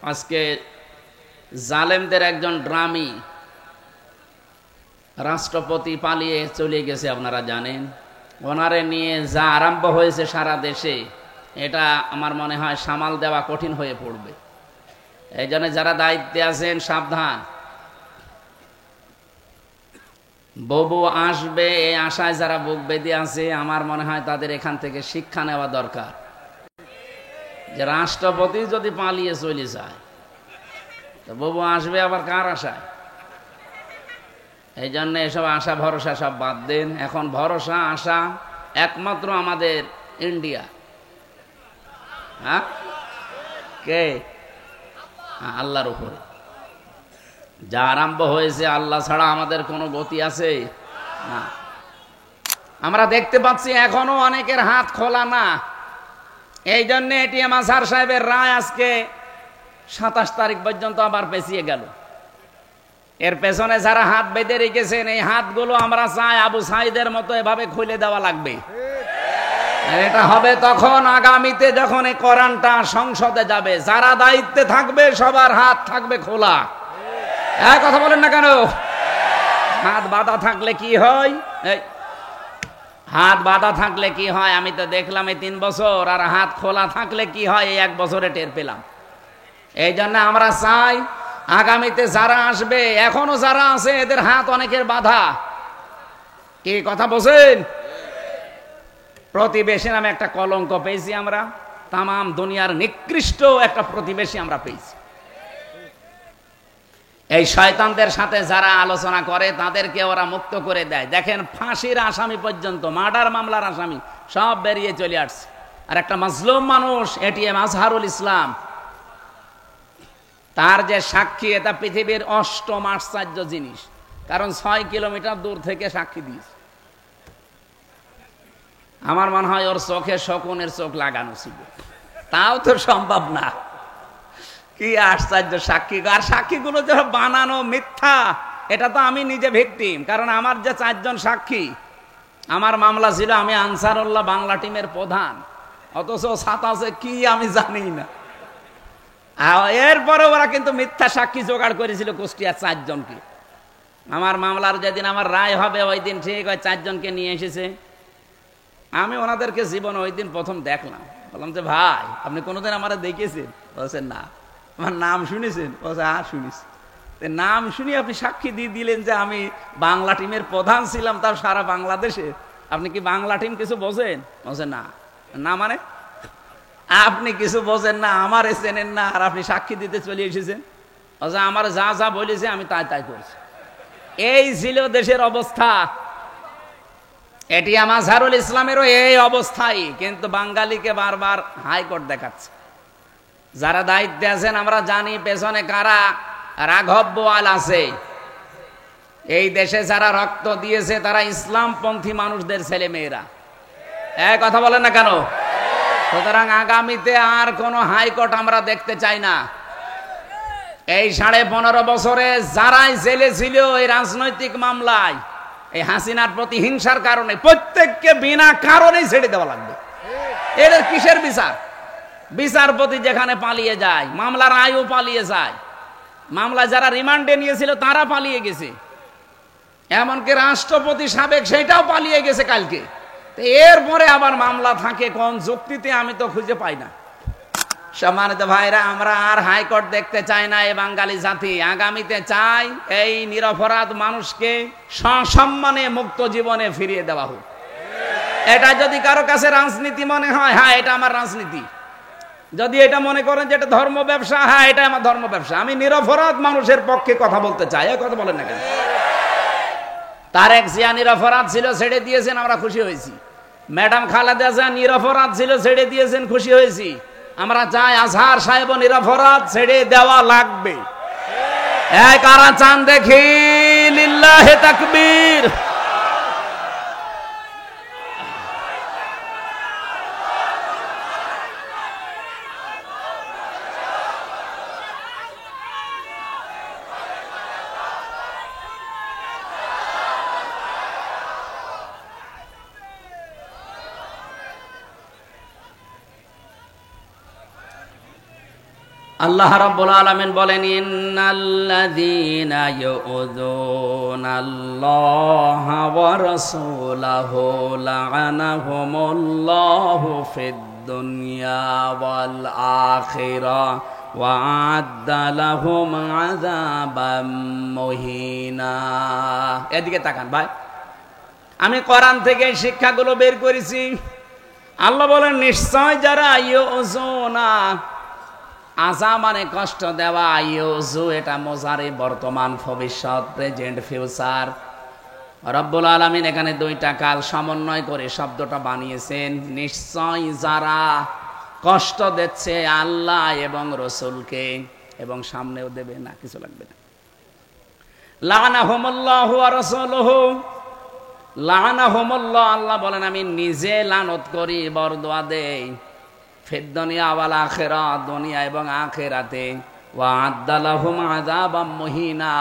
আজকে জালেমদের একজন ড্রামি রাষ্ট্রপতি পালিয়ে চলে গেছে, আপনারা জানেন। ওনারে নিয়ে যা আরম্ভ হয়েছে সারা দেশে, এটা আমার মনে হয় সামাল দেওয়া কঠিন হয়ে পড়বে। এই জন্য যারা দায়িত্বে আছেন সাবধান। ববু আসবে এই আশায় যারা বুক বেঁধে আছে, আমার মনে হয় তাদের এখান থেকে শিক্ষা নেওয়া দরকার যে রাষ্ট্রপতি যদি পালিয়ে চলে যায় তো ববু আসবে আবার কার আশায়? এই জন্য এসব আশা ভরসা সব বাদ দেন। এখন ভরসা আশা একমাত্র আমাদের ইন্ডিয়া। হ্যাঁ, কে? আল্লাহর উপরে। যা আরম্ভ হয়েছে, আল্লাহ ছাড়া আমাদের কোনো গতি আছে না। আমরা দেখতে পাচ্ছি এখনো অনেকের হাত খোলা না। এই জন্য এটিএম আজহার সাহেবের রায় আজকে 27 তারিখ পর্যন্ত আবার পেছিয়ে গেল। এর পেছনে যারা হাত বেঁধে রেখেছেন, এই হাতগুলো আমরা চাই আবু সাইদের মতো এভাবে খুলে দেওয়া লাগবে। এটা হবে তখন আগামীতে যখন এই কোরআনটা সংসদে যাবে, যারা দায়িত্বে থাকবে সবার হাত থাকবে খোলা। এক কথা বলেন না কেন? হাত বাঁধা থাকলে কি হয়? হাত বাঁধা থাকলে কি হয় আমি তো দেখলাম এই 3 বছর, আর হাত খোলা থাকলে কি হয় এই 1 বছরে টের পেলাম। এই জন্য আমরা চাই আগামীতে যারা আসবে, এখনো যারা আছে এদের হাত অনেকের বাঁধা। কি কথা বলছেন? প্রতিবেশী নামে একটা কলঙ্ক পেয়েছি আমরা, তামাম দুনিয়ার নিকৃষ্ট একটা প্রতিবেশী আমরা পেয়েছি। এই শয়তানদের সাথে যারা আলোচনা করে তাদেরকে ওরা মুক্ত করে দেয়। দেখেন, ফাঁসির আসামি পর্যন্ত, মার্ডার মামলার আসামি সব বেরিয়ে চলে আসছে। আর একটা মাজলুম মানুষ এটিএম আজহারুল ইসলাম, তার যে সাক্ষী, এটা পৃথিবীর অষ্টম আশ্চর্য জিনিস। কারণ 6 কিলোমিটার দূর থেকে সাক্ষী দিয়েছে। আমার মনে হয় ওর চোখে শকুনের চোখ লাগানো ছিল, তাও তো সম্ভব না। কি আশ্চর্য সাক্ষী! আর সাক্ষীগুলো যে বানানো মিথ্যা, এটা তো আমি নিজে ভিকটিম। কারণ আমার যে 4 জন সাক্ষী, আমার মামলা ছিল আমি আনসারুল্লাহ বাংলা টিমের প্রধান, অথচ সাতাশে কি আমি জানি না। এরপরে ওরা কিন্তু মিথ্যা সাক্ষী জোগাড় করেছিল কুষ্টিয়ার 4 জনকে। আমার মামলার যেদিন আমার রায় হবে ওই দিন ঠিক ওই 4 জনকে নিয়ে এসেছে। আমি ওনাদেরকে জীবনে ওই দিন প্রথম দেখলাম। বললাম যে ভাই, আপনি কোনোদিন আমার দেখেছেন? বলছেন না। আমার নাম শুনেছেন? বলছে হ্যাঁ শুনিস। নাম শুনি আপনি সাক্ষী দিয়ে দিলেন যে আমি বাংলা টিমের প্রধান ছিলাম, তার সারা বাংলাদেশে। আপনি কি বাংলা টিম কিছু বোঝেন? বলছে না। না মানে আপনি কিছু বোঝেন না, আমার চেনেন না, আর আপনি সাক্ষী দিতে চলে এসেছেন? বলছে আমার যা যা বলেছে আমি তাই তাই করছি। এই ছিল দেশের অবস্থা। এটিএম আজহারুল ইসলামেরও এই অবস্থাই, কিন্তু বাঙালিকে বারবার হাইকোর্ট দেখাচ্ছে। যারা দায়িত্বে আছেন আমরা জানি পেছনে কারা। রাঘব বোয়াল আছে। এই দেশে যারা রক্ত দিয়েছে তারা ইসলামপন্থী মানুষদের ছেলে মেয়েরা। এক কথা বলেন না কেন? সুতরাং আগামীতে আর কোনো হাইকোর্ট আমরা দেখতে চাই না। এই 15.5 বছরে যারাই জেলে ছিল এই রাজনৈতিক মামলায়, এই হাসিনার প্রতি হিংসার কারণে, প্রত্যেককে বিনা কারণেই ছেড়ে দেওয়া লাগবে। এদের কিসের বিচার? বিচারপতি যেখানে পালিয়ে যায়, মামলার আয়ও পালিয়ে যায়, মামলায় যারা রিমান্ডে নিয়েছিল তারা পালিয়ে গেছে, এমনকি রাষ্ট্রপতি সাবেক সেটাও পালিয়ে গেছে কালকে। এরপরে আবার মামলা থাকে কোন যুক্তিতে আমি তো খুঁজে পাই না। সম্মানিত ভাইরা, আমরা আর হাইকোর্ট দেখতে চাই না। এই বাঙালি জাতি আগামীতে চাই এই নিরপরাধ মানুষকে সসম্মানে মুক্ত জীবনে ফিরিয়ে দেওয়া হোক। এটা যদি কারো কাছে রাজনীতি মনে হয়, হ্যাঁ এটা আমার রাজনীতি। যদি এটা মনে করেন যে এটা ধর্ম ব্যবসা, হ্যাঁ এটা আমার ধর্ম ব্যবসা। আমি নিরপরাধ মানুষের পক্ষে কথা বলতে চাই। এই কথা বলেন না কেন? তারেক জিয়া নিরপরাধ ছিল, ছেড়ে দিয়েছেন, আমরা খুশি হয়েছি। ম্যাডাম খালেদা জিয়া নিরপরাধ ছিল, ছেড়ে দিয়েছেন, খুশি হয়েছি। আমরা চাই আজহার সাহেব নিরপরাধ, ছেড়ে দেওয়া লাগবে। কারা চান দেখি? লিল্লাহে তাকবীর। আল্লাহ রাব্বুল আলামিন বলেন, ইন্নাল্লাযীনা ইউযুনাল্লাহা ওয়া রাসূলাহু লা'আনাহুমুল্লাহু ফিদ দুনিয়া ওয়াল আখিরাহ ওয়া আ'আদ্দা লাহুম আযাবাম মুহিনা। এদিকে তাকান ভাই, আমি কোরআন থেকে শিক্ষাগুলো বের করেছি। আল্লাহ বলেন, নিশ্চয় যারা ইউযুনা, আযা মানে কষ্ট দেওয়া, ইউযু এটা মুজারি বর্তমান, ভবিষ্যৎ, প্রেজেন্ট, ফিউচার। রব্বুল আলামিন এখানে দুইটা কাল সমন্বয় করে শব্দটা বানিয়েছেন। নিশ্চয় যারা কষ্ট দিচ্ছে আল্লাহ এবং রসুলকে, এবং সামনেও দেবে না, কিছু লাগবে না। লা'আনাহুমুল্লাহু ওয়া রাসূলুহু, লা'আনাহুমুল্লাহ, আল্লাহ বলেন আমি নিজে লানত করি, বরদোয়া দেই, ফিদ দুনিয়া ওয়াল আখিরাহ, দুনিয়া এবং আখিরাতে, ওয়া আ'আদ্দা লাহুম আযাবাম মুহিনা,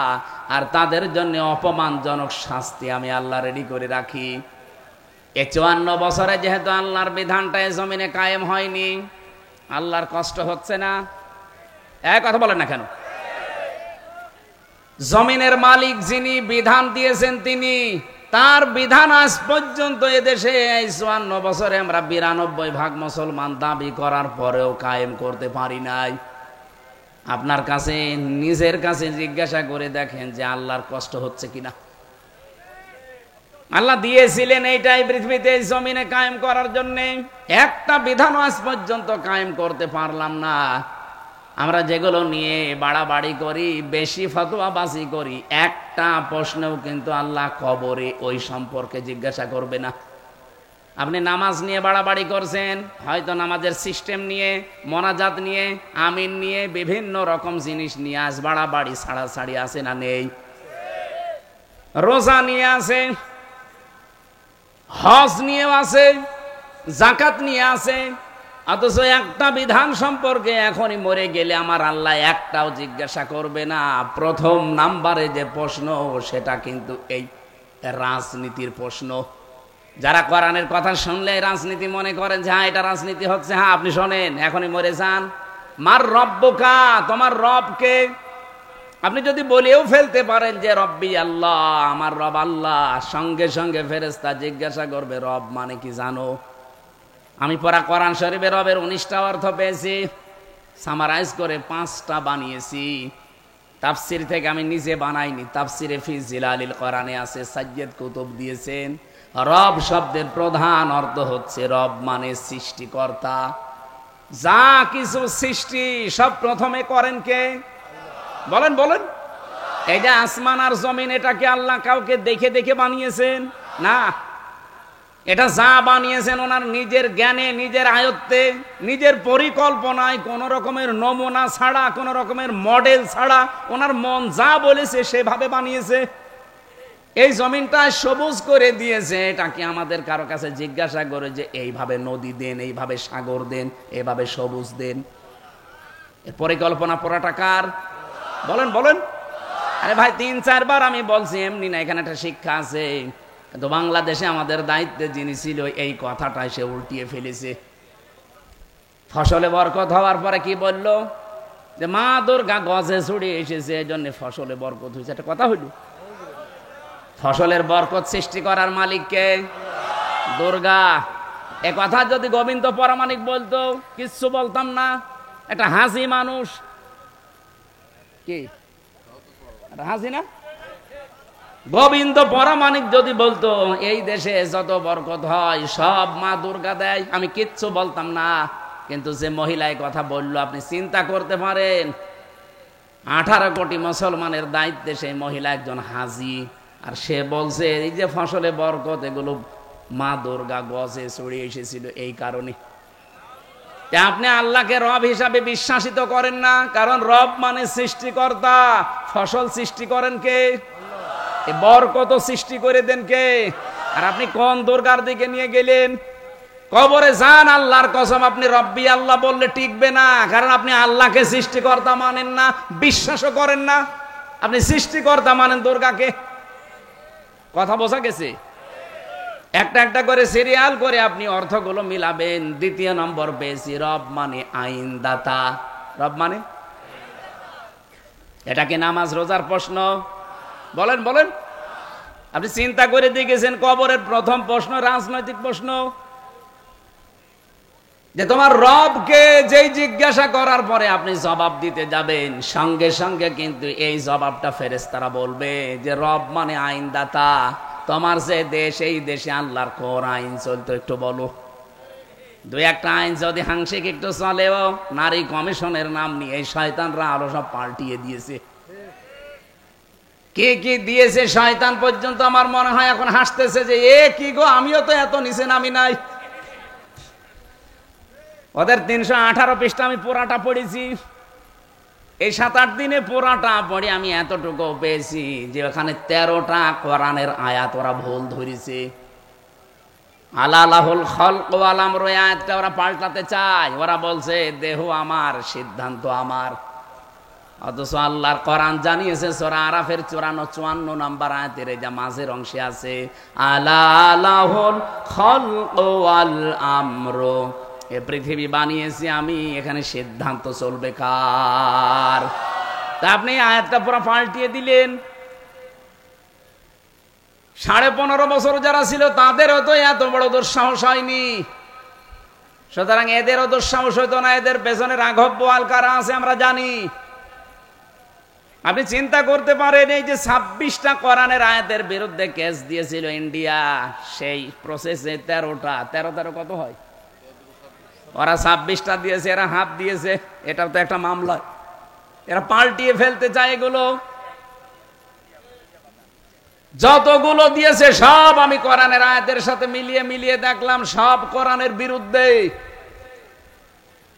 আর তাদের জন্য অপমানজনক শাস্তি আমি আল্লাহ রেডি করে রাখি। 54 বছরে যেহেতু আল্লাহর বিধানটা এই জমিনে কায়েম হয়নি, আল্লাহর কষ্ট হচ্ছে না? এক কথা বলেন না কেন? জমিনের মালিক যিনি, বিধান দিয়েছেন তিনি, তার বিধান আজ পর্যন্ত এদেশে 54 বছরে আমরা 92% মুসলমান দাবি করার পরেও কায়েম করতে পারি নাই। আপনার কাছে, নিজের কাছে জিজ্ঞাসা করে দেখেন যে আল্লাহর কষ্ট হচ্ছে কিনা। আল্লাহ দিয়েছিলেন এইটাই পৃথিবীতে জমিনে কায়েম করার জন্য, একটা বিধান আজ পর্যন্ত কায়েম করতে পারলাম না। আমরা যেগুলো নিয়ে বাড়াবাড়ি করি, বেশি ফতোয়াবাজি করি, একটা প্রশ্নও কিন্তু আল্লাহ কবরে ওই সম্পর্কে জিজ্ঞাসা করবে না। আপনি নামাজ নিয়ে বাড়াবাড়ি করছেন, হয়তো নামাজের সিস্টেম নিয়ে, মোনাজাত নিয়ে, আমিন নিয়ে, বিভিন্ন রকম জিনিস নিয়ে আজ বাড়াবাড়ি ছাড়াছাড়ি আছে না নেই? রোজা নিয়ে আছে, হজ নিয়েও আছে, যাকাত নিয়ে আছে, অথচ একটা বিধান সম্পর্কে এখনই মরে গেলে আমার আল্লাহ একটাও জিজ্ঞাসা করবে না। প্রথম নাম্বারে যে প্রশ্ন, সেটা কিন্তু এই রাজনীতির প্রশ্ন। যারা কোরআনের কথা শুনলে রাজনীতি মনে করেন যে হ্যাঁ এটা রাজনীতি হচ্ছে, হ্যাঁ আপনি শোনেন, এখনই মরে যান। মার রব্বুকা, তোমার রবকে আপনি যদি বলেও ফেলতে পারেন যে রব্বি আল্লাহ, আমার রব আল্লাহ, সঙ্গে সঙ্গে ফেরেশতা জিজ্ঞাসা করবে রব মানে কি জানো? আমি পড়া কোরআন শরীফে রবের 19টা অর্থ পেয়েছি, সামারাইজ করে 5টা বানিয়েছি। তাফসির থেকে আমি নিজে বানাইনি, তাফসিরে ফি জিলালিল কোরআনে আছে, সাইয়্যিদ কুতুব দিয়েছেন। রব শব্দের প্রধান অর্থ হচ্ছে, রব মানে সৃষ্টিকর্তা। যা কিছু সৃষ্টি সব প্রথমে করেন কে? বলেন বলেন। এই যে আসমান আর জমিন, এটা কি আল্লাহ কাউকে দেখে দেখে বানিয়েছেন? না, এটা যা বানিয়েছেন ওনার নিজের জ্ঞানে, নিজের আয়ত্তে, নিজের পরিকল্পনায়, কোন রকমের নমুনা ছাড়া, কোন রকমের মডেল ছাড়া, ওনার মন যা বলেছে সেভাবে বানিয়েছে। এই জমিনটা সবুজ করে দিয়েছে, এটা কি আমাদের কারো কাছে জিজ্ঞাসা করে যে এইভাবে নদী দেন, এইভাবে সাগর দেন, এইভাবে সবুজ দেন? এর পরিকল্পনা পুরাটা কার? বলেন বলেন। আরে ভাই 3-4 বার আমি বলছি, এমনি না, এখানে একটা শিক্ষা আছে। কিন্তু বাংলাদেশে আমাদের দায়িত্বে যিনি ছিল, এই কথাটাই সে উল্টিয়ে ফেলেছে। ফসলে বরকত হওয়ার পরে কি বলল? যে মা দুর্গা গজে ছড়িয়ে এসেছে, এই জন্য ফসলে বরকত হয়েছে। একটা কথা হইল, ফসলের বরকত সৃষ্টি করার মালিককে? দুর্গা। এ কথা যদি গোবিন্দ পরামানিক বলতো, কিচ্ছু বলতাম না। একটা হাসি মানুষ, কি হাসি না? গোবিন্দ পরামানিক যদি বলতো এই দেশে যত বরকত হয় সব মা দুর্গা দেয়, আমি কিচ্ছু বলতাম না। কিন্তু যে মহিলায় কথা বললো, আপনি চিন্তা করতে পারেন, 18 কোটি মুসলমানের দায়িত্বে সেই মহিলা একজন হাজি, আর সে বলছে এই যে ফসলে বরকত, এগুলো মা দুর্গা গজে ছড়িয়ে এসেছিল এই কারণে। আপনি আল্লাহকে রব হিসাবে বিশ্বাসিত করেন না, কারণ রব মানে সৃষ্টিকর্তা। ফসল সৃষ্টি করেন কে? বরকত সৃষ্টি করে দেন কে? আর আপনি কোন দুর্গার দিকে নিয়ে গেলেন? কবরে যান, আল্লাহর কসম আপনি রব্বি আল্লাহ বললে টিকবে না, কারণ আপনি আল্লাহকে সৃষ্টিকর্তা মানেন না, বিশ্বাসও করেন না। আপনি সৃষ্টিকর্তা মানেন দুর্গাকে। কথা বোঝা গেছে? একটা একটা করে সিরিয়াল করে আপনি অর্থগুলো মিলাবেন। দ্বিতীয় নম্বর পেয়েছি, রব মানে আইনদাতা। রব মানে এটা কি নামাজ রোজার প্রশ্ন? বলেন বলেন। আপনি চিন্তা করে দেখেছেন কবরের প্রথম প্রশ্ন রাজনৈতিক প্রশ্ন? যে তোমার রবকে যেই জিজ্ঞাসা করার পরে আপনি জবাব দিতে যাবেন, সঙ্গে সঙ্গে কিন্তু এই জবাবটা ফেরেশতারা বলবে যে রব মানে আইনদাতা। তোমার যে দেশ, এই দেশে আল্লাহর কোন আইন চলতো একটু বলো। দুই একটা আইন যদি হাংসিক একটু চলেও, নারী কমিশনের নাম নিয়ে এই শয়তানরা আরো সব পাল্টিয়ে দিয়েছে। কে কি দিয়েছে শয়তান পর্যন্ত আমার মনে হয় এখন হাসতেছে যে এ কি গো, আমিও তো এত নিচে নামি নাই। ওদের 318 পৃষ্ঠা আমি পুরাটা পড়েছি। এই 7-8 দিনে পুরাটা পড়ে আমি এতটুকু পেয়েছি যে ওখানে 13টা কোরআনের আয়াত ওরা ভুল ধরেছে। আলালাহুল খালক ওয়াল আমর আয়াতটা ওরা পাল্টাতে চায়। ওরা বলছে দেহ আমার, সিদ্ধান্ত আমার। অথচ আল্লাহর কোরআন জানিয়েছে সূরা আরাফের 54 নম্বর আয়াতের যা মাঝের অংশে আছে আলালাহুল খালক ওয়াল আমর, এ পৃথিবী বানিয়েছি আমি, এখানে সিদ্ধান্ত চলবে কার? তা আপনি আয়াতটা পুরো পাল্টিয়ে দিলেন। 15.5 বছর যারা ছিল তাদেরও তো এত বড় দুঃসাহস হয়নি। সুতরাং এদেরও দুঃসাহস হইতো না। এদের পেছনে রাঘব বোয়াল কারা আছে আমরা জানি। আপনি চিন্তা করতে পারেন এই যে 26টা কোরআনের আয়াতের বিরুদ্ধে কেস দিয়েছিল ইন্ডিয়া, সেই প্রসেসে 13 কত হয়? ওরা 26টা দিয়েছে, এরা হাফ দিয়েছে। এটাও তো একটা মামলা। এরা পাল্টিয়ে ফেলতে চায় এগুলো। যতগুলো দিয়েছে সব আমি কোরআনের আয়াতের সাথে মিলিয়ে মিলিয়ে দেখলাম, সব কোরআনের বিরুদ্ধে।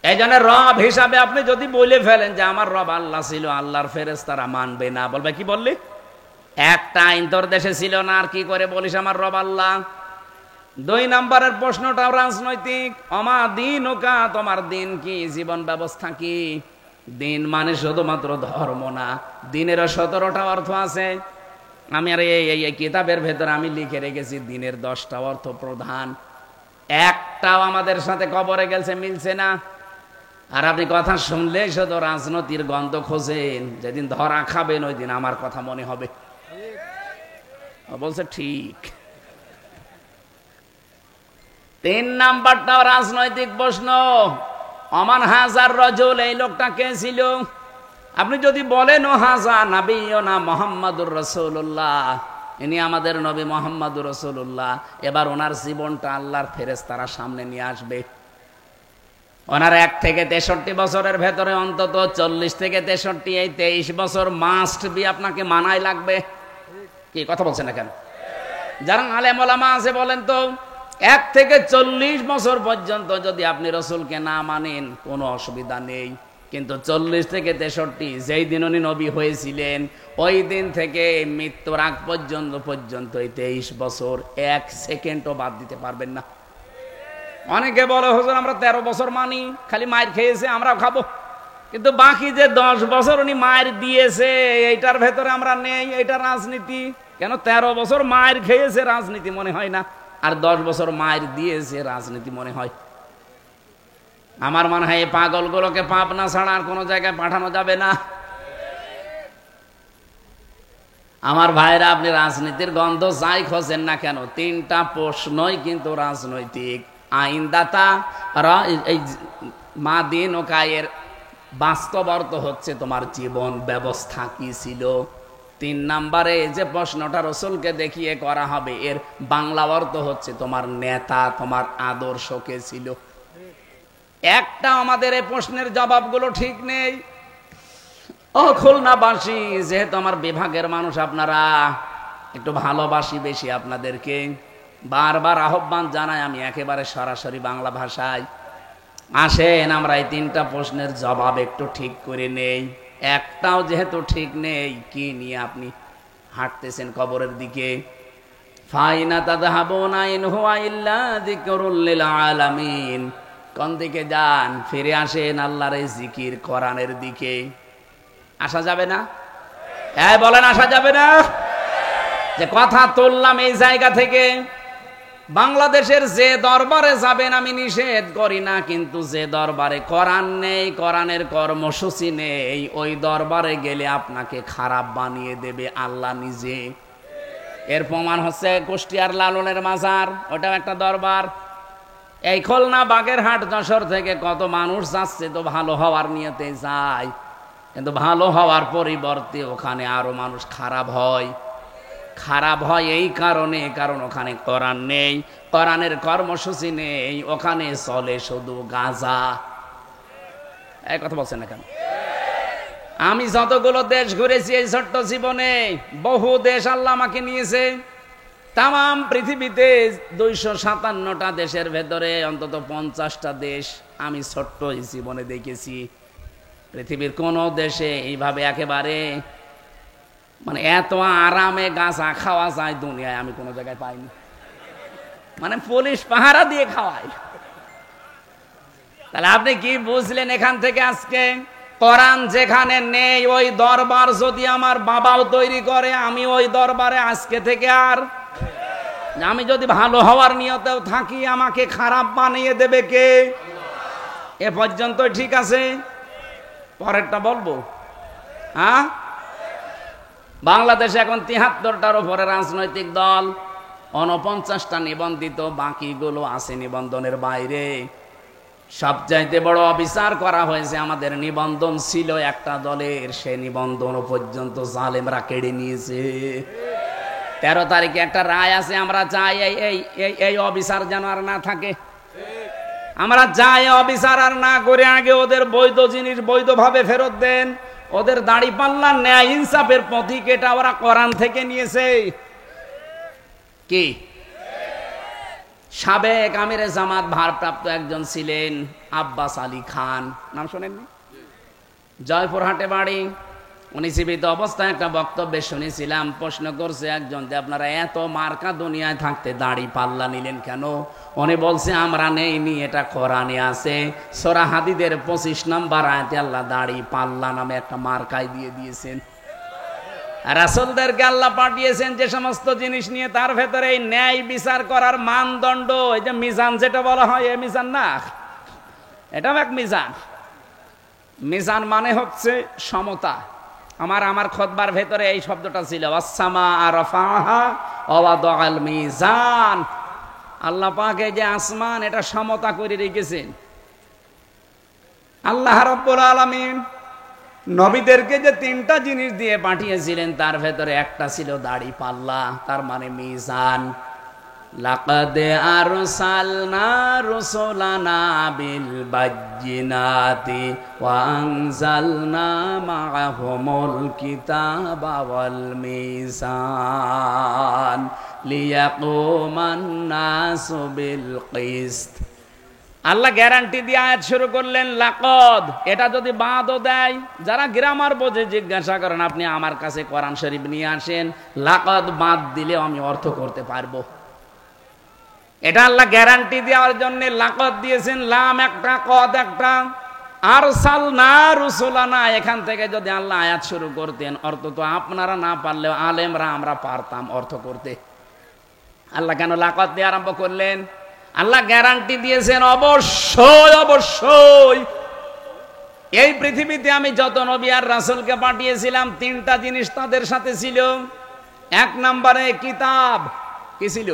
এই জন্য রব হিসাবে আপনি যদি বলে ফেলেন যে আমার রব আল্লাহ ছিল, আল্লাহর ফেরেশতারা মানবে না। বলবে কি বললি? একটা আইন তোর দেশে ছিল না, আর কি করে বলিস আমার রব আল্লাহ? 2 নম্বরের প্রশ্নটাও রাজনৈতিক। অমা দিন ওকা, তোমার দিন কি, জীবন ব্যবস্থা কি? দিন মানে শুধুমাত্র ধর্ম না, দিনেরও 17টা অর্থ আছে। আমি আর এই কিতাবের ভেতরে আমি লিখে রেখেছি দিনের 10টা অর্থ প্রধান। একটাও আমাদের সাথে কবরে গেছে মিলছে না। আর আপনি কথা শুনলে শুধু রাজনীতির গন্ধ খোঁজেন। যেদিন ধরা খাবেন ওই দিন আমার কথা মনে হবে। বলছে ঠিক। 3 নাম্বারটাও রাজনৈতিক প্রশ্ন। অমান হাজার রজুল, এই লোকটা কে ছিল? আপনি যদি বলেন ও হাজা নাবিয়না মুহাম্মাদুর রাসূলুল্লাহ, ইনি আমাদের নবী মুহাম্মাদুর রাসূলুল্লাহ, এবার ওনার জীবনটা আল্লাহর ফেরেশতারা সামনে নিয়ে আসবে। ওনার 1 থেকে 63 বছরের ভেতরে অন্তত 40 থেকে 63, এই 23 বছর মাস্ট বি আপনাকে মানাই লাগবে। কি কথা বলছেন না কেন? যারা আলেম ওলামা আছে বলেন তো, 1 থেকে 40 বছর পর্যন্ত যদি আপনি রসুলকে না মানেন কোনো অসুবিধা নেই। কিন্তু 40 থেকে 63, যেই দিন উনি নবী হয়েছিলেন ওই দিন থেকে মৃত্যুর আগ পর্যন্ত এই 23 বছর 1 সেকেন্ডও বাদ দিতে পারবেন না। অনেকে বলে হুজুর আমরা 13 বছর মানি, খালি মায়ের খেয়েছে আমরাও খাবো। কিন্তু বাকি যে 10 বছর উনি মায়ের দিয়েছে এইটার ভেতরে আমরা নেই। এটা রাজনীতি কেন? 13 বছর মায়ের খেয়েছে রাজনীতি মনে হয় না, আর 10 বছর মায়ের দিয়েছে রাজনীতি মনে হয়। আমার মনে হয় এই পাগলগুলোকে পাবনা ছাড়া আর কোনো জায়গায় পাঠানো যাবে না। আমার ভাইরা, আপনি রাজনীতির গন্ধ যাই খোঁজেন না কেন, 3টা প্রশ্নই কিন্তু রাজনৈতিক। আইনদাতা, এই মা দিন ও কায়ের বাস্তব অর্থ হচ্ছে তোমার জীবন ব্যবস্থা কি ছিল। 3 নম্বরে যে প্রশ্নটা রসুলকে দেখিয়ে করা হবে, এর বাংলা অর্থ হচ্ছে তোমার নেতা, তোমার আদর্শ কে ছিল। একটা আমাদের এই প্রশ্নের জবাবগুলো ঠিক নেই। ও খুলনাবাসী, যেহেতু আমার বিভাগের মানুষ আপনারা, একটু ভালোবাসি বেশি আপনাদেরকে, বারবার আহ্বান জানাই আমি একেবারে সরাসরি বাংলা ভাষায়, আসেন আমরা এই 3টা প্রশ্নের জবাব একটু ঠিক করে নেই। একটাও যেহেতু ঠিক নেই, কি নিয়ে আপনি হাঁটতেছেন কবরের দিকে? ফাইনা তাযহাবুনা ইন হুয়া ইল্লা যিকরুল লিল আলামিন, কোন দিকে যান? ফিরে আসেন আল্লাহর এই জিকির কোরআনের দিকে। আসা যাবে না? বলেন আসা যাবে না? যে কথা তুললাম এই জায়গা থেকে, বাংলাদেশের যে দরবারে যাবেন আমি নিষেধ করি না, কিন্তু যে দরবারে কোরআন নেই, কোরআনের কর্মসূচি নেই, ওই দরবারে গেলে আপনাকে খারাপ বানিয়ে দেবে আল্লাহ নিজে। এর প্রমাণ হচ্ছে কুষ্টিয়ার লালনের মাজার, ওটাও একটা দরবার। এই খুলনা বাগেরহাট যশোর থেকে কত মানুষ যাচ্ছে তো ভালো হওয়ার নিয়তে যায়, কিন্তু ভালো হওয়ার পরিবর্তে ওখানে আরো মানুষ খারাপ হয়। খারাপ হয় এই কারণে, কারণ ওখানে কোরআন নেই, কোরআনের কর্মসূচি নেই, ওখানে চলে শুধু গাঁজা। এই কথা বলছেন না কেন? আমি যতগুলো দেশ ঘুরেছি এই ছোট্ট জীবনে, বহু দেশ আল্লাহ আমাকে নিয়েছে। তাম পৃথিবীতে 257টা দেশের ভেতরে অন্তত 50টা দেশ আমি ছোট্ট এই জীবনে দেখেছি। পৃথিবীর কোন দেশে এইভাবে একেবারে মানে এত আরামে গাঁজা খাওয়া যায় দুনিয়ায় আমি কোনো জায়গায় পাইনি। মানে পুলিশ পাহারা দিয়ে খাওয়ায়। তাহলে আপনি কি বুঝলেন এখান থেকে আজকে? কোরআন যেখানে নেই ওই দরবার যদি আমার বাবাও তৈরি করে, আমি ওই দরবারে আজকে থেকে আর, আমি যদি ভালো হওয়ার নিয়তেও থাকি আমাকে খারাপ বানিয়ে দেবে কে? এ পর্যন্ত ঠিক আছে, পরেরটা বলবো। হ্যাঁ, বাংলাদেশে এখন 73টার উপরে রাজনৈতিক দল, 49টা নিবন্ধিত, বাকিগুলো আছে নিবন্ধনের বাইরে। সবচাইতে বড় অবিচার করা হয়েছে, আমাদের নিবন্ধন ছিল একটা দলের, সে নিবন্ধন পর্যন্ত জালেমরা কেড়ে নিয়েছে। 13 তারিখে একটা রায় আছে, আমরা চাই এই অবিচার যেন আর না থাকে। আমরা চাই অবিচার আর না করে আগে ওদের বৈধ জিনিস বৈধভাবে ফেরত দেন। ওদের দাড়ি পাল্লা ন্যায় ইনসাফের প্রতীক, এটা ওরা কোরআন থেকে নিয়েছে। কি সাবেক আমিরে জামাত ভারপ্রাপ্ত একজন ছিলেন আব্বাস আলী খান, নাম শোনেননি? জয়পুরহাটে বাড়ি। উনি জীবিত অবস্থায় একটা বক্তব্যে শুনেছিলাম, প্রশ্ন করছে একজন যে আপনারা এত মার্কা দুনিয়ায় থাকতে দাড়ি পাল্লা নিলেন কেন? উনি বলছে আমরা নেইনি, এটা কোরআনে আছে। সূরা হাদীদের 25 নম্বর আয়াতে আল্লাহ দাড়ি পাল্লা নামে একটা মার্কাই দিয়ে দিয়েছেন। রাসূলদেরকে আল্লাহ পাঠিয়েছেন যে সমস্ত জিনিস নিয়ে, তার ভেতরে এই ন্যায় বিচার করার মানদণ্ড, এই যে মিজান যেটা বলা হয়, এই মিজান না, এটাও এক মিজান। মিজান মানে হচ্ছে সমতা। আমার খুতবার ভেতরে এই শব্দটা ছিল, ওয়াসসামা রাফাহা ওয়া ওয়াদাআল মিজান। আল্লাহ পাক এই যে আসমান, এটা সমতা করে রেখেছেন। আল্লাহ রাব্বুল আলামিন নবীদেরকে যে 3টা জিনিস দিয়ে পাঠিয়েছিলেন, তার ভেতরে একটা ছিল দাড়ি পাল্লা, তার মানে মিজান। লাকাদ আরসালনা রুসুলানা বিল বায়্যিনাতি ওয়া আনজালনা মাআহুমুল কিতাবা ওয়াল মিজান লিয়াকুমান নাসু বিল কিসত। আল্লাহ গ্যারান্টি দিয়ে আয়াত শুরু করলেন লাকদ। এটা যদি বাদও দেয়, যারা গ্রামার বোঝে জিজ্ঞাসা করেন, আপনি আমার কাছে কোরআন শরীফ নিয়ে আসেন, লাকদ বাদ দিলে আমি অর্থ করতে পারবো। এটা আল্লাহ গ্যারান্টি দেওয়ার জন্য লাকদ দিয়েছেন, লাম একটা কদ একটা। আরসালনা রুসুলানা, এখান থেকে যদি আল্লাহ আয়াত শুরু করতেন, অর্থ তো আপনারা না পারলেও আলেমরা আমরা পারতাম অর্থ করতে। আল্লাহ কেন লাকদ দিয়ে আরম্ভ করলেন? আল্লাহ গ্যারান্টি দিয়েছেন অবশ্যই অবশ্যই এই পৃথিবীতে আমি যত নবী আর রাসূলকে পাঠিয়েছিলাম, 3টা জিনিস তাদের সাথে ছিল। 1 নম্বরে কিতাব, কি ছিল?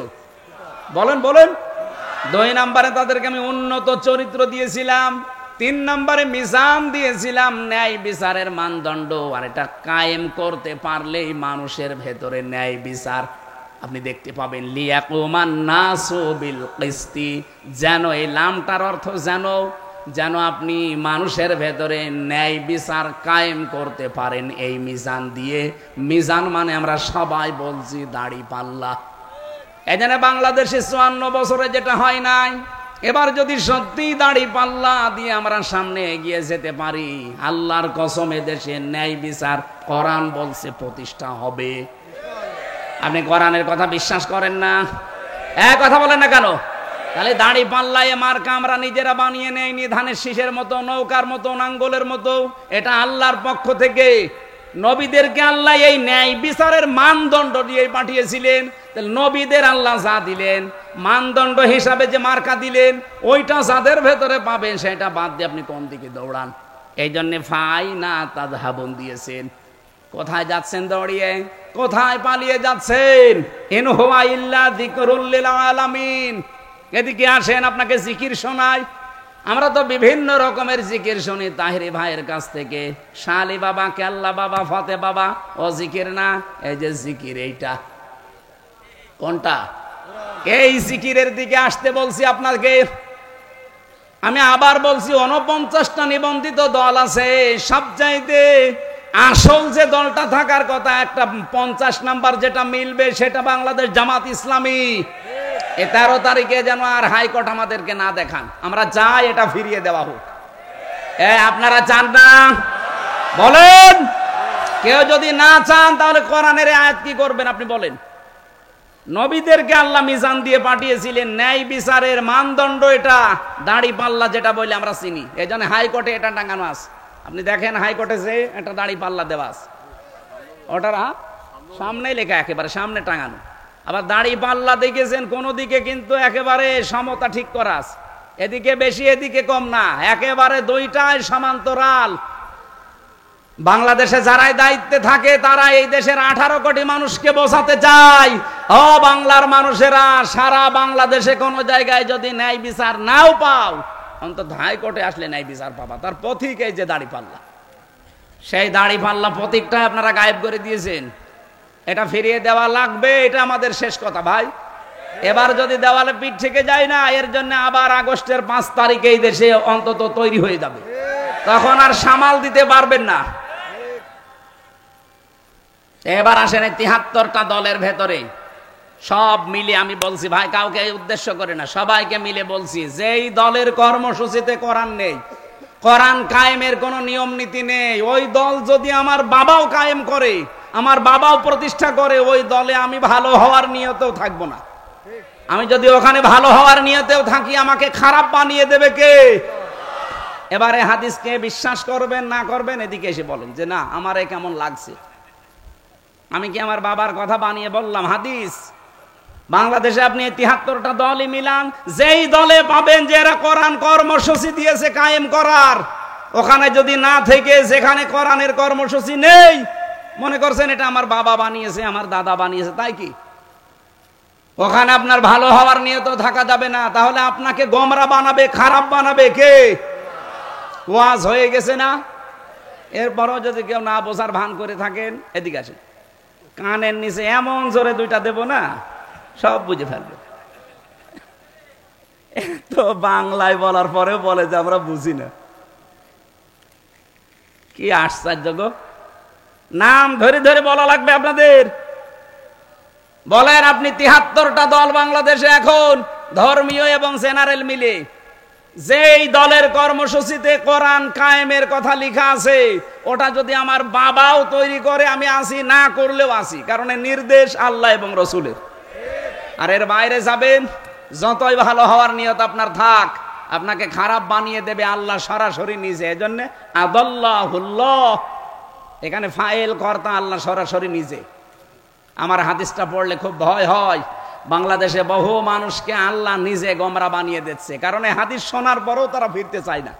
বলেন বলেন। 2 নম্বরে তাদেরকে আমি উন্নত চরিত্র দিয়েছিলাম। 3 নম্বরে মিজান দিয়েছিলাম, ন্যায় বিচারের মানদণ্ড। আর এটা কায়েম করতে পারলেই মানুষের ভেতরে ন্যায় বিচার আপনি দেখতে পাবেন। লিয়াকুমান নাসু বিল কিসতি, যেন এই লামটার অর্থ যেন আপনি মানুষের ভেতরে ন্যায় বিচার কায়েম করতে পারেন এই মিজান দিয়ে। মিজান মানে আমরা সবাই বলছি দাড়ি পাল্লা। এই জন্য বাংলাদেশে 54 বছরে যেটা হয় নাই, এবার যদি সত্যি দাড়ি পাল্লা দিয়ে আমরা সামনে এগিয়ে যেতে পারি, আল্লাহর কসম দেশে ন্যায় বিচার কোরআন বলছে প্রতিষ্ঠা হবে। আপনি কোরআনের কথা বিশ্বাস করেন না? কথা বলেন না কেন? তাহলে দাড়ি পাল্লায় মার্কা আমরা নিজেরা বানিয়ে নেইনি, ধানের শীষের মতো, নৌকার মতো, নাঙ্গলের মতো। এটা আল্লাহর পক্ষ থেকে নবীদেরকে আল্লাহ এই ন্যায় বিচারের মানদণ্ড দিয়ে পাঠিয়েছিলেন। তাহলে নবীদের আল্লাহ যা দিলেন, মানদণ্ড হিসাবে যে মার্কা দিলেন ওইটা যাদের ভেতরে পাবেন সেটা বাদ দিয়ে আপনি কোন দিকে দৌড়ান। এই জন্য ফাই না তাযহাবুন দিয়েছেন। কোথায় যাচ্ছেন দৌড়িয়ে, কোথায় পালিয়ে যাচ্ছেন? ইন হুয়া ইল্লা যিকরুল লিল আলামিন। এদিকে আসেন, আপনাকে জিকির শোনাই। আমরা তো বিভিন্ন রকমের জিকির শুনি তাহিরি ভাইয়ের কাছ থেকে, শালি বাবা, কেল্লা বাবা, ফতে বাবা। ও জিকির না, এই যে জিকির, এইটা কোনটা? এই জিকিরের দিকে আসতে বলছি আপনাকে। আমি আবার বলছি, 49টা নিবন্ধিত দল আছে। সবচাইতে আসল যে দলটা থাকার কথা, একটা 50 নাম্বার যেটা মিলবে, সেটা বাংলাদেশ জামাত ইসলামী। 13 তারিখে যেন আর হাইকোর্ট আমাদেরকে না দেখান, আমরা চাই এটা ফিরিয়ে দেওয়া হোক। আপনারা চান না? বলেন। কেউ যদি না চান তাহলে কোরআনের আয়াত কি করবেন আপনি বলেন? নবীদেরকে আল্লাহ মিজান দিয়ে পাঠিয়েছিলেন, ন্যায় বিচারের মানদণ্ড এটা দাড়ি পাল্লা, যেটা বলে আমরা চিনি। এই জন্য হাইকোর্টে এটা টাঙানো আছে। আপনি দেখেন হাইকোর্টে যে একটা দাড়ি পাল্লা দেওয়া আছে, ওটার সামনে লেখা, একেবারে সামনে টাঙানো। আবার দাড়ি পাল্লা দেখেছেন কোন দিকে কিন্তু একেবারে সমতা ঠিক করা আছে, এদিকে বেশি এদিকে কম না, একেবারে দুইটাই সমান্তরাল। বাংলাদেশে যারাই দায়িত্বে থাকে তারা এই দেশের 18 কোটি মানুষকে বোঝাতে চায়, ও বাংলার মানুষেরা, সারা বাংলাদেশে কোন জায়গায় যদি ন্যায় বিচার নাও পাও, অন্তত হাইকোর্টে আসলে ন্যায় বিচার পাবা। তার প্রতীক এই যে দাড়ি পাল্লা। সেই দাড়ি পাল্লা প্রতীকটা আপনারা গায়েব করে দিয়েছেন। এটা ফিরিয়ে দেওয়া লাগবে, এটা আমাদের শেষ কথা ভাই। এবার যদি দেওয়ালে পিঠ থেকে যায় না, এর জন্য আবার আগস্টের 5 তারিখে এই দেশে অন্তত তৈরি হয়ে যাবে, তখন আর সামাল দিতে পারবেন না। এবার আসেন 73টা দলের ভেতরে সব মিলে আমি বলছি ভাই, কাউকে উদ্দেশ্য করে না, সবাইকে মিলে বলছি, যেই দলের কর্মসূচিতে কোরআন নেই, কোরআন কায়েমের কোনো নিয়ম নীতি নেই, ওই দল যদি আমার বাবাও কায়েম করে, আমার বাবাও প্রতিষ্ঠা করে, ওই দলে আমি ভালো হওয়ার নিয়তেও থাকবো না। আমি যদি ওখানে ভালো হওয়ার নিয়তেও থাকি, আমাকে খারাপ বানিয়ে দেবে কে? এবারে হাদিসকে বিশ্বাস করবেন না করবেন এদিকে এসে বলেন যে না আমার কেমন লাগছে। আমি কি আমার বাবার কথা বানিয়ে বললাম? হাদিস। বাংলাদেশে আপনি 73টা দলই মিলান, যেই দলে পাবেন যে এরা কোরআন কর্মসূচি দিয়েছে কায়েম করার, ওখানে যদি না থেকে যেখানে কোরআনের কর্মসূচি নেই, মনে করছেন এটা আমার বাবা বানিয়েছে, আমার দাদা বানিয়েছে, তাই কি ওখানে আপনার ভালো হওয়ার নিয়ত থাকা যাবে না? তাহলে আপনাকে গোমরা বানাবে, খারাপ বানাবে কে? ওয়াজ হয়ে গেছে না? এরপরও যদি কেউ না বোঝার ভান করে থাকেন, এদিকে আসেন, কানের নিচে এমন জোরে 2টা দেব না, সব বুঝে ফেলবে। তো বাংলায় বলার পরেও বলে যে আমরা বুঝি না। কি আশ্চর্য গো! নাম ধরে ধরে বলা লাগবে আপনাদের। বলেন আপনি 73টা দল বাংলাদেশে এখন ধর্মীয় এবং জেনারেল মিলে, যেই দলের কর্মসূচিতে কোরআন কায়েমের কথা লেখা আছে, ওটা যদি আমার বাবাও তৈরি করে আমি আসি, না করলেও আসি, কারণ নির্দেশ আল্লাহ এবং রসুলের। আর এর বাইরে যাবেন, যতই ভালো হওয়ার নিয়ত আপনার থাক, আপনাকে খারাপ বানিয়ে দেবে আল্লাহ সরাসরি নিজে। এজন্য আদাল্লাহুল্লাহ, এখানে ফাইল কর্তা আল্লাহ সরাসরি নিজে। আমার হাদিসটা পড়লে খুব ভয় হয়, বাংলাদেশে বহু মানুষকে আল্লাহ নিজে গোমরা বানিয়ে দিচ্ছে, কারণ এই হাদিস শোনার পরেও তারা ফিরতে চায় না।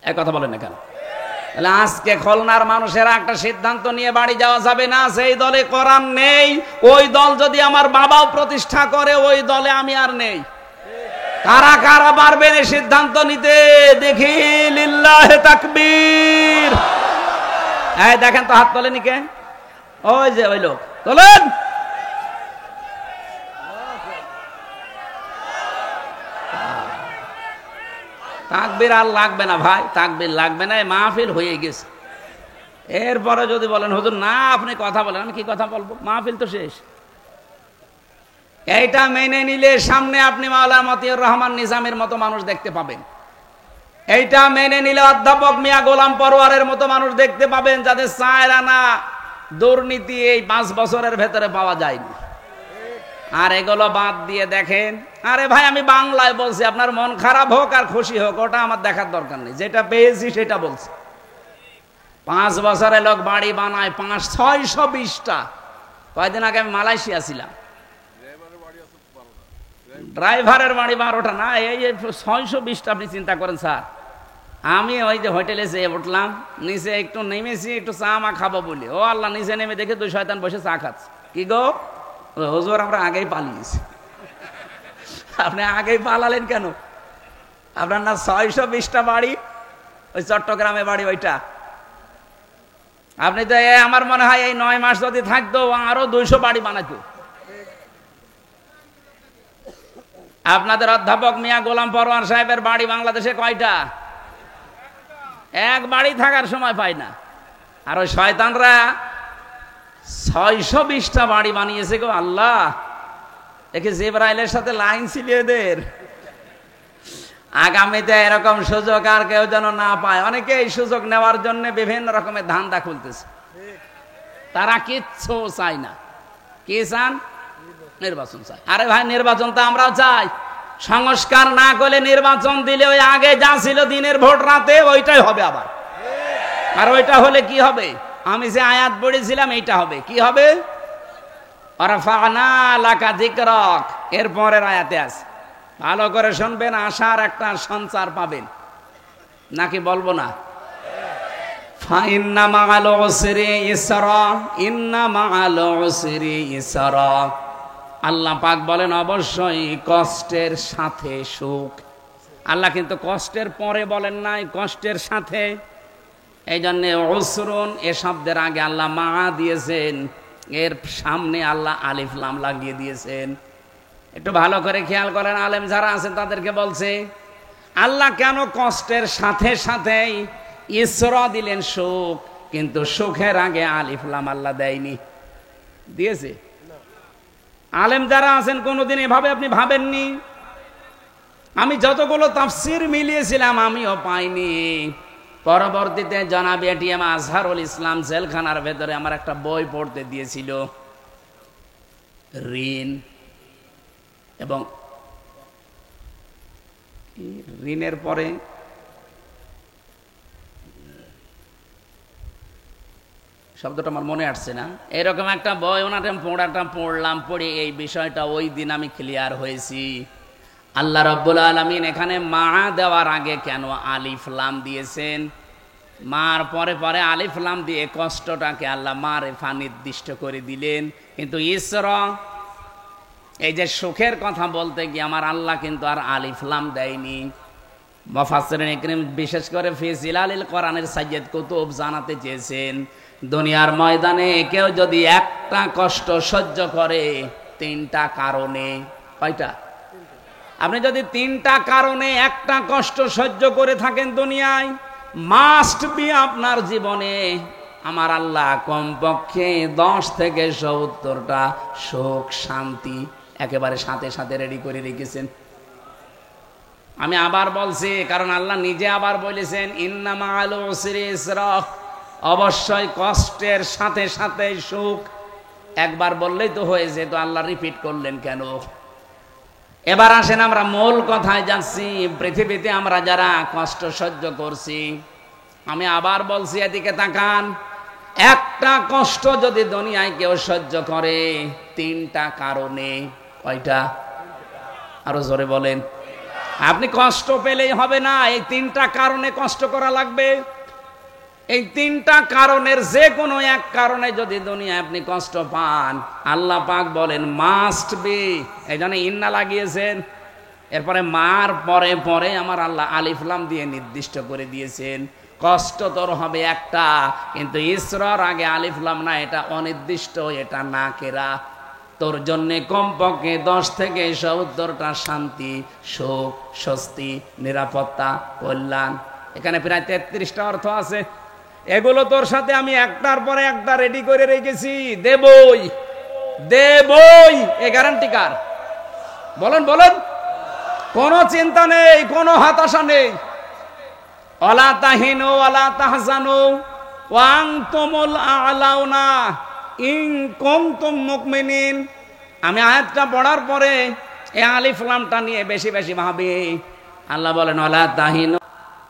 এক কথা বলেন না কেন? তাহলে আজকে খুলনার মানুষেরা একটা সিদ্ধান্ত নিয়ে বাড়ি যাওয়া যাবে না, সেই দলে কোরআন নেই, ওই দল যদি আমার বাবাও প্রতিষ্ঠা করে, ওই দলে আমি আর নেই। কারা কারা পারবেন এই সিদ্ধান্ত নিতে? দেখি লিল্লাহে তাকবীর। এই দেখেন তো, হাত তোলেনি কে? ওই যে ওই লোক, তোলেন। তাকবীর আর লাগবে না ভাই, তাকবীর লাগবে না, মাহফিল হয়ে গেছে। এরপরে যদি বলেন হুজুর না আপনি কথা বলেন, আমি কি কথা বলবো, মাহফিল তো শেষ। এইটা মেনে নিলে সামনে আপনি মাওলানা মতিউর রহমান নিজামের মতো মানুষ দেখতে পাবেন। এইটা মেনে নিলে অধ্যাপক মিয়া গোলাম পরোয়ারের মতো মানুষ দেখতে পাবেন, যাদের 4 আনা দুর্নীতি এই 5 বছরের ভেতরে পাওয়া যায়নি। আর এগুলো বাদ দিয়ে দেখেন, আরে ভাই আমি বাংলায় বলছি, আপনার মন খারাপ হোক আর খুশি হোক ওটা আমার দেখার দরকার নেই, যেটা পেয়েছি সেটা বলছি। 5 বছরে লোক বাড়ি বানায় 620টা। কয়দিন আগে আমি মালয়েশিয়া ছিলাম, ড্রাইভারের বাড়ি 12টা না, এই 620টা আপনি চিন্তা করেন স্যার। আমি ওই যে হোটেলে যেয়ে উঠলাম, নিচে একটু নেমেছি, একটু চা মা খাবো বলি, ও আল্লাহ, নিচে নেমে দেখে 2 শয়তান বসে চা খাচ্ছে। কি গো হুজুর, আমরা আগেই পালিয়েছি। আপনি আগেই পালালেন কেন? আপনার না 620টা বাড়ি, ওই চট্টগ্রামে বাড়ি ওইটা। আপনি তো আমার মনে হয় এই 9 মাস যদি থাকতো আরো 200 বাড়ি বানাতো। আপনাদের অধ্যাপক মিয়া গোলাম পরওয়ার সাহেবের বাড়ি বাংলাদেশে কয়টা? এক বাড়ি থাকার সময় পায় না। আর ওই শয়তানরা 620টা বাড়ি বানিয়েছে গো আল্লাহ। দেখে জিবরাইলের সাথে লাইন ছিল এদের। আগামীতে এরকম সুযোগ আর কেউ যেন না পায়। অনেকে এই সুযোগ নেওয়ার জন্য বিভিন্ন রকমের ধান্দা খুলতেছে। তারা কিচ্ছু চায় না। কি চান? নির্বাচন চাই। আরে ভাই, নির্বাচন তো আমরাও চাই। সংস্কার না করলে নির্বাচন দিলে ওই আগে যা ছিল দিনের ভোট রাতে, ওইটাই হবে আবার। আর ওইটা হলে কি হবে? আমি যে আয়াত পড়েছিলাম এইটা হবে। কি হবে? ওয়ারাফা'না লাকা যিকরাক, এর পরের আয়াতে আছে, ভালো করে শুনবেন, আশার একটা সঞ্চার পাবেন। নাকি বলবো না? ফাইন্না মা'আল উসরি ইসরা, ইন্না মা'আল উসরি ইসরা। আল্লাহ পাক বলেন অবশ্যই কষ্টের সাথে সুখ। আল্লাহ কিন্তু কষ্টের পরে বলেন নাই, কষ্টের সাথে। এই জন্য উসরুন এ শব্দের আগে আল্লাহ মা দিয়েছেন, এর সামনে আল্লাহ আলিফ লাম লাগিয়ে দিয়েছেন। একটু ভালো করে খেয়াল করেন, আলেম যারা আছেন তাদেরকে বলছে আল্লাহ কেন কষ্টের সাথে সাথে ইসরা দিলেন সুখ, কিন্তু সুখের আগে আলিফ লাম আল্লাহ দেয়নি? দিয়েছে? আলেম যারা আছেন কোনোদিন এভাবে আপনি ভাবেননি? আমি যতগুলো তাফসির মিলিয়েছিলাম আমিও পাইনি। পরবর্তীতে জনাব এটিএম আজহারুল ইসলাম জেলখানার ভেতরে আমার একটা বই পড়তে দিয়েছিল, ঋণ এবং ঋণের পরে শব্দটা আমার মনে আসছে না, এরকম একটা বই ওনাটা পড়লাম, পড়ে এই বিষয়টা ওই দিন আমি ক্লিয়ার হয়েছি। আল্লাহ রাব্বুল আলামিন এখানে মা দেওয়ার আগে কেন আলিফ লাম দিয়েছেন? মার পরে পরে আলিফ লাম দিয়ে কষ্টটাকে আল্লাহ মারেফা নির্দিষ্ট করে দিলেন। কিন্তু ইসরা, এই যে সুখের কথা বলতে গিয়ে আমার আল্লাহ কিন্তু আর আলিফ লাম দেয়নি। মুফাসসিরিন ইকরাম বিশেষ করে ফি জিলালিল কোরআনের সাইয়্যিদ কুতুব জানাতে চেয়েছেন, দুনিয়ার ময়দানে কেউ যদি একটা কষ্ট সহ্য করে 3টা কারণে, কয়টা? আপনি যদি 3টা কারণে একটা কষ্ট সহ্য করে থাকেন দুনিয়ায়, মাস্ট বি আপনার জীবনে আমার আল্লাহ কমপক্ষে 10 থেকে 70টা সুখ শান্তি একেবারে সাথে সাথে রেডি করে রেখেছেন। আমি আবার বলছি, কারণ আল্লাহ নিজে আবার বলেছেন ইন্না মা'আল উসরি ইসরা, অবশ্যই কষ্টের সাথে সাথে সুখ। একবার বললেই তো হয়ে যেত, আল্লাহ রিপিট করলেন কেন? এবার আসেন আমরা মূল কথায় যাচ্ছি। পৃথিবীতে আমরা যারা কষ্ট সহ্য করছি, আমি আবার বলছি এদিকে তাকান, একটা কষ্ট যদি দুনিয়ায় কেউ সহ্য করে 3টা কারণে, কয়টা? আরো জোরে বলেন। আপনি কষ্ট পেলেই হবে না, এই 3টা কারণে কষ্ট করা লাগবে। এই 3টা কারণের যে কোনো এক কারণে যদি দুনিয়ায় আপনি কষ্ট পান, আল্লাহ পাক বলেন মাস্ট বি, এই জন্য ইন্না লাগিয়েছেন। এরপরে মার পরে পরে আমার আল্লাহ আলিফ লাম দিয়ে নির্দিষ্ট করে দিয়েছেন, কষ্ট তোর হবে একটা, কিন্তু ইসরার আগে আলিফ লাম না, এটা অনির্দিষ্ট, এটা না কেরা। তোর জন্য কমপক্ষে 10 থেকে 70টা শান্তি, সুখ, স্বস্তি, নিরাপত্তা, কল্যাণ। এখানে প্রায় 33টা অর্থ আছে। এগুলো তোর সাথে আমি একটার পরে একটা রেডি করে রেখেছি, দেবই দেবই। এ গ্যারান্টি কার? বলেন বলেন। কোনো চিন্তা নেই, কোনো হতাশা নেই। ওয়ালা তাহিনু ওয়ালা তাহজানু ওয়া আনতুমুল আ'লাউনা ইন কুনতুম মুমিনিন। আমি আয়াতটা পড়ার পরে এই আলিফ লামটা নিয়ে বেশি বেশি ভাবি। আল্লাহ বলেন ওয়ালা তাহিনু,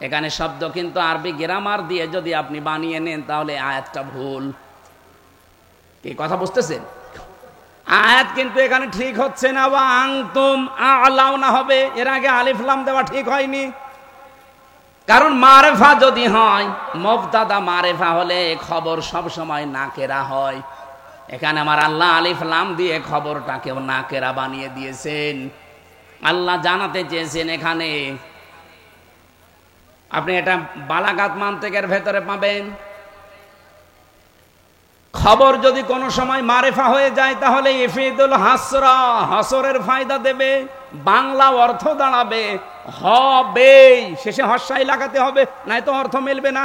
এখানে শব্দ কিন্তু আরবি গ্রামার দিয়ে যদি আপনি বানিয়ে নেন তাহলে আয়াতটা ভুল। কি কথা বুঝতেছেন? আয়াত কিন্তু এখানে ঠিক হচ্ছে না, ওয়া আনতুম আ'লাউনা হবে, এর আগে আলিফ লাম দেওয়া ঠিক হয়নি। কারণ মারেফা যদি হয়, মুবতাদা মারেফা হলে খবর সব সময় নাকেরা হয়। এখানে আমার আল্লাহ আলিফ লাম দিয়ে খবরটাকেও নাকেরা বানিয়ে দিয়েছেন। আল্লাহ জানাতে চেয়েছেন এখানে, আপনি এটা বালাগাত মান্তিকের ভেতরে পাবেন, খবর যদি কোনো সময় মারেফা হয়ে যায় তাহলে ইফিদুল হাসরা, হাসরের ফায়দা দেবে, বাংলা অর্থ দাঁড়াবে হবে, শেষে হস্যাই লাগাতে হবে, নাই তো অর্থ মিলবে না।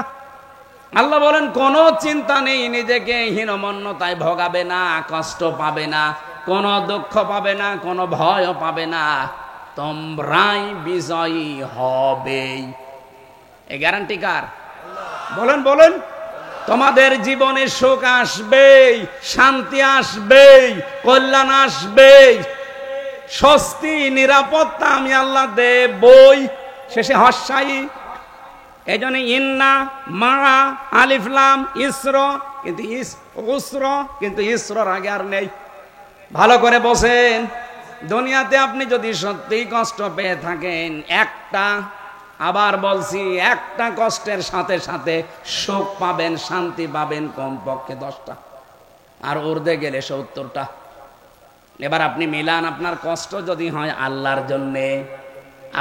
আল্লাহ বলেন কোনো চিন্তা নেই, নিজেকে হীনমন্যতায় ভোগাবে না, কষ্ট পাবে না, কোনো দুঃখ পাবে না, কোনো ভয়ও পাবে না, তোমরাই বিজয়ী হবে। এই গ্যারান্টি কার? বলেন বলেন। তোমাদের জীবনে সুখ আসবেই, শান্তি আসবেই, কল্যাণ আসবেই, স্বস্তি নিরাপত্তা আমি আল্লাহ দেবই, শেষে হস্যাই। এই জন্য ইন্না মা আলিফ লাম ইসর, কিন্তু উসর, কিন্তু ইসরর আগে আর নেই। ভালো করে বসেন, দুনিয়াতে আপনি যদি সত্যিই কষ্ট পেয়ে থাকেন, একটা, আবার বলছি, একটা কষ্টের সাথে সাথে সুখ পাবেন, শান্তি পাবেন কমপক্ষে 10টা, আর উর্ধে গেলে 70টা। এবার আপনি মিলান, আপনার কষ্ট যদি হয় আল্লাহর জন্যে,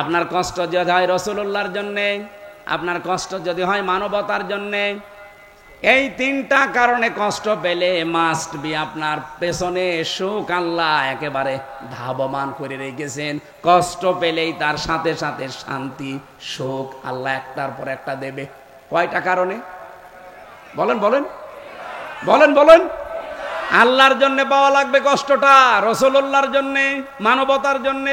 আপনার কষ্ট যদি হয় রাসূলুল্লাহর জন্যে, আপনার কষ্ট যদি হয় মানবতার জন্যে, এই 3টা কারণে কষ্ট পেলে মাস্ট বি আপনার পেছনে সুখ আল্লাহ একেবারে ধাবমান করে রেখেছেন। কষ্ট পেলেই তার সাথে সাথে শান্তি, সুখ আল্লাহ একটার পর একটা দেবে। কয়টা কারণে? বলেন বলেন বলেন বলেন। আল্লাহর জন্য পাওয়া লাগবে কষ্টটা, রাসূলুল্লাহর জন্য, মানবতার জন্য।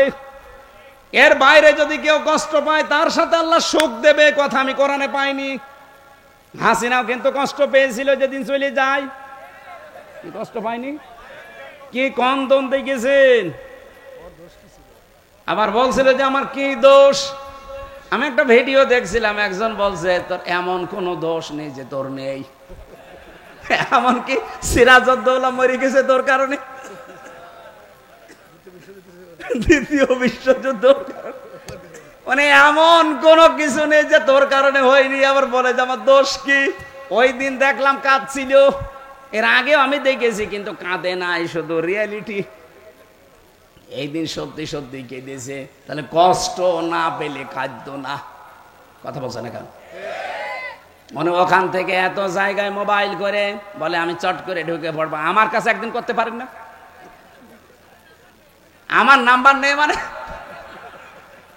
এর বাইরে যদি কেউ কষ্ট পায় তার সাথে আল্লাহ সুখ দেবে, কথা আমি কোরআনে পাইনি। হাসিনাও কিন্তু কষ্ট পেয়েছিল যেদিন চলে যায়, কি কষ্ট পায়নি? কি কন্দন দেখেছেন? আবার বলছিল যে আমার কি দোষ। আমি একটা ভিডিও দেখছিলাম, একজন বলছে তোর এমন কোন দোষ নেই যে তোর নেই, এমনকি সিরাজউদ্দৌলা মরে গেছে তোর কারণে, দ্বিতীয় বিশ্বযুদ্ধ, মানে এমন কোন কিছু নেই যে তোর কারণে হয়নি। আবার বলে যে আমার দোষ কি? ওই দিন দেখলাম কাঁদছিল, এর আগেও আমি দেখেছি, কিন্তু কাঁদে নাই, শুধু রিয়ালিটি। এই দিন সত্যি সত্যি কেঁদেছে। তাহলে কষ্ট না পেলে খাদ্য না, কথা বলছে না কেন? মনে ওখান থেকে এত জায়গায় মোবাইল করে বলে আমি চট করে ঢুকে পড়বো, আমার কাছে একদিন করতে পারেন না? আমার নাম্বার নেই মানে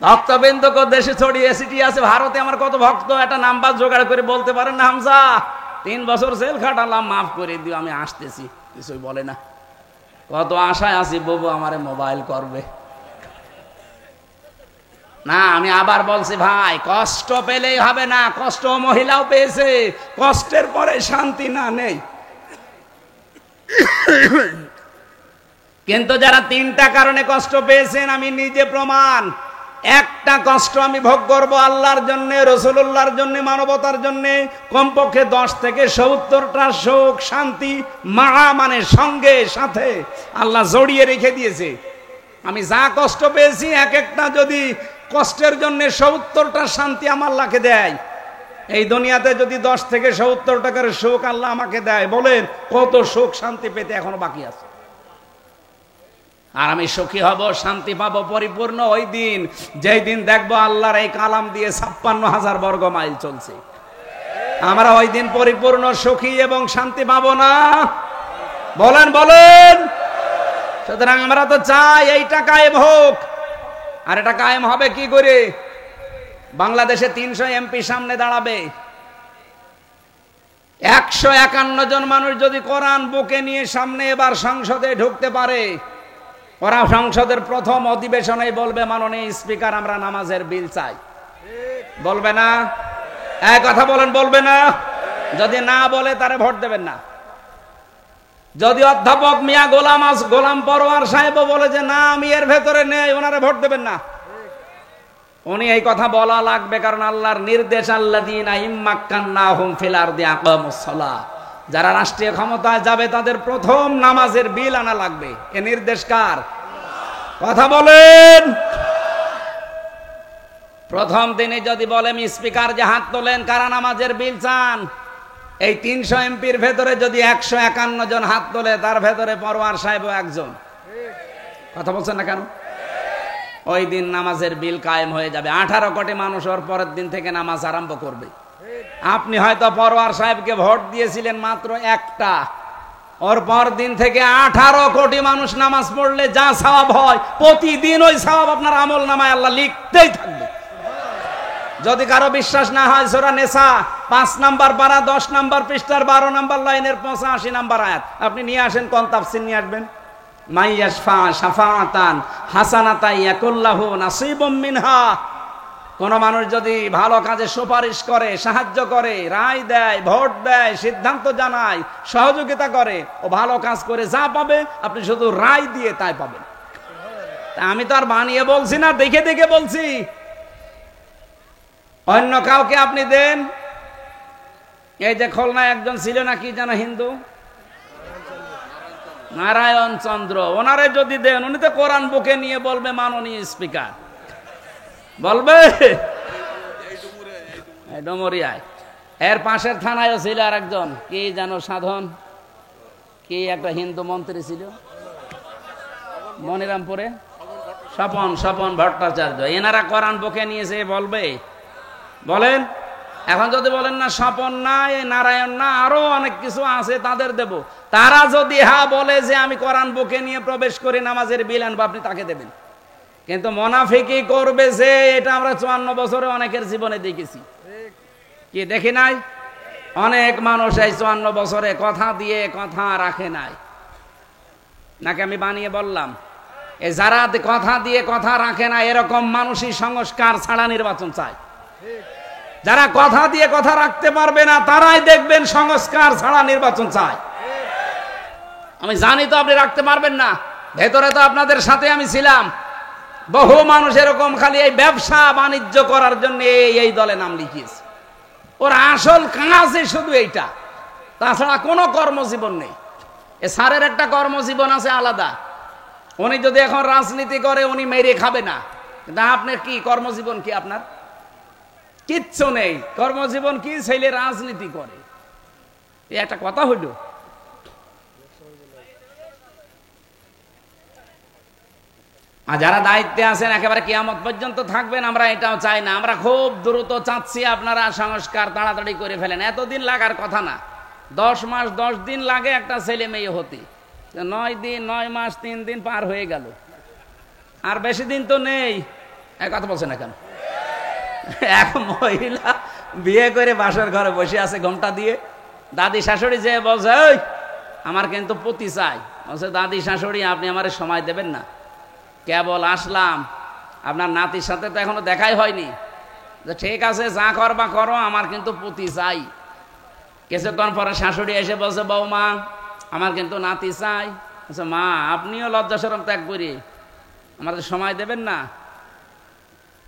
ভক্তবৃন্দ দেশে ছড়িয়ে ছিটিয়ে আছে, ভারতে আমার কত ভক্ত, একটা নাম্বার জোগাড় করে বলতে পারেন না হামজা 3 বছর জেল খাটালাম, মাফ করে দিও, আমি আসতেছি, কিছুই বলে না। কত আশায় আছি বাবু আমারে মোবাইল করবে না। আমি আবার বলছি ভাই, কষ্ট পেলেই হবে না, কষ্ট মহিলাও পেয়েছে, কষ্টের পরে শান্তি না নেই। কিন্তু যারা 3টা কারণে কষ্ট পেয়েছেন, আমি নিজে প্রমাণ। একটা কষ্ট আমি ভোগ করবো আল্লাহর জন্য, রাসূলুল্লাহর জন্য, মানবতার জন্য, কমপক্ষে 10 থেকে 70টা সুখ শান্তি মা মানে সঙ্গে সাথে আল্লাহ জড়িয়ে রেখে দিয়েছে। আমি যা কষ্ট পেয়েছি, এক একটা যদি কষ্টের জন্য 70টা শান্তি আমার আল্লাহকে দেয়, এই দুনিয়াতে যদি 10 থেকে 70 টাকার সুখ আল্লাহ আমাকে দেয়, বলেন কত সুখ শান্তি পেতে এখনো বাকি আছে। আর আমি সুখী হব, শান্তি পাবো পরিপূর্ণ ওই দিন, যেই দিন দেখবো আল্লাহর এই কালাম দিয়ে 56,000 বর্গ মাইল চলছে। আমরা ওই দিন পরিপূর্ণ সুখী এবং শান্তি পাবো না? বলেন বলেন। সুতরাং আমরা তো চাই এইটা কায়েম হোক। আর এটা কায়েম হবে কি করে? বাংলাদেশে 300 এমপি সামনে দাঁড়াবে, 151 জন মানুষ যদি কোরআন বুকে নিয়ে সামনে এবার সংসদে ঢুকতে পারে, ওরা সংসদের প্রথম অধিবেশনে বলবে মাননীয় স্পিকার আমরা নামাজের বিল চাই, বলবে না? এক কথা বলেন, বলবে না? যদি না বলে তারে ভোট দেবেন না। যদি অধ্যাপক মিয়া গোলাম পরোয়ার সাহেব বলে যে না আমি এর ভেতরে নেই, ওনারে ভোট দেবেন না। উনি এই কথা বলা লাগবে, কারণ আল্লাহর নির্দেশ, আল্লাযীনা ইম্মাক্কান্নাহুম ফিল আরদি আকামুস সালাহ, যারা রাষ্ট্রীয় ক্ষমতায় যাবে তাদের প্রথম নামাজের বিল আনা লাগবে। এ নির্দেশ কার? কথা বলেন। প্রথম দিনে যদি বলেন স্পিকার যে হাত তোলেন কারা নামাজের বিল চান, এই 300 এমপির ভেতরে যদি 151 জন হাত তোলে, তার ভেতরে পরোয়ার সাহেবও একজন। কথা বলছেন না কেন? ওই দিন নামাজের বিল কায়েম হয়ে যাবে। 18 কোটি মানুষ ওর পরের দিন থেকে নামাজ আরম্ভ করবে। আপনি হয়তো পরোয়ার সাহেবকে ভোট দিয়েছিলেন মাত্র একটা, ওর পর দিন থেকে 18 কোটি মানুষ নামাজ পড়লে যা সওয়াব হয়, প্রতিদিন ওই সওয়াব আপনার আমল নামায় আল্লাহ লিখতেই থাকবে। যদি কারো বিশ্বাস না হয়, সূরা নিসা 5 নাম্বার পারা 10 নাম্বার পৃষ্ঠার 12 নাম্বার লাইনের 85 নাম্বার আয়াত আপনি নিয়ে আসেন। কোন তাফসীর নিয়ে আসবেন? মাইয়াশফা শাফাআতান হাসানাতান ইয়াকুল্লাহু নাসিবুম মিনহা। কোন মানুষ যদি ভালো কাজে সুপারিশ করে, সাহায্য করে, রায় দেয়, ভোট দেয়, সিদ্ধান্ত জানায়, সহযোগিতা করে, ও ভালো কাজ করে যা পাবে আপনি শুধু রায় দিয়ে তাই পাবেন। আমি তো আর বানিয়ে বলছি না, দেখে দেখে বলছি। অন্য কাউকে আপনি দেন, এই যে খুলনায় একজন ছিল না কি যেন হিন্দু, নারায়ণ চন্দ্র, ওনারে যদি দেন, উনি তো কোরআন বুকে নিয়ে বলবে মাননীয় স্পিকার, বলবে ডুমুরিয়ায়। এর পাশের থানায়ও ছিল আর একজন কি যেন সাধন, কি একটা হিন্দু মন্ত্রী ছিল মনিরামপুরে, স্বপন ভট্টাচার্য। এনারা কোরআন বুকে নিয়েছে বলবে, বলেন। এখন যদি বলেন না স্বপন না, এই নারায়ণ না, আরো অনেক কিছু আছে তাদের দেব, তারা যদি হ্যাঁ বলে যে আমি কোরআন বুকে নিয়ে প্রবেশ করি নামাজের বিল আনবো, আপনি তাকে দেবেন। কিন্তু মুনাফিকি করবে যে, এটা আমরা 54 বছরে অনেকের জীবনে দেখেছি। কি দেখি নাই? অনেক মানুষ এই 54 বছরে কথা দিয়ে কথা রাখে নাই। নাকি আমি বানিয়ে বললাম? এই যারা কথা দিয়ে কথা রাখে না, এরকম মানুষই সংস্কার ছাড়া নির্বাচন চায়। যারা কথা দিয়ে কথা রাখতে পারবে না, তারাই দেখবেন সংস্কার ছাড়া নির্বাচন চায়। আমি জানি তো আপনি রাখতে পারবেন না, ভেতরে তো আপনাদের সাথে আমি ছিলাম। বহু মানুষ এরকম খালি এই ব্যবসা বাণিজ্য করার জন্য এই দলে নাম লিখিয়েছে। ওর আসল কাজই শুধু এইটা, তাছাড়া কোনো কর্মজীবন নেই। এ স্যারের একটা কর্মজীবন আছে আলাদা। উনি যদি এখন রাজনীতি করে, উনি মেরে খাবে না। কিন্তু আপনার কি কর্মজীবন? কি আপনার কিচ্ছু নেই। কর্মজীবন কি? ছেলে রাজনীতি করে। এই একটা কথা হইল। আর যারা দায়িত্বে আছেন একেবারে কিয়ামত পর্যন্ত থাকবেন, আমরা এটাও চাই না। আমরা খুব দ্রুত চাচ্ছি আপনারা সংস্কার তাড়াতাড়ি করে ফেলেন। এতদিন লাগার কথা না। 10 মাস 10 দিন লাগে একটা ছেলে মেয়ে হতে। 9 দিন 9 মাস 3 দিন পার হয়ে গেল, আর বেশি দিন তো নেই। এক কথা বলছে না কেন? এক মহিলা বিয়ে করে বাসর ঘরে বসে আছে ঘোমটা দিয়ে। দাদি শাশুড়ি যে বলছে, ওই আমার কিন্তু পতি চাই। বলছে, দাদি শাশুড়ি আপনি আমার সময় দেবেন না? কেবল আসলাম, আপনার নাতির সাথে তো এখনো দেখাই হয়নি। ঠিক আছে, যা করবা করো, আমার কিন্তু পতি চাই। কিছুক্ষণ পরে শাশুড়ি এসে বলছে, বৌমা আমার কিন্তু নাতি চাই। আচ্ছা মা, আপনিও লজ্জা শরম ত্যাগ করি, আমার সময় দেবেন না?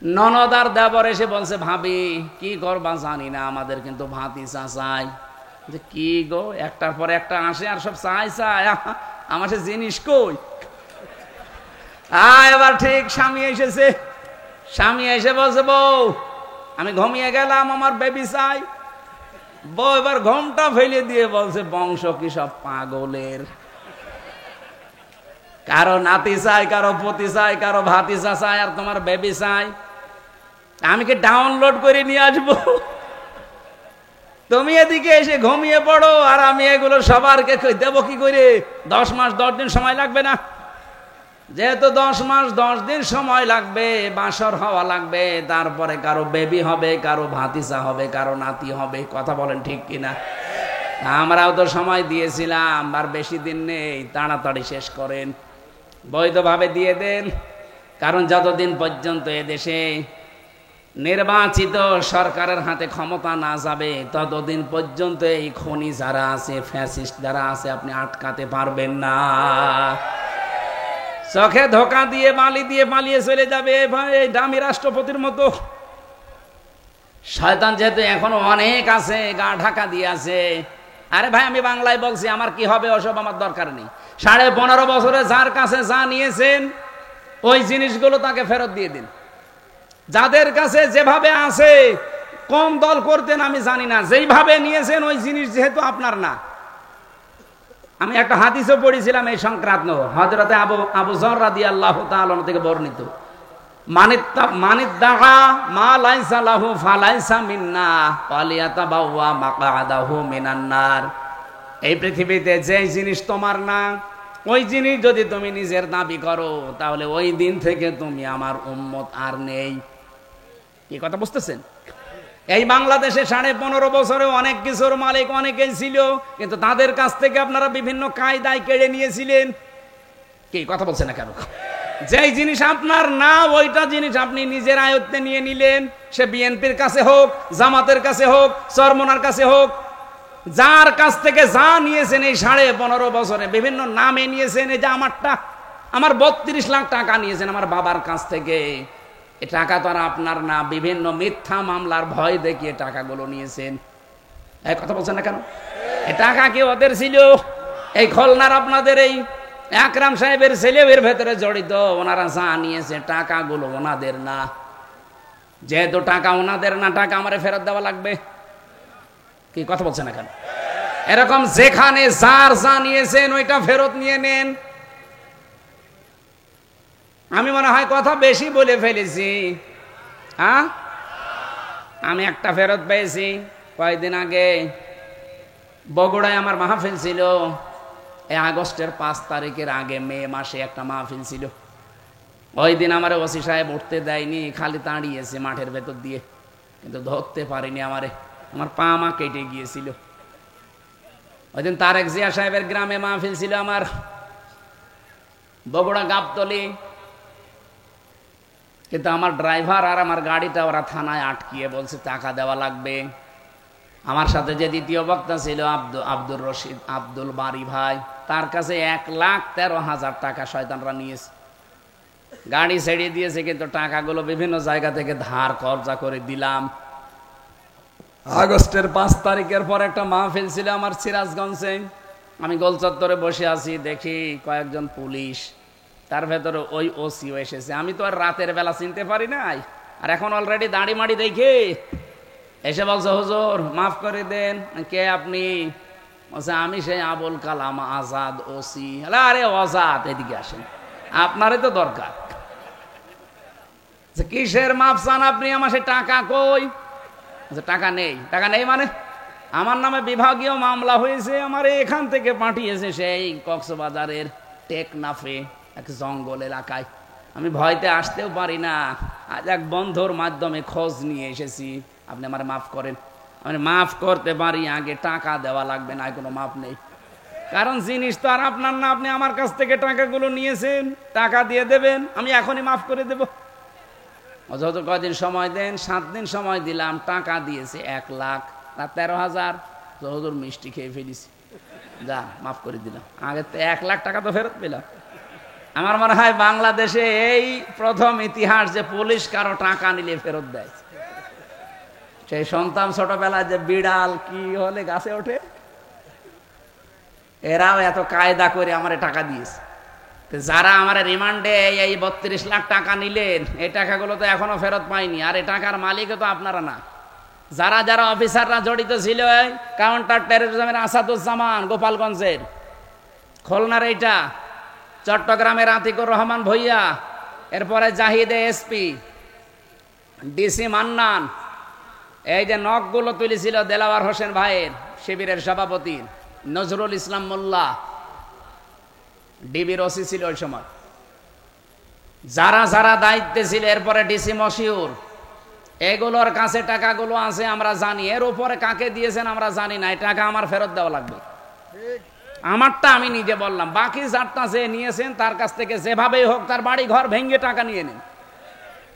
ননদ আর দেবর এসে বলছে, ভাবি কি করবা জানি না, আমাদের কিন্তু ভাতিজা চাই। যে কি গো, একটার পর একটা আসে আর সব চাই চাই, আমার সে জিনিস কই? এবার ঠিক স্বামী এসেছে। স্বামী এসে বলছে, বউ আমি ঘুমিয়ে গেলাম, আমার বেবি চাই। বউ এবার ঘুমটা ফেলে দিয়ে বলছে, বংশ কি সব পাগলের? কারো নাতি চাই, কারো পতি চাই, কারো ভাতিজা চাই, আর তোমার বেবি চাই। আমি কি ডাউনলোড করে নিয়ে আসবো? তুমি এদিকে এসে ঘুমিয়ে পড়ো, আর আমি এগুলো সবারকে দেবো কি করে? 10 মাস 10 দিন সময় লাগবে না? যেহেতু 10 মাস 10 দিন সময় লাগবে, বাসর হওয়া লাগবে, তারপরে কারো বেবি হবে, কারো ভাতিজা হবে, কারো নাতি হবে। কথা বলেন ঠিক কিনা? আমরাও তো সময় দিয়েছিলাম, আর বেশি দিন নেই, তাড়াতাড়ি শেষ করেন, বৈধভাবে দিয়ে দেন। কারণ যতদিন পর্যন্ত এদেশে নির্বাচিত সরকারের হাতে ক্ষমতা না যাবে, ততদিন পর্যন্ত এই খনি যারা আছে, ফ্যাসিস্ট যারা আছে, আপনি আটকাতে পারবেন না। চোখে ধোকা দিয়ে বালি দিয়ে পালিয়ে চলে যাবে ভাই, দামি রাষ্ট্রপতির মতো। শয়তান যেহেতু এখনো অনেক আছে, গা ঢাকা দিয়ে আছে, আরে ভাই আমি বাংলায় বলছি, আমার কি হবে ওসব আমার দরকার নেই। 15.5 বছরে যার কাছে যা নিয়েছেন ওই জিনিসগুলো তাকে ফেরত দিয়ে দিন। যাদের কাছে যেভাবে আছে, কম দল করতেন আমি জানি না, যেইভাবে নিয়েছেন ওই জিনিস যেহেতু আপনার না। আমি একটা হাদিসও পড়েছিলাম এই সংক্রান্ত, হযরতে আবু যর রাদিয়াল্লাহু তাআলা থেকে বর্ণিত, মানিদ্দাআ মা লাইসা লাহু ফালাইসা মিন্না ওয়ালিয়াতাবাওয়া মাকআদাহু মিনান নার। এই পৃথিবীতে যে জিনিস তোমার না, ওই জিনিস যদি তুমি নিজের দাবি করো, তাহলে ওই দিন থেকে তুমি আমার উম্মত আর নেই। কি কথা বুঝতেছেন? এই বাংলাদেশে 15.5 বছরে অনেক কিছুর মালিক অনেকেই ছিল, কিন্তু তাদের কাছ থেকে আপনারা বিভিন্ন কায়দায় কেড়ে নিয়েছিলেন। কি কথা বলছেন না কেন? যেই জিনিস আপনার না, ওইটা জিনিস আপনি নিজের আয়ত্তে নিয়ে নিলেন। সে বিএনপির কাছে হোক, জামাতের কাছে হোক, চরমোনার কাছে হোক, যার কাছ থেকে যা নিয়েছেন এই 15.5 বছরে বিভিন্ন নামে নিয়েছেন। এই যে আমারটা, আমার 32 লাখ টাকা নিয়েছেন আমার বাবার কাছ থেকে। এই টাকা তো আর আপনার না, বিভিন্ন মিথ্যা মামলার ভয় দেখিয়ে টাকাগুলো নিয়েছেন। এই কথা বলছেন না কেন? এই টাকা কি ওদের ছিল? এই খুলনার আপনাদের এই আকরাম সাহেবের ছেলেও এর ভেতরে জড়িত। ওনারা যা নিয়েছে টাকাগুলো ওনাদের না। যেহেতু টাকা ওনাদের না, টাকা আমারে ফেরত দেওয়া লাগবে। কি কথা বলছেন না কেন? এরকম যেখানে যার যা নিয়েছেন ওইটা ফেরত নিয়ে নেন। আমি মনে হয় কথা বেশি বলে ফেলেছি। হ্যাঁ, আমি একটা ফেরত পেয়েছি কয়েকদিন আগে। বগুড়ায় আমার মাহফিল ছিল। এই আগস্টের 5 তারিখের আগে মে মাসে একটা মাহফিল ছিল। ওই দিন আমার ওসি সাহেব উঠতে দেয়নি, খালি দাঁড়িয়েছে মাঠের ভেতর দিয়ে, কিন্তু ধরতে পারিনি। আমার পা মা কেটে গিয়েছিল। ওই দিন তারেক জিয়া সাহেবের গ্রামে মাহফিল ছিল আমার, বগুড়া গাবতলী। কিন্তু আমার ড্রাইভার আর আমার গাড়িটা ওরা থানায় আটকিয়ে বলছে টাকা দেওয়া লাগবে। আমার সাথে যে দ্বিতীয় বক্তা ছিল আব্দুর রশিদ, আব্দুল বারি ভাই, তার কাছে 1,13,000 টাকা শয়তানরা নিয়েছে। গাড়ি ছেড়ে দিয়েছে, কিন্তু টাকাগুলো বিভিন্ন জায়গা থেকে ধার কর্জা করে দিলাম। আগস্টের 5 তারিখের পর একটা মাহফিল ছিল আমার সিরাজগঞ্জে। আমি গোল চত্বরে বসে আছি, দেখি কয়েকজন পুলিশ, তার ভেতরে ওই ওসিও এসেছে। আমি তো আর রাতের বেলা চিনতে পারি নাই, আর এখন অলরেডি দাড়ি মাড়ি দেখে এসে বলছে, হুজুর মাফ করে দেন। কে আপনি? বলছে আমি সেই আবুল কালাম আজাদ ওসি। আরে আজাদ, এদিকে আসেন, আপনারই তো দরকার। কিসের মাপ চান আপনি? আমার সে টাকা কই? টাকা নেই। টাকা নেই মানে? আমার নামে বিভাগীয় মামলা হয়েছে, আমার এখান থেকে পাঠিয়েছে সেই কক্সবাজারের টেকনাফে এক জঙ্গল এলাকায়। আমি ভয়তে আসতেও পারি না। আজ এক বন্ধুর মাধ্যমে খোঁজ নিয়ে এসেছি। আপনি আমার মাফ করেন। আমি মাফ করতে পারি, আগে টাকা দেওয়া লাগবে, না কোনো মাফ নেই। কারণ জিনিস তো আর আপনার না, আপনি আমার কাছ থেকে টাকাগুলো নিয়েছেন, টাকা দিয়ে দেবেন, আমি এখনই মাফ করে দেব। যত কয়দিন সময় দেন? 7 দিন সময় দিলাম। টাকা দিয়েছে 1,13,000। হুজুর মিষ্টি খেয়ে ফেলিছি, যা মাফ করে দিলাম। আগে তো 1 লাখ টাকা তো ফেরত পেলাম। আমার মনে হয় বাংলাদেশে এই প্রথম ইতিহাস যে পুলিশ কারো টাকা নিলে ফেরত দেয়। সেই সন্তান ছোটবেলায় যে বিড়াল কি হলে গাছে ওঠে, এরাও এত কায়দা করে আমারে টাকা দিয়েছে। যারা আমার রিমান্ডে এই 32 লাখ টাকা নিলেন, এই টাকাগুলো তো এখনো ফেরত পাইনি। আর এই টাকার মালিকও তো আপনারা না। যারা যারা অফিসাররা জড়িত ছিল, কাউন্টার টেরোরিজমের আসাদুজ্জামান গোপালগঞ্জের, খুলনার এইটা, চট্টগ্রামের আতিকুর রহমান ভূঁইয়া, এরপরে জাহিদে এসপি, ডিসি মান্নান, এই যে নখগুলো তুলেছিল দেলাওয়ার হোসেন ভাইয়ের, শিবিরের সভাপতি নজরুল ইসলাম মোল্লা, ডিবির ওসি ছিল ওই সময়। যারা যারা দায়িত্বে ছিল, এরপরে ডিসি মশিউর, এগুলোর কাছে টাকাগুলো আছে আমরা জানি। এর উপরে কাকে দিয়েছেন আমরা জানি না। এই টাকা আমার ফেরত দেওয়া লাগবে। আমারটা আমি নিজে বললাম, বাকি যারটা যে নিয়েছেন তার কাছ থেকে যেভাবেই হোক তার বাড়ি ঘর ভেঙে টাকা নিয়ে নেন।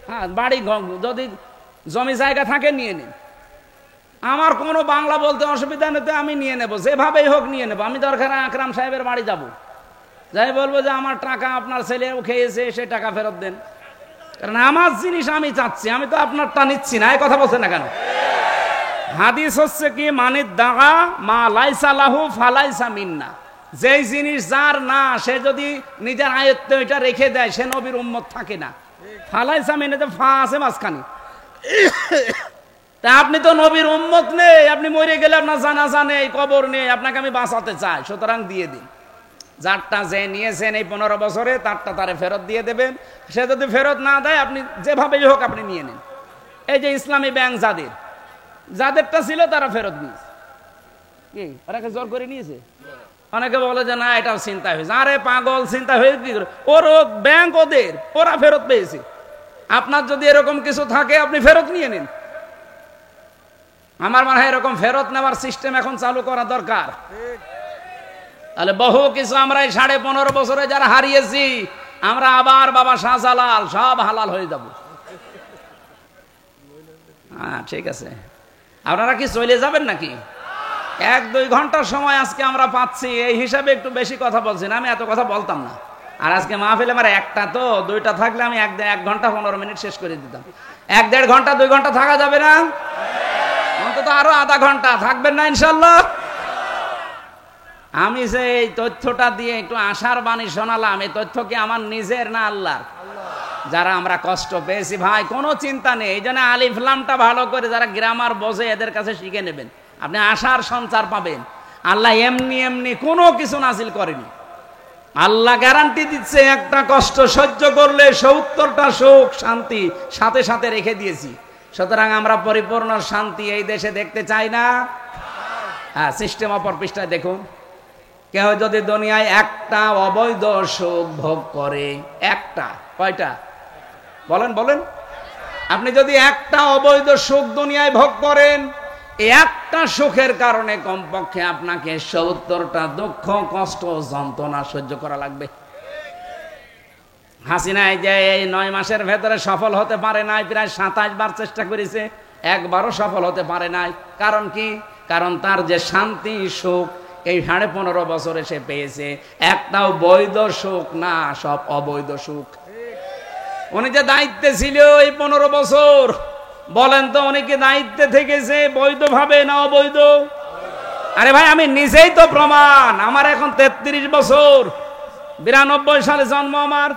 হ্যাঁ, বাড়ি যদি জমি জায়গা থাকে নিয়ে নেন। আমার কোনো বাংলা বলতে অসুবিধা নেই, আমি নিয়ে নেব, যেভাবেই হোক নিয়ে নেব। আমি দরকার আকরাম সাহেবের বাড়ি যাব, যাই বলবো যে আমার টাকা আপনার ছেলেও খেয়েছে, সে টাকা ফেরত দেন। কারণ আমার জিনিস আমি চাচ্ছি, আমি তো আপনারটা নিচ্ছি না। এই কথা বলছেন না কেন? হাদিস হচ্ছে কি, মানে দাগা মা লাইসা লাহু ফালাইসা মিন্না। যেই জিনিস যার না, সে যদি নিজের আয়ত্তে ওইটা রেখে দেয়, সে নবীর উম্মত থাকে না। ফালাইসা মিন্না, ফা আছে মাঝখানে। তা আপনি তো নবীর উম্মত নেই, আপনি মরে গেলে আপনার জানাজা নেই, কবর নেই, আপনাকে আমি বাঁচাতে চাই, সুতরাং দিয়ে দিন। যারটা যে নিয়েছেন এই 15 বছরে, তারটা তারে ফেরত দিয়ে দেবেন। সে যদি ফেরত না দেয়, আপনি যেভাবেই হোক আপনি নিয়ে নিন। এই যে ইসলামী ব্যাংক যাদেরটা ছিল তারা ফেরত নিয়েছে। কি ওরাকে জোর করে নিয়েছে? অনেকে বলে যে না, এটাও চিন্তা হয়েছে। আরে পাগল, চিন্তা হয়ে কি করে? ওর ব্যাংক ওদের, ওরা ফেরত পেয়েছে। আপনার যদি এরকম কিছু থাকে, আপনি ফেরত নিয়ে নিন। আমার মনে হয় এরকম ফেরত নেওয়ার সিস্টেম এখন চালু করা দরকার। তাহলে বহু কিছু আমরা এই 15.5 বছরে যারা হারিয়েছি, আমরা আবার বাবা শাহজালাল সব হালাল হয়ে যাব। হ্যাঁ, ঠিক আছে। আপনারা কি চলে যাবেন নাকি? 1-2 ঘন্টার সময় আজকে আমরা পাচ্ছি, এই হিসাবে একটু বেশি কথা বলছি না। আমি এত কথা বলতাম না। আর আজকে মাহফিল আমার একটা, তো 2টা থাকলে আমি 1 ঘন্টা 15 মিনিট শেষ করে দিতাম। 1-1.5 ঘন্টা 2 ঘন্টা থাকা যাবে না? অন্তত আরো আধা ঘন্টা থাকবেন না ইনশাল্লাহ? আমি যে এই তথ্যটা দিয়ে একটু আশার বাণী শোনালাম, এই তথ্য কি আমার নিজের না আল্লাহর? যারা আমরা কষ্ট পেয়েছি ভাই, কোনো চিন্তা নেই। এই জন্য আলিফ লামটা ভালো করে যারা গ্রামার বোঝে, এদের কাছে শিখে নেবেন, আপনি আশার সঞ্চার পাবেন। আল্লাহ এমনি এমনি কোনো কিছু নাজিল করেনি। আল্লাহ গ্যারান্টি দিচ্ছে, একটা কষ্ট সহ্য করলে 70টা সুখ শান্তি সাথে সাথে রেখে দিয়েছি। সুতরাং আমরা পরিপূর্ণ শান্তি এই দেশে দেখতে চাই না? হ্যাঁ, সিস্টেম অপর পৃষ্ঠায় দেখুন। কেউ যদি দুনিয়ায় একটা অবৈধ সুখ ভোগ করে, একটা, কয়টা বলেন বলেন? আপনি যদি একটা অবৈধ সুখ দুনিয়ায় ভোগ করেন, এই একটা সুখের কারণে কমপক্ষে আপনাকে 70টা দুঃখ কষ্ট যন্ত্রণা সহ্য করা লাগবে। হাসিনা যে এই 9 মাসের ভেতরে সফল হতে পারে নাই, প্রায় 27 বার চেষ্টা করেছে, একবারও সফল হতে পারে নাই। কারণ কি? কারণ তার যে শান্তি সুখ এই 15.5 বছরে সে পেয়েছে, একটাও বৈধ সুখ না, সব অবৈধ সুখ। উনি যে দায়িত্বে ছিল এই 15 বছর, বলেন তো উনি কি দায়িত্বে থেকেছে বৈধভাবে না অবৈধ? আরে ভাই, আমি নিজেই তো প্রমাণ। আমার এখন 33 বছর, 92 সালে জন্ম আমার।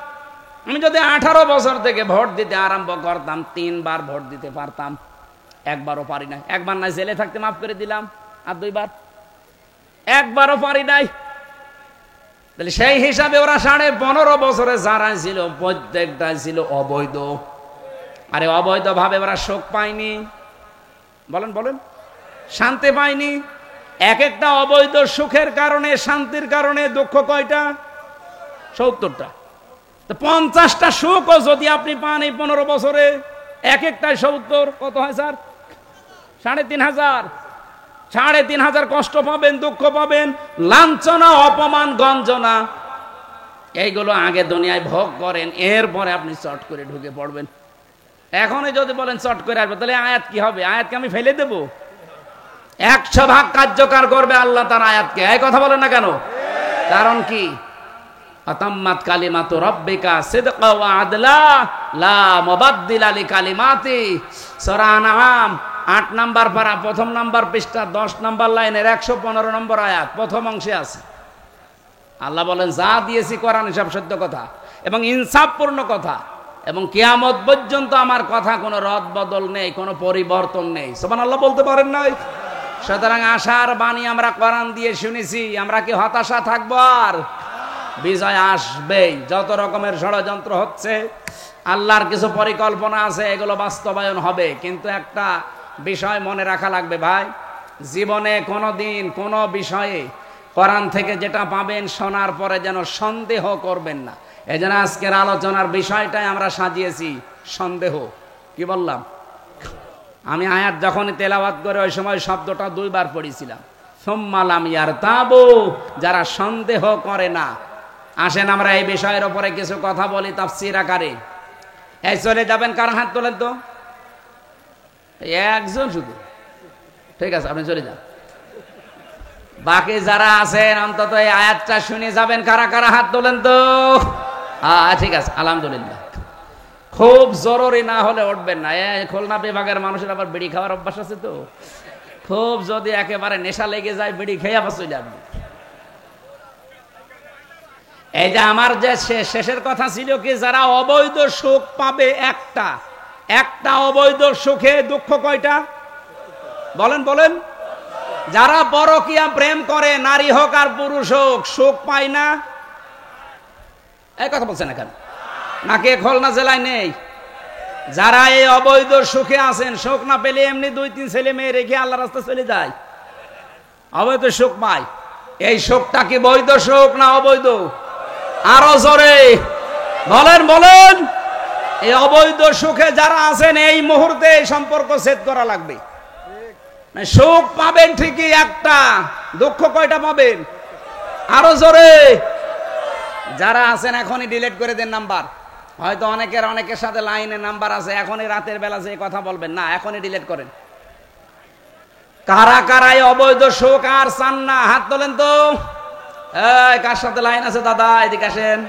আমি যদি 18 বছর থেকে ভোট দিতে আরম্ভ করতাম, 3 বার ভোট দিতে পারতাম, একবারও পারি নাই। একবার নাই জেলে থাকতে মাফ করে দিলাম, আর 2 বার, একবারও পারি নাই। তাহলে সেই হিসাবে ওরা 15.5 বছরে যারা ছিল, প্রত্যেকটাই ছিল অবৈধ। আরে অবৈধ ভাবে ওরা সুখ পায়নি, বলেন বলেন, শান্তি পায়নি। এক একটা অবৈধ সুখের কারণে, শান্তির কারণে দুঃখ কয়টা? 70টা। তো 50টা সুখও যদি আপনি পান এই 15 বছরে, এক একটাই 70, কত হয় স্যার? 3,500। 3,500 কষ্ট পাবেন, দুঃখ পাবেন, লাঞ্ছনা, অপমান, গঞ্জনা, এইগুলো আগে দুনিয়ায় ভোগ করেন, এরপরে আপনি চট করে ঢুকে পড়বেন। এখনই যদি বলেন চট করে আসবে, তাহলে আয়াত কি হবে? আয়াতকে আমি ফেলে দেব? 100 ভাগ কার্যকর করবে আল্লাহ তার আয়াতকে। এই কথা বলেন না কেন? কারণ কি? আতাম্মাত কালিমাতু রাব্বিকা সিদকা ওয়া আদলা লা মুবাদদিলা লিকালিমাতি। সূরা আনআম 8 নাম্বার পারা, 1ম নাম্বার পৃষ্ঠা, 10 নাম্বার লাইনের 115 নম্বর আয়াত, প্রথম অংশে আছে। আল্লাহ বলেন, যা দিয়েছি কোরআন সব সত্য কথা এবং ইনসাফপূর্ণ কথা, এবং কিয়ামত পর্যন্ত আমার কথা কোনো রদ বদল নেই, কোনো পরিবর্তন নেই। সুবহানাল্লাহ বলতে পারেন নাই? সুতরাং আশার বাণী আমরা কোরআন দিয়ে শুনেছি। আমরা কি হতাশা থাকবো? আর বিজয় আসবেই। যত রকমের ষড়যন্ত্র হচ্ছে, আল্লাহর কিছু পরিকল্পনা আছে, এগুলো বাস্তবায়ন হবে। কিন্তু একটা বিষয় মনে রাখা লাগবে ভাই, জীবনে কোনোদিন কোনো বিষয়ে কোরআন থেকে যেটা পাবেন, শোনার পরে যেন সন্দেহ করবেন না। এই জন্য আজকের আলোচনার বিষয়টাই আমরা সাজিয়েছি সন্দেহ। কি বললাম? আমি আয়াত যখন তেলাওয়াত করে ওই সময় শব্দটা 2 বার পড়েছিলাম, সুম্মা লাম ইয়ারতাবু, যারা সন্দেহ করে না। আসেন আমরা এই বিষয়ের উপরে কিছু কথা বলি তাফসীর আকারে। এই চলে যাবেন, কার হাত তোলেন তো? একজন শুধু, ঠিক আছে, আপনি চলে যান। বাকি যারা আছেন অন্তত এই আয়াতটা শুনে যাবেন। কারা কারা হাত তোলেন তো? ঠিক আছে, আলহামদুলিল্লাহ। খুব জরুরি না হলে উঠবেন না। খুলনা বিভাগের মানুষের আবার বিড়ি খাওয়ার অভ্যাস আছে, তো খুব যদি একেবারে নেশা লেগে যায় বিড়ি খেয়ে আবার চলে যাবে। এই যে আমার যে শেষের কথা ছিল কি, যারা অবৈধ সুখ পাবে একটা অবৈধ সুখে দুঃখ কয়টা বলেন বলেন? যারা পরকীয়া প্রেম করে, নারী হোক আর পুরুষ হোক, সুখ পায় না। এই কথা বলছেন না কেন? নাকি খুলনা জেলায় নেই? যারা এই অবৈধ সুখে আছেন, সুখ না পেলে এমনি 2-3 ছেলে মেয়ে রেখে আল্লাহ রাস্তা চলে যায়, অবৈধ সুখ পায়। এই সুখটা কি বৈধ সুখ না অবৈধ? আরো জোরে বলেন বলেন। এই অবৈধ সুখে যারা আছেন, এই মুহূর্তে এই সম্পর্ক ছেদ করা লাগবে। সুখ পাবেন ঠিকই একটা, দুঃখ কয়টা পাবেন? আরো জোরে। যারা আছেন এখনই ডিলিট করে দেন নাম্বার। হয়তো অনেকের সাথে লাইনে নাম্বার আছে, এখনই রাতের বেলা যে কথা বলবেন না, এখনই ডিলিট করেন। কারা কারা এই অবৈধ সুখ আর চান না? হাত তোলেন তো। কার সাথে লাইন আছে দাদা? এদিকে আসেন।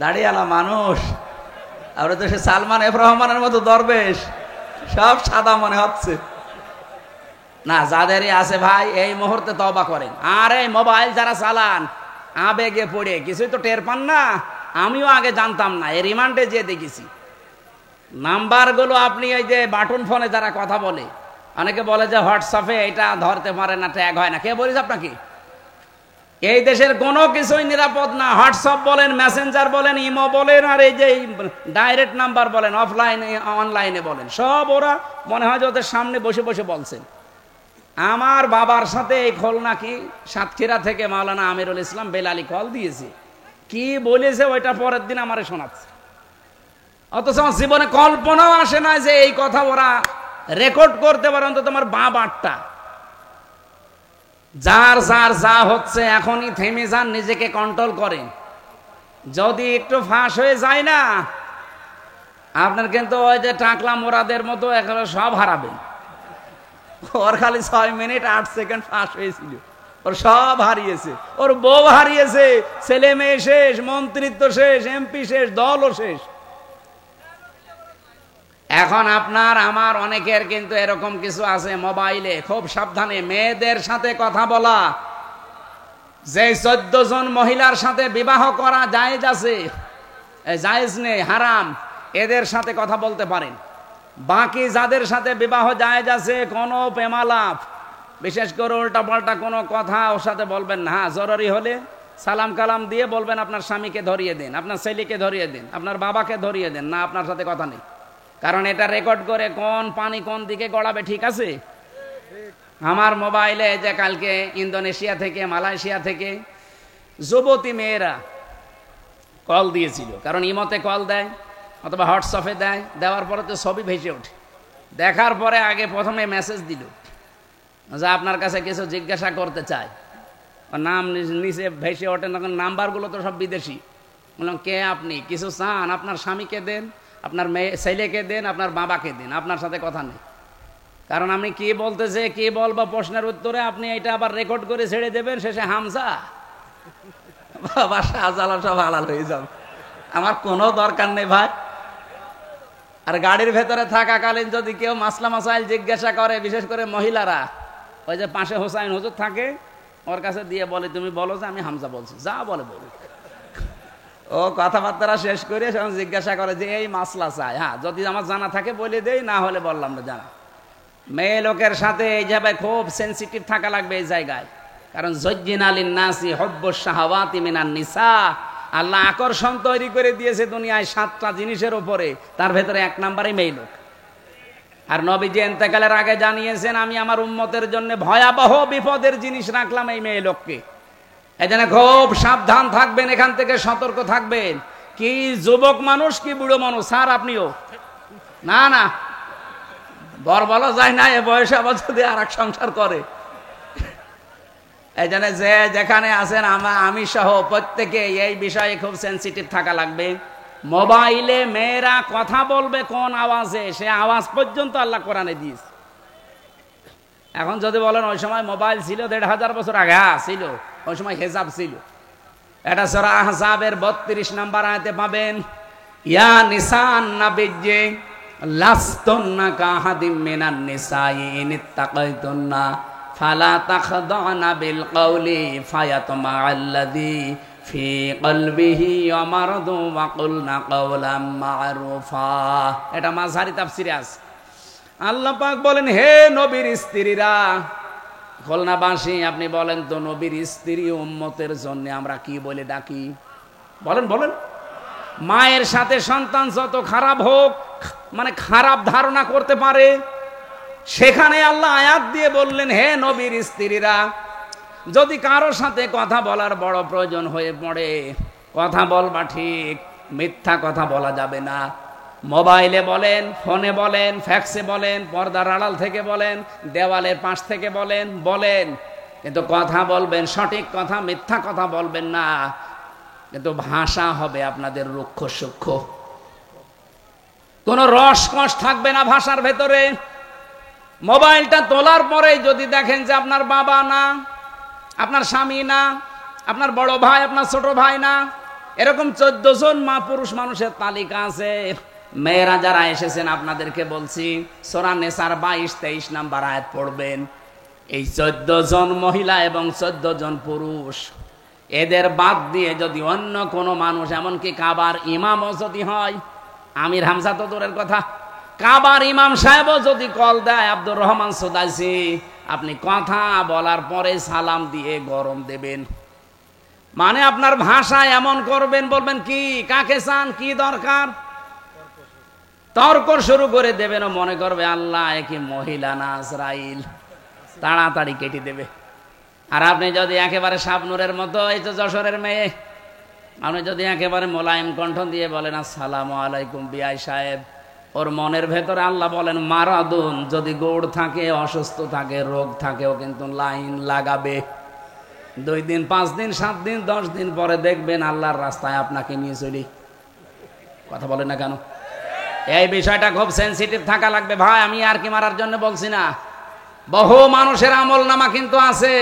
দাঁড়িয়ালা মানুষ, আমরা তো সে সালমান এফ রহমানের মতো দরবেশ, সব সাদা মনে হচ্ছে না। যাদেরই আছে ভাই, এই মুহূর্তে তওবা করেন। আর এই মোবাইল যারা চালান, আবেগে পড়ে কিছুই তো টের পান না। আমিও আগে জানতাম না, এই রিমান্ডে যেয়ে দেখেছি নাম্বারগুলো। আপনি এই যে বাটন ফোনে যারা কথা বলে, অনেকে বলে যে হোয়াটসঅ্যাপে এটা ধরতে পারে না, ট্যাগ হয় না। কে বলেছে আপনাকে? এই দেশের কোনো কিছুই নিরাপদ না। হোয়াটসঅ্যাপ বলেন, মেসেঞ্জার বলেন, ইমো বলেন, আর এই যে ডাইরেক্ট নাম্বার বলেন, অফলাইনে অনলাইনে বলেন, সব ওরা মনে হয় যে ওদের সামনে বসে বসে বলছেন। আমার বাবার সাথে এই খুলনা কি সাতক্ষীরা থেকে মাওলানা আমিরুল ইসলাম বেলালি কল দিয়েছে, কি বলেছে ওইটা পরের দিন আমারে শোনাচ্ছে। অথচ আমার জীবনে কল্পনাও আসে না যে এই কথা ওরা রেকর্ড করতে পারে। অন্তত তোমার বাবারটা। যার যার যা হচ্ছে এখনই থেমে যান, নিজেকে কন্ট্রোল করেন। যদি একটু ফাঁস হয়ে যায় না, আপনার কিন্তু ওই যে টাকলা মোরাদের মতো একেবারে সব হারাবেন। ওর খালি 6 মিনিট 8 সেকেন্ড ফাঁস হয়েছিল, ওর সব হারিয়েছে। ওর বউ হারিয়েছে, ছেলে মেয়ে শেষ, মন্ত্রিত্ব শেষ, এমপি শেষ, দলও শেষ। এখন আপনার আমার অনেকের কিন্তু এরকম কিছু আছে মোবাইলে। খুব সাবধানে। মেয়েদের সাথে কথা বলা, যে 14 জন মহিলার সাথে বিবাহ করা জায়েজ আছে, জায়েজ নেই, হারাম, এদের সাথে কথা বলতে পারেন। বাকি যাদের সাথে বিবাহ জায়েজ আছে, কোনো প্রেমালাপ, বিশেষ করে উল্টা পাল্টা কোনো কথা ওর সাথে বলবেন না। হ্যাঁ, জরুরি হলে সালাম কালাম দিয়ে বলবেন আপনার স্বামীকে ধরিয়ে দেন, আপনার ছেলেকে ধরিয়ে দেন, আপনার বাবাকে ধরিয়ে দেন, না আপনার সাথে কথা নেই। কারণ এটা রেকর্ড করে কোন পানি কোন দিকে গড়াবে, ঠিক আছে? আমার মোবাইলে যে কালকে ইন্দোনেশিয়া থেকে, মালয়েশিয়া থেকে যুবতী মেয়েরা কল দিয়েছিল। কারণ ইমোতে কল দেয় অথবা হোয়াটসঅ্যাপে দেয়, দেওয়ার পরে তো ছবি ভেসে ওঠে। দেখার পরে আগে প্রথমে মেসেজ দিল যে আপনার কাছে কিছু জিজ্ঞাসা করতে চায়। নাম নিচে ভেসে ওঠে, তখন নাম্বারগুলো তো সব বিদেশি। বললাম কে আপনি? কিছু চান? আপনার স্বামীকে দেন, আপনার মেয়ে ছেলেকে দেন, আপনার বাবাকে দেন, আপনার সাথে কথা নেই। কারণ আমি কি বলতেছে, কি বলবো প্রশ্নের উত্তরে আপনি এটা আবার রেকর্ড করে ছেড়ে দেবেন, শেষে হামজা বাবা শাহজালা সব হালাল হয়ে যাবে। আমার কোনো দরকার নেই ভাই। আর গাড়ির ভেতরে থাকাকালীন যদি কেউ মাসলা মাসাইল জিজ্ঞাসা করে, বিশেষ করে মহিলারা, ওই যে পাশে হোসাইন হুজুর থাকে, ওর কাছে দিয়ে বলে তুমি বলো যে আমি হামজা বলছি, যা বলে বলি। ও কথাবার্তা শেষ করে সেখানে জিজ্ঞাসা করে যে এই মাসলা চাই। হ্যাঁ, যদি আমার জানা থাকে বলে দেই, না হলে বললাম না জানা। মেয়ে লোকের সাথে এই জায়গায় খুব সেন্সিটিভ থাকা লাগবে এই জায়গায়। কারণ যজ্জিনা লিন-নাসি হুব্বুশ শাহাওয়াতি মিনান নিসা, আল্লাহ আকর্ষণ তৈরি করে দিয়েছে দুনিয়ায় 7টা জিনিসের উপরে, তার ভেতরে 1 নম্বরই মেয়ে লোক। আর নবীজি ইন্তেকালের আগে জানিয়েছেন আমি আমার উম্মতের জন্য ভয়াবহ বিপদের জিনিস রাখলাম এই মেয়ে লোককে। এই জন্য খুব সাবধান থাকবেন, এখান থেকে সতর্ক থাকবেন। কি যুবক মানুষ কি বুড়ো মানুষ, স্যার আপনিও না না বর বলা যায় না এ বয়সে আবার যদি আর এক সংসার করে। এই জন্য যে যেখানে আছেন আমি সহ প্রত্যেকে এই বিষয়ে খুব সেন্সিটিভ থাকা লাগবে। মোবাইলে মেয়েরা কথা বলবে কোন আওয়াজে, সে আওয়াজ পর্যন্ত আল্লাহ কোরআনে দিয়েছে। এখন যদি বলেন ওই সময় মোবাইল ছিল 1500 বছর আগে, ছিল, ওই সময় হেজাব ছিল। এটা সূরা আহজাবের 32 নম্বর আয়াতে পাবেন, ইয়া নিসান নাবিয়্যি লাস্তুন্না কাহাদিম মিনান নিসাই ইন ইত্তাকাইতুন্না ফালা তাখদানা বিল কওলি ফায়াতমাআল্লাযী ফি কলবিহি মারাদু ওয়া কুলনা কাওলাম মা'রুফা। এটা মাযহারি তাফসীরে আছে। আল্লাহ পাক বলেন, হে নবীর স্ত্রীরা, খুলনাবাসী আপনি বলেন তো, নবীর স্ত্রী উম্মতের জন্য আমরা কি বলে ডাকি? বলেন বলেন। মায়ের সাথে সন্তান যত খারাপ হোক, মানে খারাপ ধারণা করতে পারে, সেখানে আল্লাহ আয়াত দিয়ে বললেন, হে নবীর স্ত্রীরা, যদি কারোর সাথে কথা বলার বড় প্রয়োজন হয়ে পড়ে, কথা বলবা ঠিক, মিথ্যা কথা বলা যাবে না। মোবাইলে বলেন, ফোনে বলেন, ফ্যাক্সে বলেন, পর্দার আড়াল থেকে বলেন, দেওয়ালের পাশ থেকে বলেন, কিন্তু কথা বলবেন সঠিক কথা, মিথ্যা কথা বলবেন না। কিন্তু ভাষা হবে আপনাদের রুক্ষ সূক্ষ্ম, কোনো রসকস থাকবে না ভাষার ভেতরে। মোবাইলটা তোলার পরে যদি দেখেন যে আপনার বাবা না, আপনার স্বামী না, আপনার বড় ভাই, আপনার ছোট ভাই না, এরকম 14 জন পুরুষ মানুষের তালিকা আছে। মেয়েরা যারা এসেছেন আপনাদেরকে বলছি, সূরা নিসার 22-23 নাম্বার আয়াত পড়বেন। এই 14 জন মহিলা এবং 14 জন পুরুষ, এদের বাদ দিয়ে যদি অন্য কোনো মানুষ, এমনকি কাবার ইমামও যদি হয়, আমির হামজা তো দূরের কথা, কাবার ইমাম সাহেবও যদি কল দেয়, আব্দুর রহমান সুদাইসি, আপনি কথা বলার পরে সালাম দিয়ে গরম দেবেন। মানে আপনার ভাষা এমন করবেন, বলবেন কি, কাকে চান, কি দরকার, তর্ক শুরু করে দেবেন। ও মনে করবে আল্লাহ কি মহিলা না ইসরাইল, তাড়াতাড়ি কেটে দেবে। আর আপনি যদি একেবারে শাবনুরের মতো, এই তো যশোরের মেয়ে, আপনি যদি একেবারে মোলায়েম কণ্ঠ দিয়ে বলেন আসসালামু আলাইকুম বিআই সাহেব, ওর মনের ভেতরে আল্লাহ বলেন মারাদুন, যদি গোড় থাকে, অসুস্থ থাকে, রোগ থাকে, ও কিন্তু লাইন লাগাবে। 2 দিন, 5 দিন, 7 দিন, 10 দিন পরে দেখবেন আল্লাহর রাস্তায় আপনাকে নিয়ে চলি। কথা বলেন না কেন? এই বিষয়টা খুব সেন্সিটিভ থাকা লাগবে ভাই। আমি আর কি মারার জন্য বলছি না, বহু মানুষের আমল নামা কিন্তু আছে।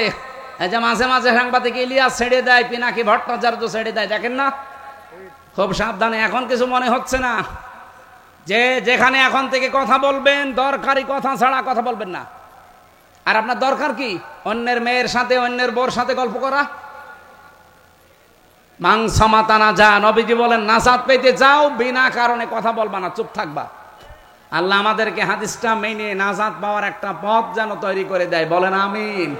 এই যে মাঝে মাঝে সাংবাদিক ইলিয়াস ছেড়ে দেয়, পিনাকি ভট্টাচার্য ছেড়ে দেয়, দেখেন না? খুব সাবধানে। এখন কিছু মনে হচ্ছে না যে যেখানে এখন থেকে কথা বলবেন, দরকারি কথা ছাড়া কথা বলবেন না। আর আপনার দরকার কি? অন্যের মেয়ের সাথে, অন্যের বোর সাথে গল্প করা। মাংস মাতানা যা, নবীজি বলেন নাজাত পেতে যাও, বিনা কারণে কথা বলবা না, চুপ থাকবা। আল্লাহ আমাদেরকে হাদিসটা মেনে নাজাত পাওয়ার একটা পথ যেন তৈরি করে দেয়, বলেন আমিন।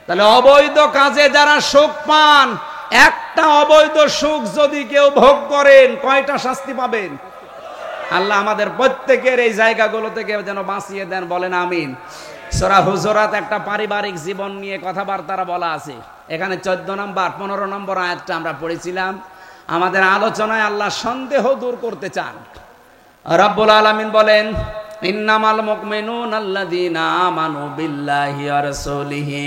তাহলে অবৈধ কাজে যারা সুখ পান, একটা অবৈধ সুখ যদি কেউ ভোগ করেন, কয়টা শাস্তি পাবেন? আল্লাহ আমাদের প্রত্যেকের এই জায়গাগুলো থেকে যেন বাঁচিয়ে দেন, বলেন আমিন। সূরা হুজুরাত একটা পারিবারিক জীবন নিয়ে কথাবার্তা বলা আছে। এখানে 14 নম্বর 15 নম্বর আয়াতটা আমরা পড়েছিলাম। আমাদের আলোচনায় আল্লাহ সন্দেহ দূর করতে চান। রব্বুল আলামিন বলেন, ইন্নামাল মুমিনুনা আল্লাযীনা আমানু বিল্লাহি ওয়া রাসূলিহি,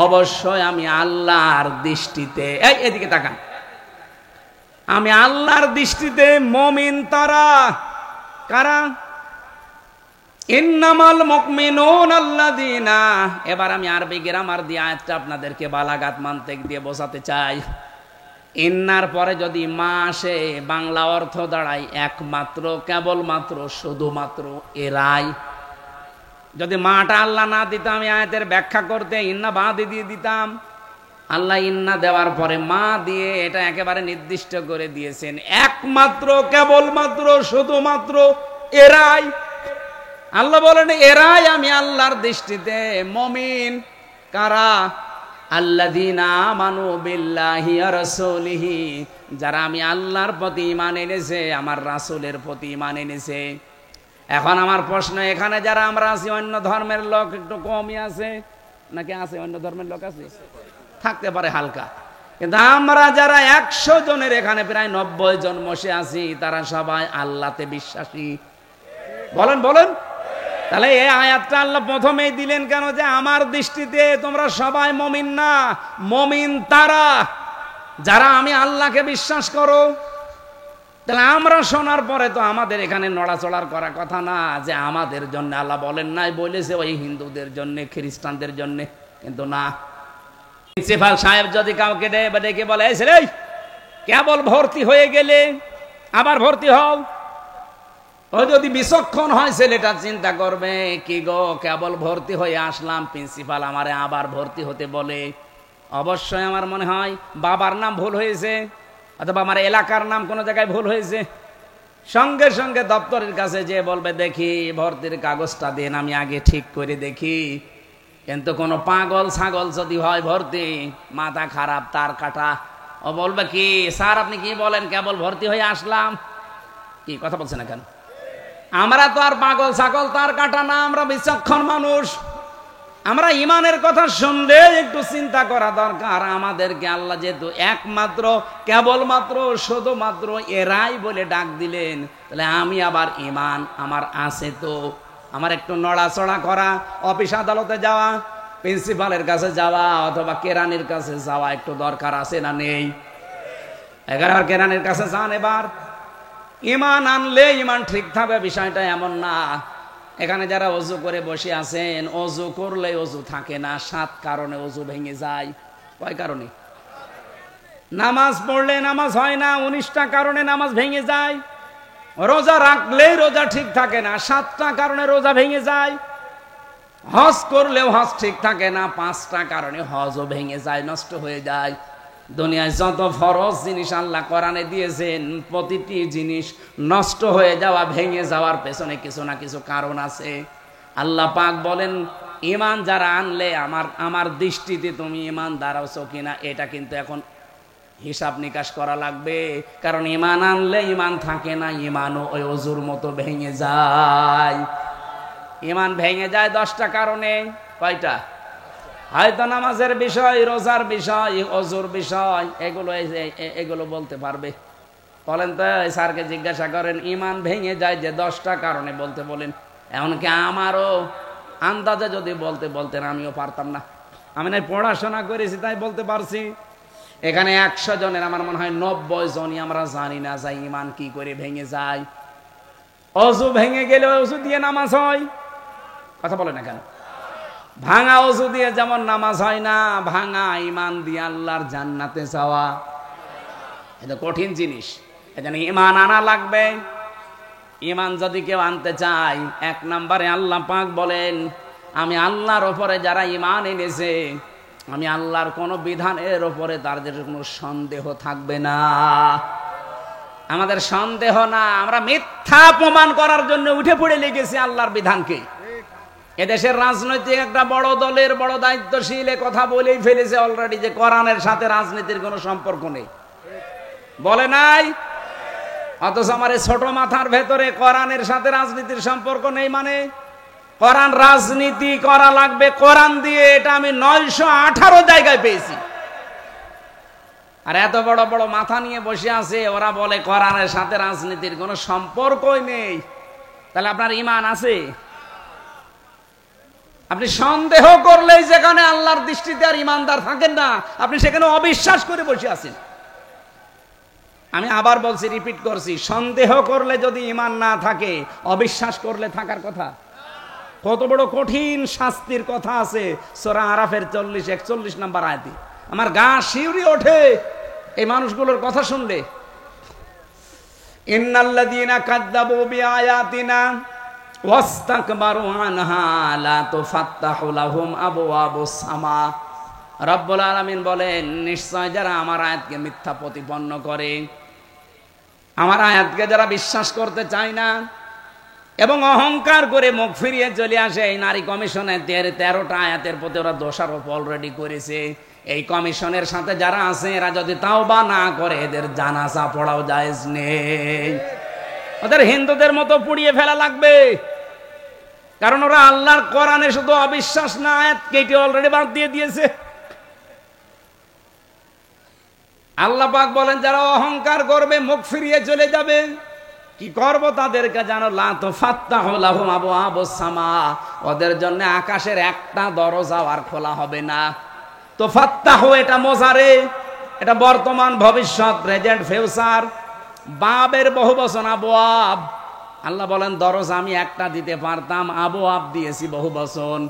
অবশ্যই আমি আল্লাহর দৃষ্টিতে, এই এদিকে তাকান, আমি আল্লাহর দৃষ্টিতে মুমিন তারা কারা? ইন্নামাল মুমিনুনা আল্লাযীনা, এবার আমি আরবি গ্রামার দিয়ে আয়াতটা আপনাদেরকে বালাগাত মানতিক দিয়ে বোঝাতে চাই। ইন্নার পরে যদি মা আসে, বাংলা অর্থ দাঁড়ায় একমাত্র, কেবলমাত্র, শুধুমাত্র, এরাই। যদি মাটা আল্লাহ না দিতাম, আমি আয়াতের ব্যাখ্যা করতে ইন্না বাদে দিয়ে দিতাম। আল্লাহ ইন্না দেওয়ার পরে মা দিয়ে এটা একেবারে নির্দিষ্ট করে দিয়েছেন, একমাত্র, কেবলমাত্র, শুধুমাত্র, এরাই। আল্লাহ বলেন এরাই আমি আল্লাহর দৃষ্টিতে মুমিন। কারা? আল্লাযীনা আমানু বিল্লাহি ওয়া রাসূলিহি, যারা আমি আল্লাহর প্রতি ঈমান এনেছে, আমার রাসূলের প্রতি ঈমান এনেছে। এখন আমার প্রশ্ন, এখানে যারা আমরা আছি, অন্য ধর্মের লোক একটু কমই আছে নাকি আছে? অন্য ধর্মের লোক আছে, থাকতে পারে হালকা, কিন্তু আমরা যারা 100 জনের এখানে প্রায় 90 জন বসে আছি, তারা সবাই আল্লাহতে বিশ্বাসী। বলেন বলেন। তাহলে এই আয়াতটা আল্লাহ প্রথমেই দিলেন কেন? যে আমার দৃষ্টিতে তোমরা সবাই মুমিন না, মুমিন তারা যারা আমি আল্লাহকে বিশ্বাস করো। তাহলে আমরা শোনার পরে তো আমাদের এখানে নড়াচড়ার করা কথা না, যে আমাদের জন্য আল্লাহ বলেন নাই, বলেছে ওই হিন্দুদের জন্য, খ্রিস্টানদের জন্য, কিন্তু না। প্রিন্সিপাল সাহেব যদি কাউকে ডেকে বলে, এই ছেলে কেবল ভর্তি হয়ে গেলে আবার ভর্তি হও, ও যদি বিচক্ষণ হয় ছেলেটা চিন্তা করবে, কি গো কেবল ভর্তি হয়ে আসলাম, প্রিন্সিপাল আমারে আবার ভর্তি হতে বলে, অবশ্যই আমার মনে হয় বাবার নাম ভুল হয়েছে অথবা আমার এলাকার নাম কোনো জায়গায় ভুল হয়েছে। সঙ্গে সঙ্গে দপ্তরের কাছে যে বলবে, দেখি ভর্তির কাগজটা দিন, আমি আগে ঠিক করে দেখি। কিন্তু কোনো পাগল ছাগল যদি হয় ভর্তি, মাথা খারাপ, তার কাটা, ও বলবে কি স্যার আপনি কি বলেন, কেবল ভর্তি হয়ে আসলাম। কি কথা বলছে না কেন? আমরা তো আর পাগল ছাগল তার কাটা না, আমরা বিচক্ষণ মানুষ। আমরা ইমানের কথা শুনলে একটু চিন্তা করা দরকার। আমাদেরকে আল্লাহ যেহেতু একমাত্র কেবলমাত্র শুধুমাত্র এরাই বলে ডাক দিলেন, তাহলে আমি আবার ইমান আমার আছে, তো আমার একটু নড়াচড়া করা, অফিস আদালতে যাওয়া, প্রিন্সিপালের কাছে যাওয়া অথবা কেরানির কাছে যাওয়া একটু দরকার আছে না নেই? এবার কেরানির কাছে যান। এবার ইমান আনলে ইমান ঠিক থাকবে, বিষয়টা এমন না। এখানে যারা অজু করে বসে আছেন, অজু করলে অজু থাকে না, 7 কারণে অজু ভেঙে যায়। কয় কারণে? নামাজ পড়লে নামাজ হয় না, 19টা কারণে নামাজ ভেঙে যায়। রোজা রাখলেই রোজা ঠিক থাকে না, 7টা কারণে রোজা ভেঙে যায়। হজ করলেও হজ ঠিক থাকে না, 5টা কারণে হজও ভেঙে যায়, নষ্ট হয়ে যায়। দুনিয়ায় যত ফরজ জিনিস আল্লাহ কোরআনে দিয়েছেন, প্রতিটি জিনিস নষ্ট হয়ে যাওয়া, ভেঙে যাওয়ার পেছনে কিছু না কিছু কারণ আছে। আল্লাহ পাক বলেন, ঈমান যারা আনলে আমার দৃষ্টিতে তুমি ঈমানদার আছো কিনা, এটা কিন্তু এখন হিসাব নিকাশ করা লাগবে। কারণ ঈমান আনলে ঈমান থাকে না, ঈমানও ওই অজুর মতো ভেঙে যায়। ঈমান ভেঙে যায় 10টা কারণে। কয়টা? হয়তো নামাজের বিষয়, রোজার বিষয়, অজুর বিষয়, এগুলো বলতে পারবে। বলেন তো, স্যারকে জিজ্ঞাসা করেন ঈমান ভেঙে যায় যে 10টা কারণে বলতে বলেন। এমনকি আমারও আন্দাজে যদি বলতেন আমিও পারতাম না। আমি নাই পড়াশোনা করেছি তাই বলতে পারছি। এখানে 100 জনের আমার মনে হয় 90 জনই আমরা জানি না যে ঈমান কি করে ভেঙে যায়। অজু ভেঙে গেলে অজু দিয়ে নামাজ হয়, কথা বলে না কেন? ভাঙা অজু দিয়ে যেমন নামাজ হয় না, ভাঙা ঈমান দিয়ে আল্লাহর জান্নাতে যাওয়া এটা কঠিন জিনিস। এজন্য ঈমান আনা লাগবে। ঈমান যদি কেউ আনতে চায়, 1 নম্বরে আল্লাহ পাক বলেন, আমি আল্লাহর উপরে যারা ঈমান এনেছে, আমি আল্লাহর কোনো বিধানের উপরে তাদের কোনো সন্দেহ থাকবে না। আমাদের সন্দেহ না, আমরা মিথ্যা প্রমাণ করার জন্য উঠে পড়ে লেগেছি আল্লাহর বিধানকে। এদেশের রাজনৈতিক একটা বড় দলের বড় দায়িত্বশীল কথা বলেই ফেলেছে অলরেডি যে কোরআনের সাথে রাজনীতির কোনো সম্পর্ক নেই, বলে নাই? অথচ আমার এই ছোট মাথার ভেতরে কোরআনের সাথে রাজনীতির সম্পর্ক নেই। মানে কোরআন রাজনীতি করা লাগবে কোরআন দিয়ে, এটা আমি 918 জায়গায় পেয়েছি। আর এত বড় বড় মাথা নিয়ে বসে আছে, ওরা বলে কোরআনের সাথে রাজনীতির কোনো সম্পর্কই নেই। তাহলে আপনার ঈমান আছে? আপনি সন্দেহ করলেই যেখানে আল্লাহর দৃষ্টিতে আর ঈমানদার থাকেন না, আপনি সেখানে অবিশ্বাস করে বসে আছেন। আমি আবার বলছি, রিপিট করছি, সন্দেহ করলে যদি ঈমান না থাকে, অবিশ্বাস করলে থাকার কথা। কত বড় কঠিন শাস্তির কথা আছে সূরা আরাফের 40-41 নম্বর আয়াতে। আমার গা শিউরে ওঠে এই মানুষগুলোর কথা শুনলে। ইন্নাল্লাযীনা কাযযাবু বিআয়াতিনা ওয়াস্তাকবারু আনহা লা তুফাত্তাহু লাহুম আবওয়াবুস সামা। রব্বুল আলামিন বলেন, নিশ্চয় যারা আমার আয়াতকে মিথ্যা প্রতিপন্ন করে, আমার আয়াতকে যারা বিশ্বাস করতে চায় না এবং অহংকার করে মুখ ফিরিয়ে চলে আসে, এই নারী কমিশনের 13টা আয়াতের প্রতি ওরা দোষারোপ অলরেডি করেছে। এই কমিশনের সাথে যারা আছে, এরা যদি তাওবা না করে, এদের জানাজা পড়াও জায়েজ নেই। ওদের হিন্দুদের মতো পুড়িয়ে ফেলা লাগবে। কারণ ওরা আল্লাহর কোরআনে শুধু অবিশ্বাস না, আয়াত কেটে অলরেডি বাদ দিয়ে দিয়েছে। আল্লাহ পাক বলেন, যারা অহংকার করবে, মুখ ফিরিয়ে চলে যাবে, কি করব তাদেরকে জানো? লা তুফাত্তাহু লাহুম আবওয়াবুস সামা। ওদের জন্য আকাশের একটা দরজাও আর খোলা হবে না। তুফাত্তাহু এটা মোজারে, এটা বর্তমান, ভবিষ্যৎ, প্রেজেন্ট, ফিউচার। বাবের বহুবচন আবওয়াব। আল্লাহ বলেন, দরজা আমি একটা দিতে পারতাম, আবওয়াব দিয়েছি বহুবচন।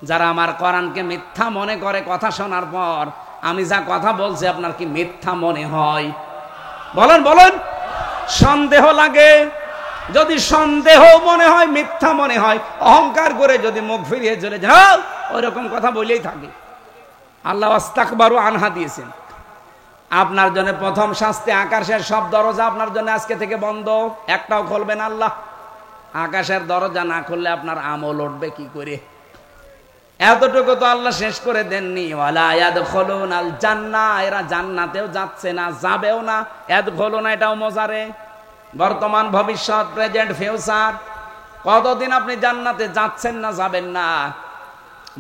যারা আমার কোরআনকে মিথ্যা মনে করে, কথা শোনার পর আমি যা কথা বলছি আপনার কি মিথ্যা মনে হয়? বলেন বলেন। সন্দেহ লাগে, যদি সন্দেহ মনে হয়, মিথ্যা মনে হয়, অহংকার করে যদি মুখ ফিরিয়ে চলে যাও, ওইরকম কথা বলেই থাকে। আল্লাহ আস্তাকবারু আনহা দিয়েছেন। আপনার জন্য প্রথম শাস্তি, আকাশের সব দরজা আপনার জন্য আজকে থেকে বন্ধ, একটাও খুলবেন আল্লাহ। আকাশের দরজা না খুললে আপনার আমল উঠবে কি করে? এতটুকু তো আল্লাহ শেষ করে দেননি, ওয়ালা ইয়াদখুলুনাল জান্নাহ, এরা জান্নাতেও যাচ্ছে না, যাবেও না। ইয়াদখুলুনা এটাও মজারে, বর্তমান, ভবিষ্যৎ, প্রেজেন্ট, ফিউচার। কতদিন আপনি জান্নাতে যাচ্ছেন না, যাবেন না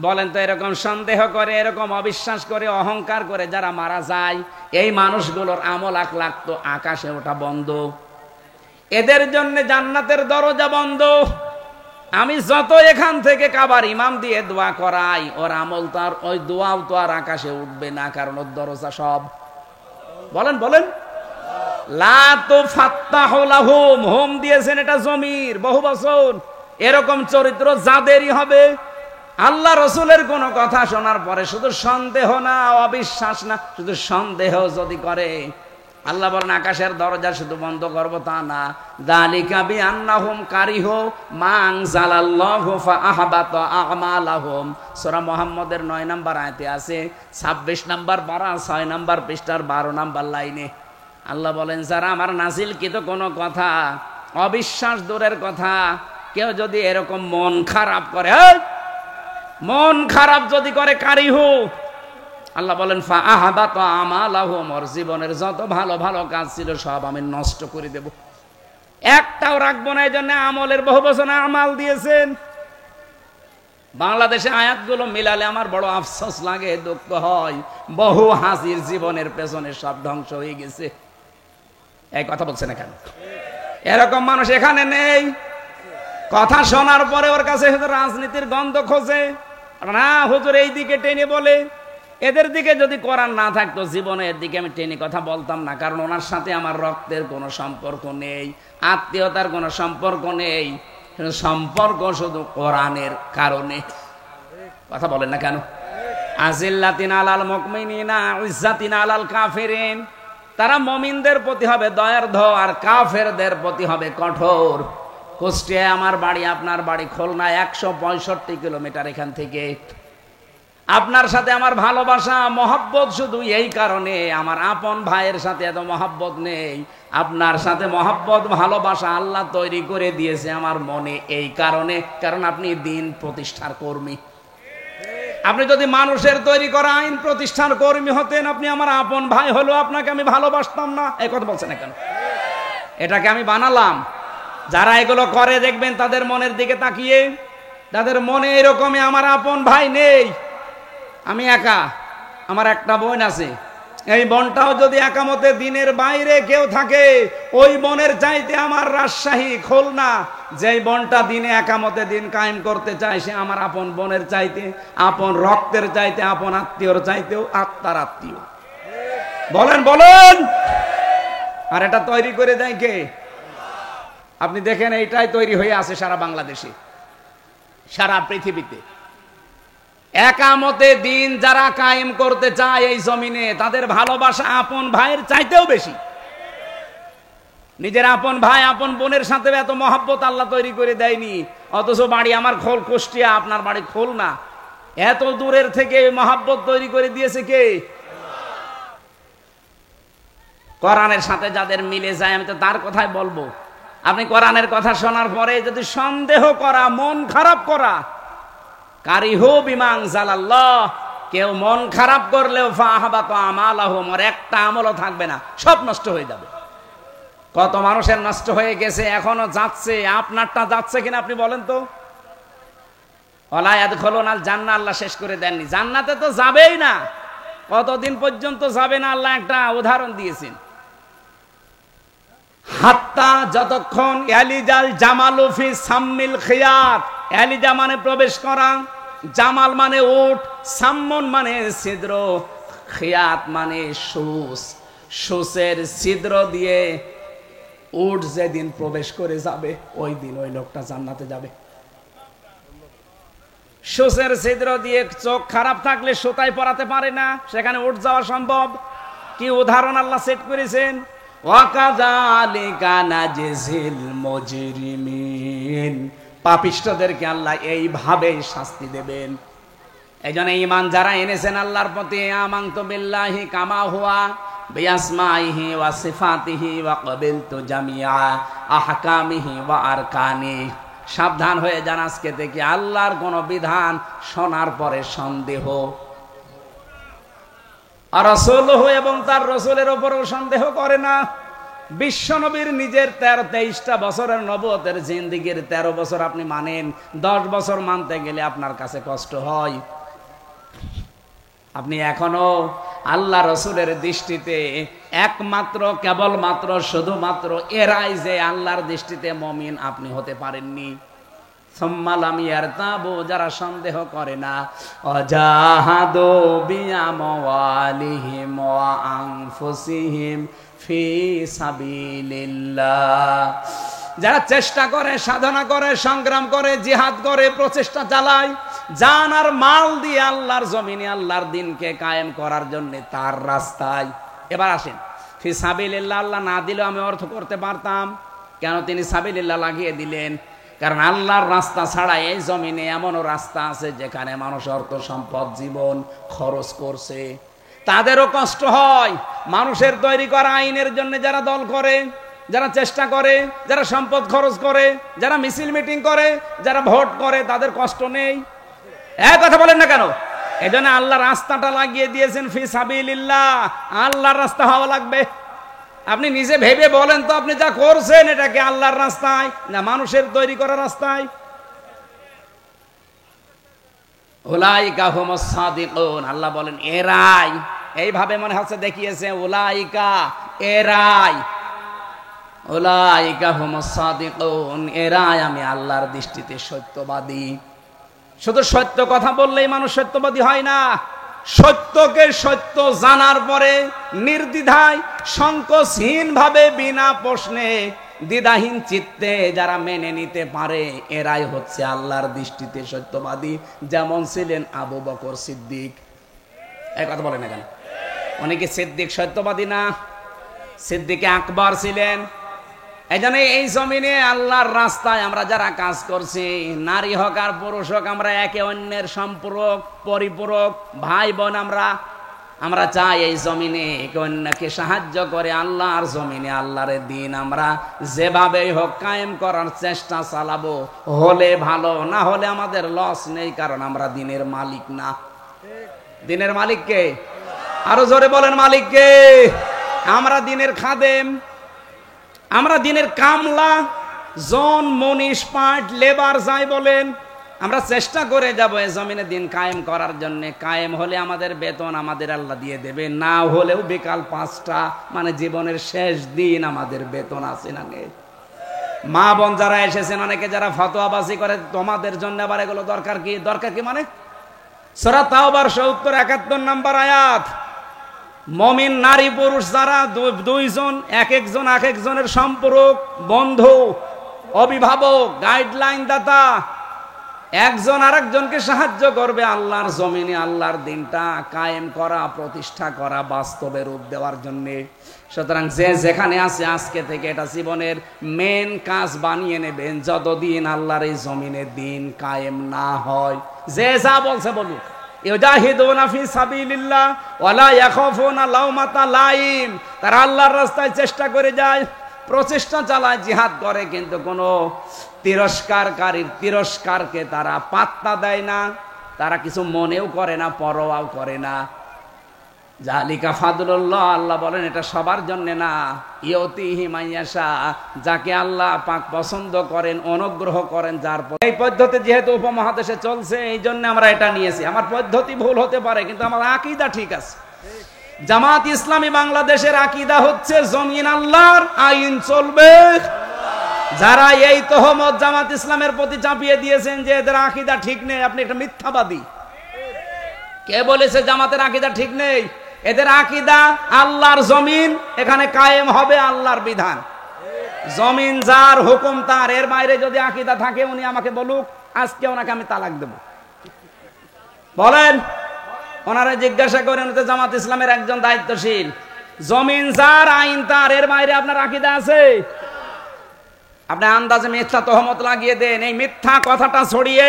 বলেন তো? এরকম সন্দেহ করে, এরকম অবিশ্বাস করে, অহংকার করে যারা মারা যায়, এই মানুষগুলোর আমল আখলাক তো আকাশে ওঠা বন্ধ। এদের জন্য জান্নাতের দরজা বন্ধ। আমি যত এখান থেকে কাবার ইমাম দিয়ে দোয়া করাই, ওর আমল তো আর, ওই দোয়াও তো আর আকাশে উঠবে না, কারণ ওর দরজা সব বলেন বলেন লা তুফাত্তাহু লাহুম, হোম দিয়েছেন এটা জমির বহু বছর। এরকম চরিত্র যাদেরই হবে, আল্লাহ রসুলের কোন কথা শোনার পরে শুধু সন্দেহ না, অবিশ্বাস না, শুধু সন্দেহ যদি করে, আল্লাহ বলেন আকাশের দরজা শুধু বন্ধ করবো তা না। যালিকা বিআন্নাহুম কারিহু মা আনজালাল্লাহু ফাআহবাতা আমালাহুম। সূরা মুহাম্মদের 9 নম্বর আয়াতে আছে, 26 নম্বর পারা 6 নম্বর পৃষ্ঠার 12 নম্বর লাইনে আল্লাহ বলেন, যারা আমার নাজিলকৃত কোনো কথা অবিশ্বাস দূরের কথা, কেউ যদি এরকম মন খারাপ করে, মন খারাপ যদি করে, কারিহু, আল্লাহ বলেন ফাআহবাতা আমালাহুম, ওর জীবনের যত ভালো ভালো কাজ ছিল সব আমি নষ্ট করে দেব, একটাও রাখবো না। এই জন্য আমলের বহু বছর আমাল দিয়েছেন। বাংলাদেশে আয়াতগুলো মিলালে আমার বড় আফসোস লাগে, দুঃখ হয়। বহু হাজির জীবনের পেছনে সব ধ্বংস হয়ে গেছে। এই কথা বলছেন না কেন? এরকম মানুষ এখানে নেই। কথা শোনার পরে ওর কাছে রাজনীতির গন্ধ খোঁজে না, হুজুর এই দিকে টেনে বলে। এদের দিকে যদি কোরআন না থাকতো, জীবনে এর দিকে আমি টেনে কথা বলতাম না, কারণ ওনার সাথে আমার রক্তের কোনো সম্পর্ক নেই, আত্মীয়তার কোনো সম্পর্ক নেই, সম্পর্ক শুধু কোরআনের কারণে। কথা বলেন না কেন? আজিল্লাতিন আলাল মুমিনিনা ইজ্জাতিন আলাল কাফিরিন, তারা মুমিনদের প্রতি হবে দয়ার্ধ, আর কাফেরদের প্রতি হবে কঠোর। কুষ্টিয়ায় আমার বাড়ি, আপনার বাড়ি খুলনা, 165 কিলোমিটার এখান থেকে। আপনার সাথে আমার ভালোবাসা মহব্বত শুধু এই কারণে, আমার আপন ভাইয়ের সাথে এত মহব্বত নেই। আপনার সাথে মহব্বত ভালোবাসা আল্লাহ তৈরি করে দিয়েছে আমার মনে এই কারণে, কারণ আপনি দিন প্রতিষ্ঠার কর্মী। আপনি যদি মানুষের তৈরি করা আইন প্রতিষ্ঠার কর্মী হতেন, আপনি আমার আপন ভাই হলো, আপনাকে আমি ভালোবাসতাম না। এই কথা বলছেন না কেন? এটাকে আমি বানালাম। যারা এগুলো করে দেখবেন তাদের মনের দিকে তাকিয়ে, তাদের মনে এরকমই আমার আপন ভাই নেই, আমি একা, আমার একটা বোন আছে। এই বোনটাও যদি একামতে দিনের বাইরে কেউ থাকে, ওই বোনের চাইতে আমার রাজশাহী, খুলনা, যেই বোনটা দিনে একামতে দিন কায়েম করতে চায়, সে আমার আপন বোনের চাইতে, আপন রক্তের চাইতে, আপন আত্মীয়র চাইতেও আত্মার আত্মীয়। বলেন বলেন। আর এটা তৈরি করে দেয় কে? আপনি দেখেন, এইটাই তৈরি হয়ে আছে সারা বাংলাদেশে, সারা পৃথিবীতে। একামতে দিন যারা কায়েম করতে চায় এই জমিনে, তাদের ভালোবাসা আপন ভাইয়ের চাইতেও বেশি। নিজের আপন ভাই, আপন বোনের সাথে এত মহব্বত আল্লাহ তৈরি করে দেয়নি। অথচ বাড়ি আমার কুষ্টিয়া, আপনার বাড়ি খুলনা, এত দূরের থেকে মহব্বত তৈরি করে দিয়েছে কে? কোরআনের সাথে যাদের মিলে যায়, আমি তো তার কথাই বলবো। আপনি কোরআনের কথা শোনার পরে যদি সন্দেহ করা, মন খারাপ করা, কারিহু বিমা আনজালাল্লাহ, কেউ মন খারাপ করলেও ফাআহবাতা আমালাহুম, ওর একটা আমলও থাকবে না, সব নষ্ট হয়ে যাবে। কত মানুষের নষ্ট হয়ে গেছে, এখনো যাচ্ছে। আপনারটা যাচ্ছে কিনা আপনি বলেন তো? ওয়ালা ইয়াদখুলুনাল জান্নাহ, আল্লাহ শেষ করে দেননি। জান্নাতে তো যাবেই না, কতদিন পর্যন্ত যাবে না আল্লাহ একটা উদাহরণ দিয়েছেন। হাত্তা, যতক্ষণ ইয়ালিজাল জামালু ফি সাম্মিল খিয়াত, ইয়ালিজা মানে প্রবেশ করা, জামাল মানে উট, সাম্মন মানে ছিদ্র, খিয়াত মানে সুস, সুসের ছিদ্র দিয়ে উট যেদিন প্রবেশ করে যাবে, ওই দিন ওই লোকটা জান্নাতে যাবে। সুসের ছিদ্র দিয়ে চোখ খারাপ থাকলে সুতায় পরাতে পারে না, সেখানে উট যাওয়া সম্ভব? কি উদাহরণ আল্লাহ সেট করেছেন! ওয়াকাযালিকা নাজিল মুজরিমিন, পাপিষ্ঠদেরকে আল্লাহ এইভাবেই শাস্তি দেবেন। এইজন্য ঈমান যারা এনেছেন আল্লাহর প্রতি, আমানতু বিল্লাহি কামা হুয়া বিআসমাইহি ওয়া সিফাতিহি ওয়া ক্বাবিলতু জামিআ আহকামিহি ওয়া আরকানিহি, সাবধান হয়ে যান আজকে থেকে আল্লাহর কোন বিধান শোনার পরে সন্দেহ, আর রাসূলুহু এবং তার রাসূলের উপরও সন্দেহ করে না। বিশ্বনবীর নিজের 23টা বছরের নবুয়তের জিন্দেগীর 13 বছর আপনি মানেন, 10 বছর মানতে গেলে আপনার কাছে কষ্ট হয়। আপনি এখনো আল্লাহ রসুলের দৃষ্টিতে একমাত্র কেবলমাত্র শুধুমাত্র এরাই যে আল্লাহর দৃষ্টিতে মুমিন আপনি হতে পারেননি। যারা সন্দেহ করে না, অজাহাদু বিআমওয়ালিহিম ওয়া আনফুসিহিম ফি সাবিলিল্লাহ, যারা চেষ্টা করে, সাধনা করে, সংগ্রাম করে, জিহাদ করে, প্রচেষ্টা চালায় জান আর মাল দিয়ে আল্লাহর জমিনে আল্লাহর দিনকে কায়েম করার জন্য তার রাস্তায়। এবার আসেন, ফি সাবিলিল্লাহ আল্লাহ না দিলেও আমি অর্থ করতে পারতাম, কেন তিনি সাবিলিল্লাহ লাগিয়ে দিলেন? কারণ আল্লাহর রাস্তা ছাড়া এই জমিনে এমনও রাস্তা আছে যেখানে মানুষ অর্থ সম্পদ জীবন খরচ করছে, তাদেরও কষ্ট হয়। মানুষের তৈরি করা আইনের জন্য যারা দল করে, যারা চেষ্টা করে, যারা সম্পদ খরচ করে, যারা মিছিল মিটিং করে, যারা ভোট করে, তাদের কষ্ট নেই? এক কথা বলেন না কেন? এজন্য আল্লাহ রাস্তাটা লাগিয়ে দিয়েছেন ফি সাবিলিল্লাহ, আল্লাহর রাস্তা হওয়া লাগবে। আপনি নিজে ভেবে বলেন তো, আপনি যা করছেন এটা কি আল্লাহর রাস্তায় না মানুষের তৈরি করা রাস্তায়? উলাইকা হুমুস সাদিকুন, আল্লাহ বলেন এরাই, এইভাবে মনে হচ্ছে দেখিয়েছে উলাইকা, এরাই, উলাইকা হুমুস সাদিকুন, এরাই আমি আল্লাহর দৃষ্টিতে সত্যবাদী। শুধু সত্য কথা বললেই মানুষ সত্যবাদী হয় না, সত্যকে সত্য জানার পরে নির্দ্বিধায় সংকোচহীন ভাবে বিনা প্রশ্নে দ্বিধাহীন চিত্তে যারা মেনে নিতে পারে, এরাই হচ্ছে আল্লাহর দৃষ্টিতে সত্যবাদী। যেমন ছিলেন আবু বকর সিদ্দিক। এই কথা বলে না কেন? উনি কি সিদ্দিক সত্যবাদী না? সিদ্দিকে আকবর ছিলেন। এই জন্য এই জমিনে আল্লাহর রাস্তায় আমরা যারা কাজ করছি, নারী হোক আর পুরুষ হোক, আমরা একে অন্যের সম্পূরক, পরিপূরক, ভাই বোন। আমরা চাই এই জমিনে একে অন্যকে সাহায্য করে আল্লাহর জমিনে আল্লাহর দিন আমরা যেভাবেই হোক কায়েম করার চেষ্টা চালাবো। হলে ভালো, না হলে আমাদের লস নেই, কারণ আমরা দিনের মালিক না। দিনের মালিক কে? আরো জোরে বলেন, মালিক কে? আমরা দিনের খাদেম, আমরা দিনের কামলা, জন, মনীষ, পাট, লেবার যাই বলেন, আমরা চেষ্টা করে যাব এই জমিনে দিন কায়েম করার জন্য। কায়েম হলে আমাদের বেতন আমাদের আল্লাহ দিয়ে দেবে, না হলেও বিকাল 5টা মানে জীবনের শেষ দিন আমাদের বেতন আছে না নেই? মা বোন যারা এসেছেন, অনেকে যারা ফতোয়াবাজি করে, তোমাদের জন্য আবার এগুলো দরকার কি? দরকার কি মানে সূরা তাওবার 70-71 নম্বর আয়াত, মুমিন নারী পুরুষ যারা দুইজন, এক একজনের সম্পর্ক, বন্ধু, অভিভাবক, গাইডলাইন দাতা, একজন আরেকজনকে সাহায্য করবে আল্লাহর জমিনে আল্লাহর দিনটা কায়েম করা, প্রতিষ্ঠা করা, বাস্তবে রূপ দেওয়ার জন্য। সুতরাং যে যেখানে আছে আজকে থেকে এটা জীবনের মেন কাজ বানিয়ে নেবেন, যতদিন আল্লাহর এই জমিনে দিন কায়েম না হয়। যে যা বলছে বলুক, ইউজাহিদুনা ফি সাবিলিল্লাহ ওয়ালা ইয়াখাফুনা লাউমাতা লাইম, তারা আল্লাহর রাস্তায় চেষ্টা করে যায়, প্রচেষ্টা চালায়, জিহাদ করে, কিন্তু কোনো তিরস্কারকারীর তিরস্কারকে তারা পাত্তা দেয় না, তারা কিছু মনেও করে না, পরোয়াও করে না। জালিকা ফাদলুল্লাহ, আল্লাহ বলেন এটা সবার জন্য না, ইউতিহি মাইয়াশা, যাকে আল্লাহ পাক পছন্দ করেন, অনুগ্রহ করেন যার। এই পদ্ধতি যেহেতু উপমহাদেশে চলছে, এই জন্য আমরা এটা নিয়েছি। আমার পদ্ধতি ভুল হতে পারে, কিন্তু আমার আকীদা ঠিক আছে। জামাত ইসলামী বাংলাদেশের আকীদা হচ্ছে জমিন আল্লাহর, আইন চলবে। যারা এই তহমত জামাত ইসলামের প্রতি চাপিয়ে দিয়েছেন যে এদের আকীদা ঠিক নেই, আপনি একটা মিথ্যাবাদী। কে বলেছে জামাতের আকীদা ঠিক নেই? এদের আকীদা আল্লাহর জমিন, এখানে কায়েম হবে আল্লাহর বিধান, জমিন যার, হুকুম তার। এর বাইরে যদি আকীদা থাকে উনি আমাকে বলুক, আজকে ওনাকে আমি তালাক দেব। বলেন, ওনারা জিজ্ঞাসা করেন, জামাত ইসলামের একজন দায়িত্বশীল, জমিন যার, আইন তার, এর বাইরে আপনার আকীদা আছে? আপনি আন্দাজে মিথ্যা তহমত লাগিয়ে দেন, এই মিথ্যা কথাটা ছড়িয়ে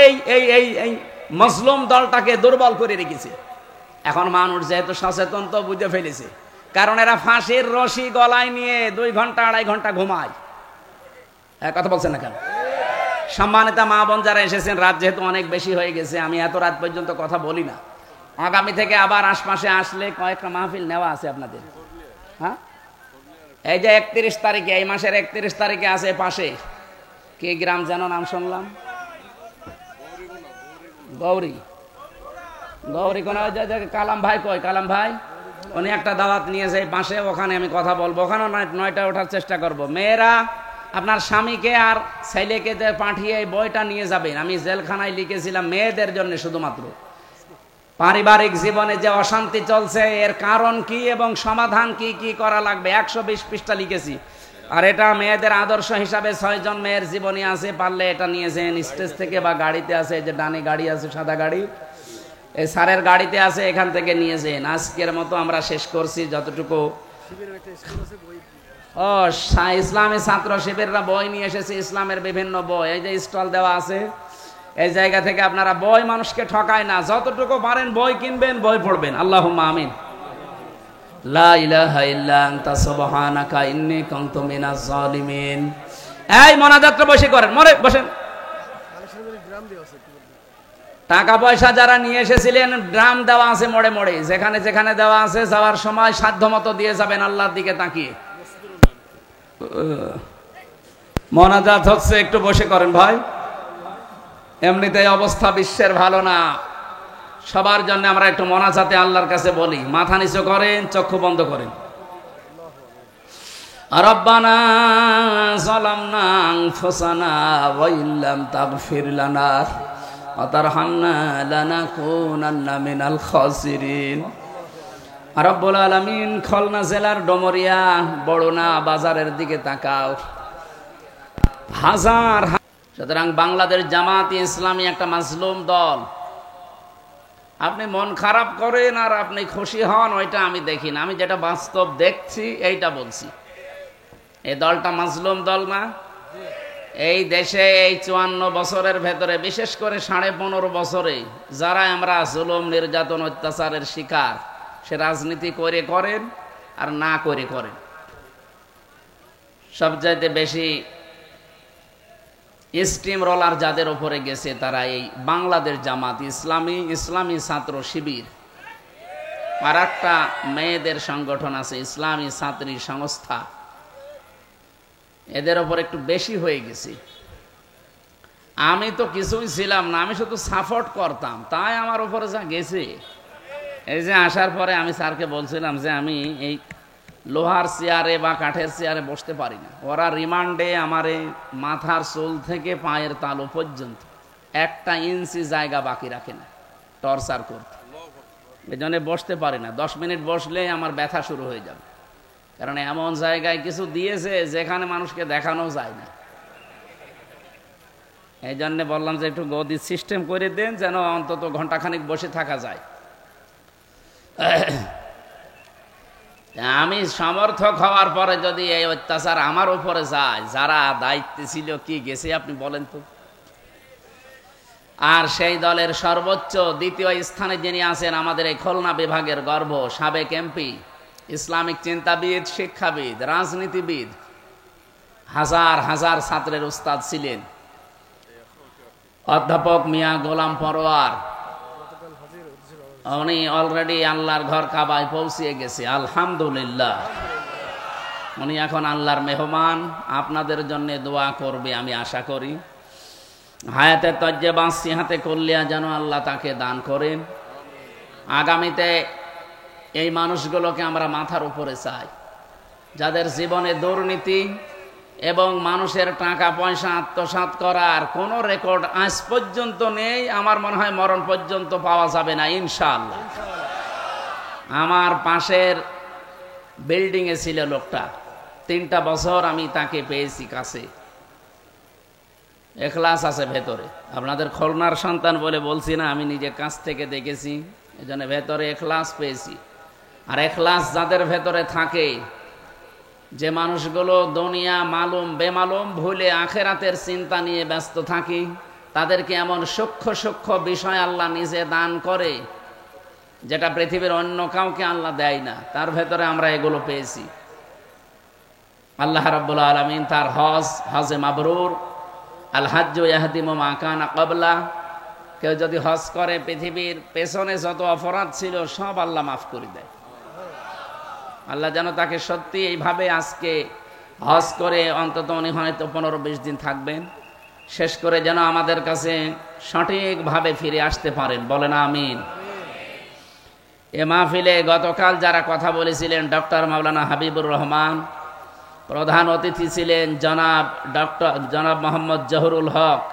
এই মুসলিম দলটাকে দুর্বল করে রেখেছে। এখন মানুষ যেহেতু সচেতন তো বুঝে ফেলেছে, কারণ এরা ফাঁসির রশি গলায় নিয়ে 2 ঘন্টা 2.5 ঘন্টা ঘুমায়। কথা বলছেন না কেন? সম্মানিত মা বোন যারা এসেছেন, রাত যেহেতু অনেক বেশি হয়ে গেছে, আমি এত রাত পর্যন্ত কথা বলি না। আগামী থেকে আবার আশপাশে আসলে কয়েকটা মাহফিল নেওয়া আছে আপনাদের। হ্যাঁ, এই যে 31 তারিখে, এই মাসের 31 তারিখে আছে পাশে, কি গ্রাম যেন নাম শুনলাম, গৌরী কোন কালাম ভাই, কই কালাম ভাই, উনি একটা দাওয়াত নিয়েছে এই পাশে, ওখানে আমি কথা বলবো। ওখানে 9টায় ওঠার চেষ্টা করব। মেয়েরা আপনার স্বামীকে আর ছেলেকে পাঠিয়ে এই বইটা নিয়ে যাবেন। আমি জেলখানায় লিখেছিলাম মেয়েদের জন্য শুধুমাত্র, পারিবারিক জীবনে যে অশান্তি চলছে এর কারণ কি এবং সমাধান কি কি করা লাগবে, 120 পৃষ্ঠা লিখেছি। আর এটা মেয়েদের আদর্শ হিসাবে 6 জন মেয়ের জীবনী আছে, পারলে এটা নিয়েছেন স্টেজ থেকে বা গাড়িতে আছে, যে ডানে গাড়ি আছে সাদা গাড়ি, এই স্যারের গাড়িতে আছে, এখান থেকে নিয়েছেন। আজকের মতো আমরা শেষ করছি যতটুকু। ও ইসলামী ছাত্র শিবিররা বই নিয়ে এসেছে, ইসলামের বিভিন্ন বই, এই যে স্টল দেওয়া আছে, এই জায়গা থেকে আপনারা বই মানুষকে ঠকায় না, যতটুকু পারেন বই কিনবেন, বই পড়বেন। আল্লাহুম্মা আমিন। লা ইলাহা ইল্লা আনতা সুবহানাকা ইন্নী কুনতু মিনাজ জালিমিন। এই মোনাজাতটা বসে করেন, মরে বসেন। টাকা পয়সা যারা নিয়ে এসেছিলেন ড্রাম দেওয়া আছে মোড়ে মোড়ে, যেখানে যেখানে দেওয়া আছে, যাওয়ার সময় সাধ্যমতো দিয়ে যাবেন আল্লাহর দিকে তাকিয়ে। মোনাজাত হচ্ছে, একটু বসে করেন ভাই। এমনিতেই অবস্থা বিশ্বের ভালো না, সবার জন্য আমরা একটু মোনাজাতে আল্লাহর কাছে বলি। মাথা নিচু করেন, চক্ষু বন্ধ করেন। রব্বানা যালামনা আনফুসানা ওয়া ইল্লাম তাগফির লানা ওয়া তারহামনা লানাকুনান্না মিনাল খাসিরিন। রব্বুল আলামিন, খুলনা জেলার ডমরিয়া বড়না বাজারের দিকে তাকাও, হাজার। সুতরাং বাংলাদেশ জামাতে ইসলামী একটা মাজলুম দল। আপনি মন খারাপ করেন আর আপনি খুশি হন, ওইটা আমি দেখি না, আমি যেটা বাস্তব দেখছি এইটা বলছি। এই দলটা মাজলুম দল না? এই দেশে এই 54 বছরের ভেতরে, বিশেষ করে 15.5 বছরে যারা আমরা জুলুম নির্যাতন অত্যাচারের শিকার, সে রাজনীতি করে করেন আর না করে করেন, সবচাইতে বেশি স্টিম রোলার যাদের উপরে গেছে তারা এই বাংলাদেশ জামাত ইসলামী, ইসলামী ছাত্র শিবির, আর একটা মেয়েদের সংগঠন আছে ইসলামী ছাত্রী সংস্থা, এদের ওপর একটু বেশি হয়ে গেছে। আমি তো কিছুই ছিলাম না, আমি শুধু সাপোর্ট করতাম, তাই আমার উপরে যা গেছে। এই যে আসার পরে আমি স্যারকে বলছিলাম যে আমি এই লোহার চেয়ারে বা কাঠের চেয়ারে বসতে পারি না। ওরা রিমান্ডে আমার এই মাথার চুল থেকে পায়ের তালু পর্যন্ত 1 ইঞ্চি জায়গা বাকি রাখে না, টর্চার করতে। এই জন্য বসতে পারি না, 10 মিনিট বসলে আমার ব্যথা শুরু হয়ে যাবে, কারণ এমন জায়গায় কিছু দিয়েছে যেখানে মানুষকে দেখানো যায় না। এই জন্য বললাম যে একটু গদি সিস্টেম করে দেন, যেন অন্তত ঘন্টাখানিক বসে থাকা যায়। আমি সমর্থক হওয়ার পরে যদি এই অত্যাচার আমার উপরে যায়, যারা দায়িত্বে ছিল কি গেছে আপনি বলেন তো? আর সেই দলের সর্বোচ্চ 2য় স্থানে যিনি আছেন, আমাদের এই খুলনা বিভাগের গর্ব, সাবেক এমপি, ইসলামিক চিন্তাবিদ, শিক্ষাবিদ, রাজনীতিবিদ, হাজার হাজার ছাত্রের উস্তাদ ছিলেন অধ্যাপক মিয়া গোলাম পরোয়ার। উনি অলরেডি আল্লাহর ঘর কাবায় পৌঁছিয়ে গেছে, আলহামদুলিল্লাহ। উনি এখন আল্লাহর মেহমান, আপনাদের জন্য দোয়া করবে আমি আশা করি। হায়াতে তজ্জেবা সিহাতে কল্লিয়া যেন আল্লাহ তাকে দান করেন। আগামীতে এই মানুষগুলোকে আমরা মাথার উপরে চাই, যাদের জীবনে দুর্নীতি এবং মানুষের টাকা পয়সা আত্মসাৎ করার কোনো রেকর্ড আজ পর্যন্ত নেই, আমার মনে হয় মরণ পর্যন্ত পাওয়া যাবে না ইনশাআল্লাহ। আমার পাশের বিল্ডিংয়ে ছিল লোকটা, 3টা বছর আমি তাকে পেয়েছি কাছে, এখলাস আছে ভেতরে। আপনাদের খুলনার সন্তান বলে বলছি না, আমি নিজে কাছ থেকে দেখেছি, এই জন্য ভেতরে এখলাস পেয়েছি। আর ইখলাস যাদের ভেতরে থাকে, যে মানুষগুলো দুনিয়া মালুম বেমালুম ভুলে আখেরাতের চিন্তা নিয়ে ব্যস্ত থাকে, তাদেরকে এমন সূক্ষ্ম সূক্ষ্ম বিষয় আল্লাহ নিজে দান করে যেটা পৃথিবীর অন্য কাউকে আল্লাহ দেয় না। তার ভেতরে আমরা এগুলো পেয়েছি। আল্লাহ রাব্বুল আলামিন তার হজে মাবরুর, আল হাজ্জু ইয়াহদিমু মা কানা ক্বাবলা, কেউ যদি হজ করে পৃথিবীর পেছনে যত অপরাধ ছিল সব আল্লাহ মাফ করে দেয়। আল্লাহ যেন তাকে সত্যি এইভাবে আজকে হজ করে অন্তত উনি হয়তো 15-20 দিন থাকবেন, শেষ করে যেন আমাদের কাছে সঠিকভাবে ফিরে আসতে পারেন। বলেন আমিন। এ মাহফিলে গতকাল যারা কথা বলেছিলেন, ডক্টর মাওলানা হাবিবুর রহমান, প্রধান অতিথি ছিলেন জনাব মোহাম্মদ জহুরুল হক,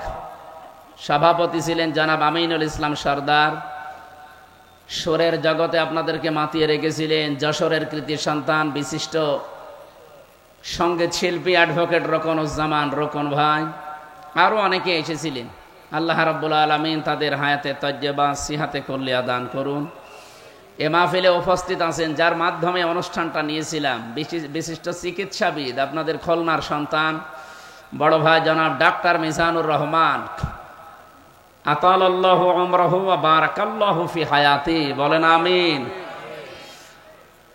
সভাপতি ছিলেন জনাব আমিনুল ইসলাম সরদার, সুরের জগতে আপনাদেরকে মাতিয়ে রেখেছিলেন যশোরের কৃতি সন্তান বিশিষ্ট সঙ্গীত শিল্পী অ্যাডভোকেট রোকনুজ্জামান রোকন ভাই, আরও অনেকে এসেছিলেন। আল্লাহ রাব্বুল আলামিন তাদের হায়াতে তজ্জেবা সিহাতে কল্যাণ দান করুন। এ মাহফিলে উপস্থিত আছেন, যার মাধ্যমে অনুষ্ঠানটা নিয়েছিলাম, বিশিষ্ট চিকিৎসাবিদ, আপনাদের খুলনার সন্তান বড় ভাই জনাব ডাক্তার মিজানুর রহমান, আতালাল্লাহু উমরাহু ওয়া বারাকাল্লাহু ফি হায়াতি। বলেন আমিন।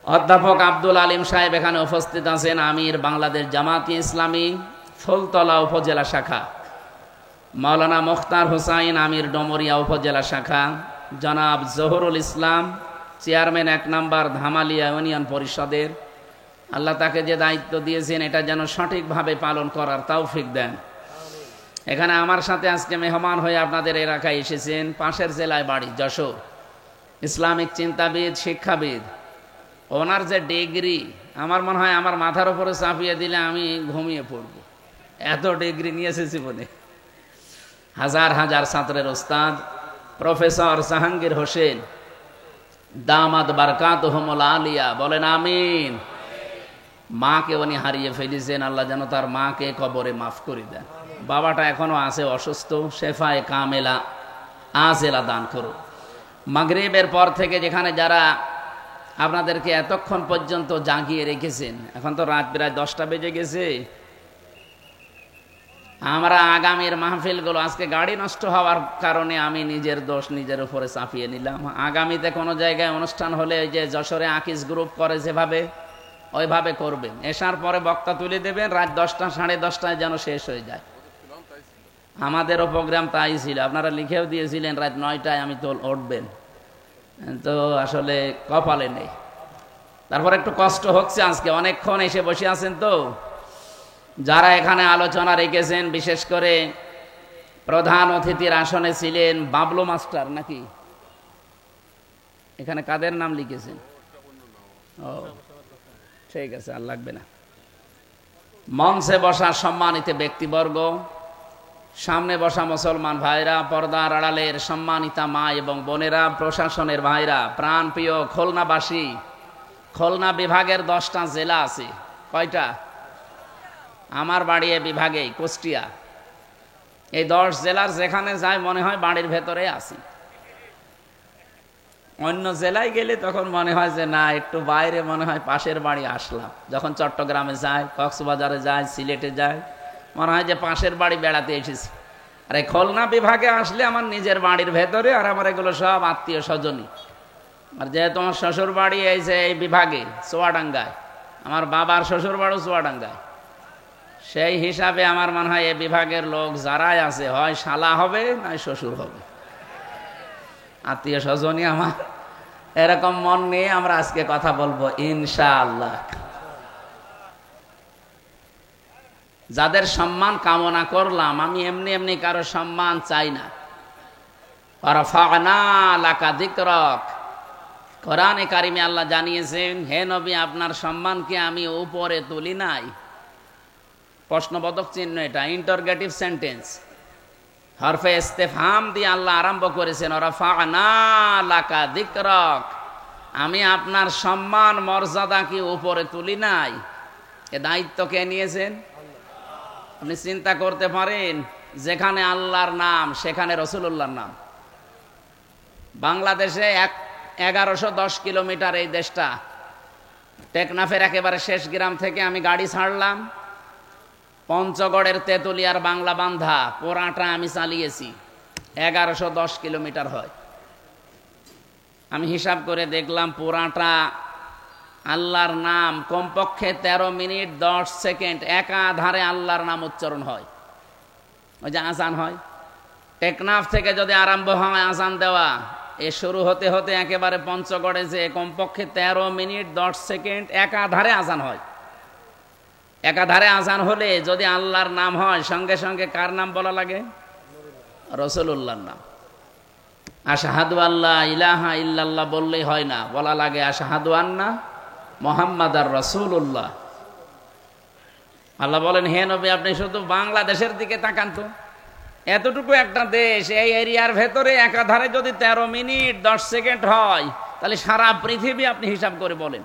অধ্যাপক আব্দুল আলিম সাহেব এখানে উপস্থিত আছেন, আমির বাংলাদেশ জামাতি ইসলামী ফুলতলা উপজেলা শাখা। মাওলানা মুখতার হুসাইন, আমির ডমরিয়া উপজেলা শাখা। জনাব জহুরুল ইসলাম, চেয়ারম্যান 1 নম্বর ধামালিয়া ইউনিয়ন পরিষদের। আল্লাহ তাকে যে দায়িত্ব দিয়েছেন এটা যেন সঠিকভাবে পালন করার তৌফিক দেন। এখানে আমার সাথে আজকে মেহমান হয়ে আপনাদের এলাকায় এসেছেন, পাশের জেলায় বাড়ি যশোর, ইসলামিক চিন্তাবিদ, শিক্ষাবিদ। ওনার যে ডিগ্রি, আমার মনে হয় আমার মাথার উপরে চাপিয়ে দিলে আমি ঘুমিয়ে পড়ব, এত ডিগ্রি নিয়েছে জীবনে। হাজার হাজার ছাত্রের ওস্তাদ প্রফেসর জাহাঙ্গীর হোসেন, দামাত বারকাতুহুমুল আলিয়া। বলেন আমিন। মাকে উনি হারিয়ে ফেলেছেন, আল্লাহ যেন তার মাকে কবরে মাফ করে দেন। বাবাটা এখনো আছে অসুস্থ, শেফায়ে কামেলা আজেলা দান করুন। মাগরিবের পর থেকে যেখানে যারা আপনাদেরকে এতক্ষণ পর্যন্ত জাগিয়ে রেখেছেন, এখন তো রাত প্রায় 10টা বেজে গেছে। আমরা আগামীর মাহফিলগুলো, আজকে গাড়ি নষ্ট হওয়ার কারণে আমি নিজের দোষ নিজের উপরে চাপিয়ে নিলাম। আগামীতে কোনো জায়গায় অনুষ্ঠান হলে ওই যে যশোরে আকিস গ্রুপ করে যেভাবে, ওইভাবে করবেন। এসার পরে বক্তা তুলে দেবেন, রাত 10টা 10:30টায় যেন শেষ হয়ে যায়। আমাদেরও প্রোগ্রাম তাই ছিল, আপনারা লিখেও দিয়েছিলেন রাত 9টায় আমি তো উঠবেন, তো আসলে কপালে নেই। তারপর একটু কষ্ট হচ্ছে, আজকে অনেকক্ষণ এসে বসে আছেন। তো যারা এখানে আলোচনা রেখেছেন, বিশেষ করে প্রধান অতিথির আসনে ছিলেন বাবলু মাস্টার, নাকি এখানে কাদের নাম লিখেছেন? ও ঠিক আছে, আর লাগবে না। মঞ্চে বসা সম্মানিত ব্যক্তিবর্গ, সামনে বসা মুসলমান ভাইরা, পর্দার আড়ালের সম্মানিতা মা এবং বোনেরা, প্রশাসনের ভাইরা, প্রাণপ্রিয় খুলনাবাসী। খুলনা বিভাগের 10টা জেলা আছে। কয়টা? আমার বাড়ি এ বিভাগে কুষ্টিয়া। এই 10 জেলার যেখানে যায় মনে হয় বাড়ির ভেতরে আছি। অন্য জেলায় গেলে তখন মনে হয় যে না, একটু বাইরে মনে হয় পাশের বাড়ি আসলাম। যখন চট্টগ্রামে যায়, কক্সবাজারে যায়, সিলেটে যায়, মনে হয় যে পাশের বাড়ি বেড়াতে এসেছি। আর এই খুলনা বিভাগে আসলে আমার নিজের বাড়ির ভেতরে, আর আমার এগুলো সব আত্মীয় স্বজনই। আর যেহেতু আমার শ্বশুর বাড়ি এই যে এই বিভাগে চুয়াডাঙ্গায়, আমার বাবার শ্বশুর বাড়িও চুয়াডাঙ্গায়, সেই হিসাবে আমার মনে হয় এই বিভাগের লোক যারাই আছে হয় শালা হবে নয় শ্বশুর হবে, আত্মীয় স্বজনই আমার। এরকম মন নিয়ে আমরা আজকে কথা বলবো ইনশাআল্লাহ। যাদের সম্মান কামনা করলাম, আমি এমনি এমনি কারো সম্মান চাই না। রাফা'না লাকা যিকরাক, কোরআনে কারিমে আল্লাহ জানিয়েছেন, হে নবী আপনার সম্মানকে আমি উপরে তুলি নাই। প্রশ্নবোধক চিহ্ন, এটা ইন্টারগেটিভ সেন্টেন্স, হরফে ইস্তেফহাম দিয়ে আল্লাহ আরম্ভ করেছেন, রাফা'না লাকা যিকরাক, আমি আপনার সম্মান মর্যাদা কি উপরে তুলি নাই। এ দায়িত্ব কে নিয়েছেন? আপনি চিন্তা করতে পারেন, যেখানে আল্লাহর নাম সেখানে রাসূলুল্লাহর নাম। বাংলাদেশে 1110 কিলোমিটার এই দেশটা। টেকনাফের একেবারে শেষ গ্রাম থেকে আমি গাড়ি ছাড়লাম, পঞ্চগড়ের তেতুলিয়ার বাংলা বান্ধা পুরাটা আমি চালিয়েছি, 1110 কিলোমিটার হয়। আমি হিসাব করে দেখলাম পুরাটা আল্লাহর নাম কমপক্ষে 13 মিনিট 10 সেকেন্ড একাধারে আল্লাহর নাম উচ্চারণ হয়। ওই যে আজান হয়, টেকনাফ থেকে যদি আরম্ভ হয় আজান দেওয়া, এ শুরু হতে হতে একেবারে পঞ্চগড়ে যে কমপক্ষে 13 মিনিট 10 সেকেন্ড একাধারে আজান হয়। একাধারে আজান হলে যদি আল্লাহর নাম হয়, সঙ্গে সঙ্গে কার নাম বলা লাগে? রাসূলুল্লাহর নাম। আশহাদু আল্লা ইলাহা ইল্লাল্লাহ বললেই হয় না, বলা লাগে আশহাদু আন্না মুহাম্মাদার রাসূলুল্লাহ। আল্লাহ বলেন, হে নবী আপনি শুধু বাংলাদেশের দিকে তাকান তো, এতটুকু একটা দেশ, এই এরিয়ার ভেতরে একাধারে যদি 13 মিনিট 10 সেকেন্ড হয়, তাহলে সারা পৃথিবী আপনি হিসাব করে বলেন,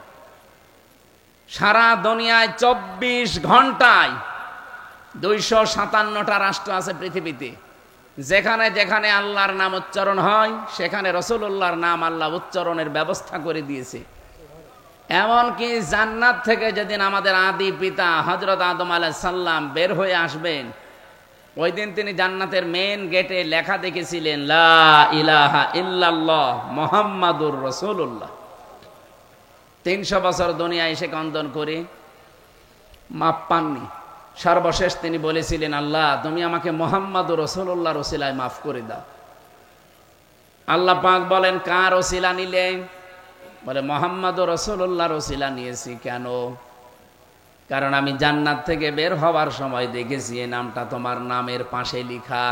সারা দুনিয়ায় 24 ঘন্টায় 257টা রাষ্ট্র আছে পৃথিবীতে। যেখানে যেখানে আল্লাহর নাম উচ্চারণ হয়, সেখানে রাসূলুল্লাহর নাম আল্লাহ উচ্চারণের ব্যবস্থা করে দিয়েছে। এমনকি জান্নাত থেকে যেদিন আমাদের আদি পিতা হযরত আদম আলাইহিস সালাম বের হয়ে আসবেন, ওই দিন তিনি জান্নাতের মেন গেটে লেখা দেখেছিলেন, লা ইলাহা ইল্লাল্লাহ মুহাম্মাদুর রাসূলুল্লাহ। 300 বছর দুনিয়া এসে কন্দন করে মাপ পাননি। সর্বশেষ তিনি বলেছিলেন, আল্লাহ তুমি আমাকে মুহাম্মাদুর রাসূলুল্লাহর ওসিলায় মাফ করে দাও। আল্লাহ পাক বলেন, কার ওসিলা নিলেন? বলে মুহাম্মাদুর রাসূলুল্লাহর ওসিলা নিয়েছি। কেন? কারণ আমি জান্নাত থেকে বের হওয়ার সময় দেখেছি এই নামটা তোমার নামের পাশে লেখা।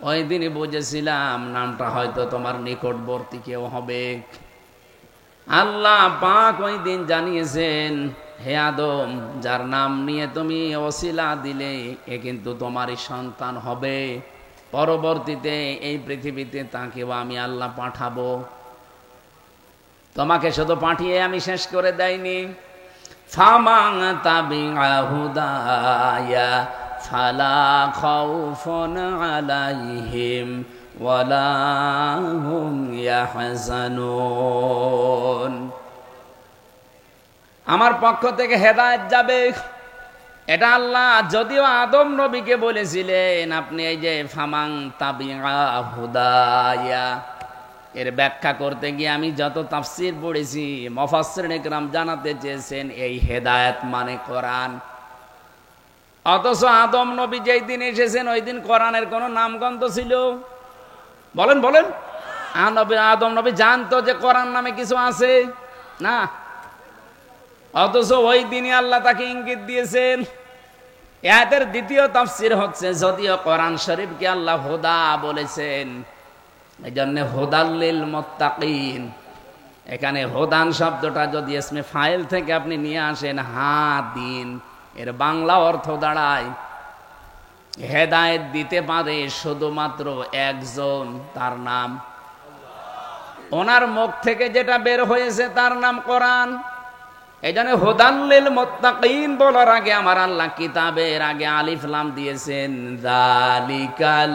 ওই দিনই বুঝেছিলাম নামটা হয়তো তোমার নিকটবর্তী কেউ হবে। আল্লাহ পাক ওই দিন জানিয়েছেন, হে আদম, যার নাম নিয়ে তুমি ওসিলা দিলে এ কিন্তু তোমারই সন্তান হবে। পরবর্তীতে এই পৃথিবীতে তাকেও আমি আল্লাহ পাঠাবো। তোমাকে শুধু পাঠিয়ে আমি শেষ করে দেয়নি। ফামান তাবিআ হুদায়া ফালা খাউফুন আলাইহিম ওয়ালা হুম ইয়াহজানুন। আমার পক্ষ থেকে হেদায়েত যাবে, এটা আল্লাহ যদিও আদম নবীকে বলেছিলেন। আপনি এই যে ফামান তাবিআ হুদায়া, এর ব্যাখ্যা করতে গিয়ে আমি যত তাফসীর পড়েছি, মুফাসসিরিন ইকরাম জানাতে চেয়েছেন এই হেদায়েত মানে কোরআন। অথচ আদম নবী যেই দিন এসেছেন ওই দিন কোরআনের কোনো নামগন্ধ ছিল? বলেন বলেন। আদম নবী জানতো যে কোরআন নামে কিছু আছে? না। অথচ ওই দিনই আল্লাহ তাকে ইঙ্গিত দিয়েছেন। এর দ্বিতীয় তাফসীর হচ্ছে, যদিও কোরআন শরীফকে আল্লাহ হুদা বলেছেন, এই জন্য হুদাল্লিল মুত্তাকিন। এখানে হুদান শব্দটা যদি ইসমে ফাইল থেকে আপনি নিয়ে আসেন হাদিন, এর বাংলা অর্থ দাঁড়ায় হেদায়েত দিতে পারে শুধুমাত্র একজন, তার নাম। ওনার মুখ থেকে যেটা বের হয়েছে তার নাম কোরআন। এই জন্য হুদাল্লিল মুত্তাকিন বলার আগে আমার আল্লাহ কিতাবের আগে আলিফ লাম দিয়েছেন, যালিকাল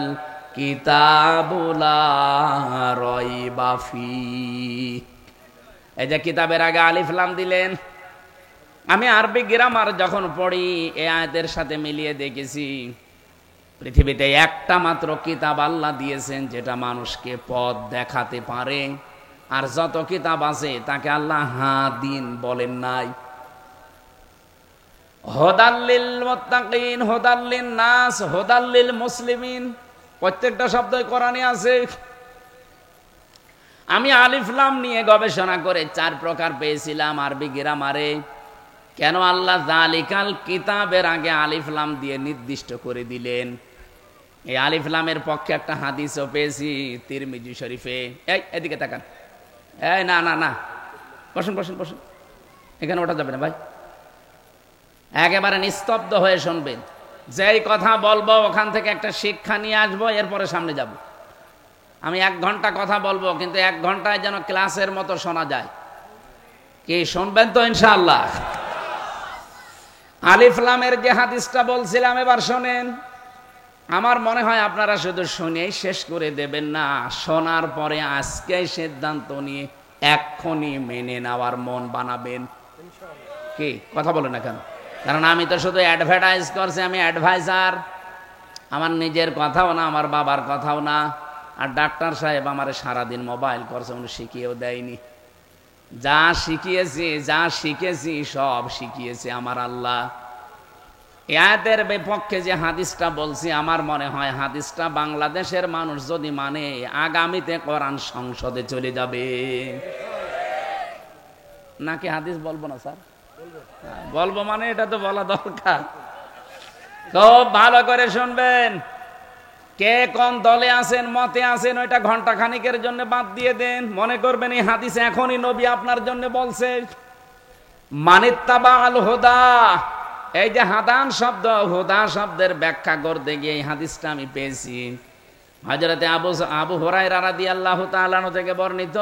কিতাবু লা রাইবা ফীহ। এই যে কিতাবের আগে আলিফ লাম দিলেন। আমি আরবি গ্রামার যখন পড়ি এই আয়াতের সাথে মিলিয়ে দেখেছি, পৃথিবীতে একটা মাত্র কিতাব আল্লাহ দিয়েছেন যেটা মানুষকে পথ দেখাতে পারে, আর যত কিতাব আছে তাকে আল্লাহ হাদিন বলেন নাই। হুদাল্লিল মুত্তাকিন, হুদাল্লিন নাস, হুদাল্লিল মুসলিমিন, প্রত্যেকটা শব্দই কোরআনে আছে। আমি আলিফ লাম নিয়ে গবেষণা করে 4 প্রকার পেয়েছিলাম আরবি গ্রামারে। কেন আল্লাহ যালিকাল কিতাবের আগে আলিফ লাম দিয়ে নির্দিষ্ট করে দিলেন? এই আলিফ লামের পক্ষে একটা হাদিসও পেয়েছি তিরমিজি শরীফে। এই এদিকে তাকান। এই না না না, বসুন বসুন বসুন, এখানে ওঠা যাবে না ভাই। একেবারে নিস্তব্ধ হয়ে শুনবেন। যেই কথা বলবো ওখান থেকে একটা শিক্ষা নিয়ে আসবো, এরপরে সামনে যাব। আমি 1 ঘন্টা কথা বলবো, কিন্তু 1 ঘন্টায় যেন ক্লাসের মতো শোনা যায়। কি শুনবেন তো ইনশাআল্লাহ? আলিফ লামের যে হাদিসটা বলছিলাম এবার শোনেন। আমার মনে হয় আপনারা শুধু শুনেই শেষ করে দেবেন না, শোনার পরে আজকেই সিদ্ধান্ত নিয়ে এক্ষুনি মেনে নেওয়ার মন বানাবেন। কি কথা বলে না কেন? কারণ আমি তো শুধু অ্যাডভার্টাইজ করছি, আমি অ্যাডভাইজার। আমার নিজের কথাও না, আমার বাবার কথাও না। আর ডাক্তার সাহেব আমার সারাদিন মোবাইল করছে, উনি শিখিয়েও দেয়নি। যা শিখিয়েছি, যা শিখেছি সব শিখিয়েছে আমার আল্লাহ। এদের বিপক্ষে যে হাদিসটা বলছি, আমার মনে হয় হাদিসটা বাংলাদেশের মানুষ যদি মানে, আগামীতে কোরআন সংসদে চলে যাবে। নাকি হাদিস বলবো না স্যার? বলবো মানে এটা তো বলা দরকার। খুব ভালো করে শুনবেন। কে কোন দলে আছেন, মতে আছেন, ওইটা ঘন্টা খানিকের জন্য বাদ দিয়ে দেন। মনে করবেন এই হাদিস এখনই নবী আপনার জন্য বলছে। মানিত্তাবা আল হুদা, এই যে হাদান শব্দ, হুদা শব্দের ব্যাখ্যা করতে গিয়ে এই হাদিসটা আমি পেয়েছি হযরতে আবু হুরায়রা রাদিয়াল্লাহু তাআলা আনহু থেকে বর্ণিত।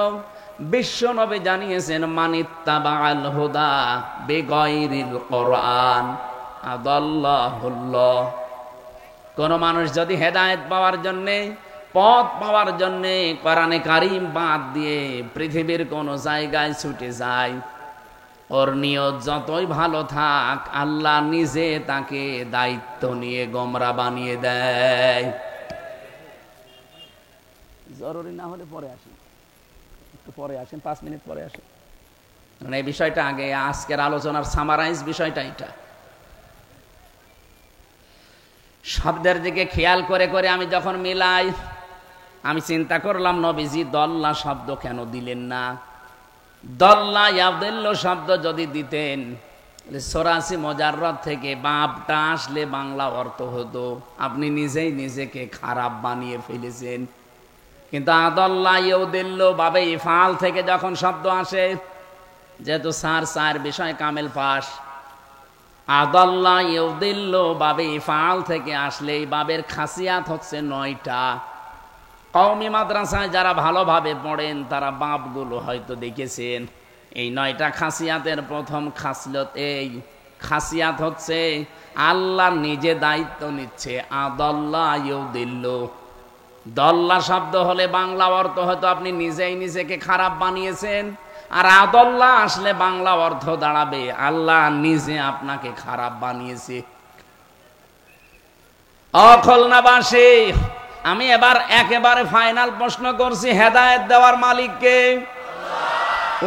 বিশ্ব নবী জানিয়েছেন, মানিত্তাবা আল হুদা বিগাইরিল কোরআন আদাল্লাহুল্লাহ। কোন মানুষ যদি হেদায়েত পাওয়ার জন্যে, পথ পাওয়ার জন্যে কোরআনে কারীম বাদ দিয়ে পৃথিবীর কোন জায়গায় ছুটে যায়, ওর নিয়ত যতই ভালো থাক, আল্লাহ নিজে তাকে দায়িত্ব নিয়ে গোমরা বানিয়ে দেয়। জরুরি না হলে পরে আসেন, একটু পরে আসেন, 5 মিনিট পরে আসেন। কারণ এই বিষয়টা আগে, আজকের আলোচনার সামারাইজ বিষয়টা এটা। শব্দের দিকে খেয়াল করে করে আমি যখন মিলাই, আমি চিন্তা করলাম নবীজি দল্লা শব্দ কেন দিলেন না? দল্লা ইয়াদিল্লু শব্দ যদি দিতেন, 84 মুজাররদ থেকে বাপটা আসলে বাংলা অর্থ হতো আপনি নিজেই নিজেকে খারাপ বানিয়ে ফেলেছেন। কিন্তু আদাল্লা ইয়াদিল্লু বাবে ইফআল থেকে যখন শব্দ আসে, যেহেতু সার বিষয় কামেল পাস, আদাল্লা ইয়াদিল্লু বাবে ইফআল থেকে আসলে এই বাবের খাসিয়াত হচ্ছে 9টা। কওমি মাদ্রাসায় যারা ভালোভাবে পড়েন তারা বাপগুলো হয়তো দেখেছেন। এই 9টা খাসিয়াতের প্রথম খাসলত, এই খাসিয়াত হচ্ছে আল্লাহ নিজে দায়িত্ব নিচ্ছে। আদাল্লা ইউদিল্লু, দল্লা শব্দ হলে বাংলা অর্থ হয়তো আপনি নিজেই নিজেকে খারাপ বানিয়েছেন, আর আদাল্লা আসলে বাংলা অর্থ দাঁড়াবে আল্লাহ নিজে আপনাকে খারাপ বানিয়েছে। খুলনাবাসী, আমি এবার একেবারে ফাইনাল প্রশ্ন করছি, হেদায়েত দেওয়ার মালিককে?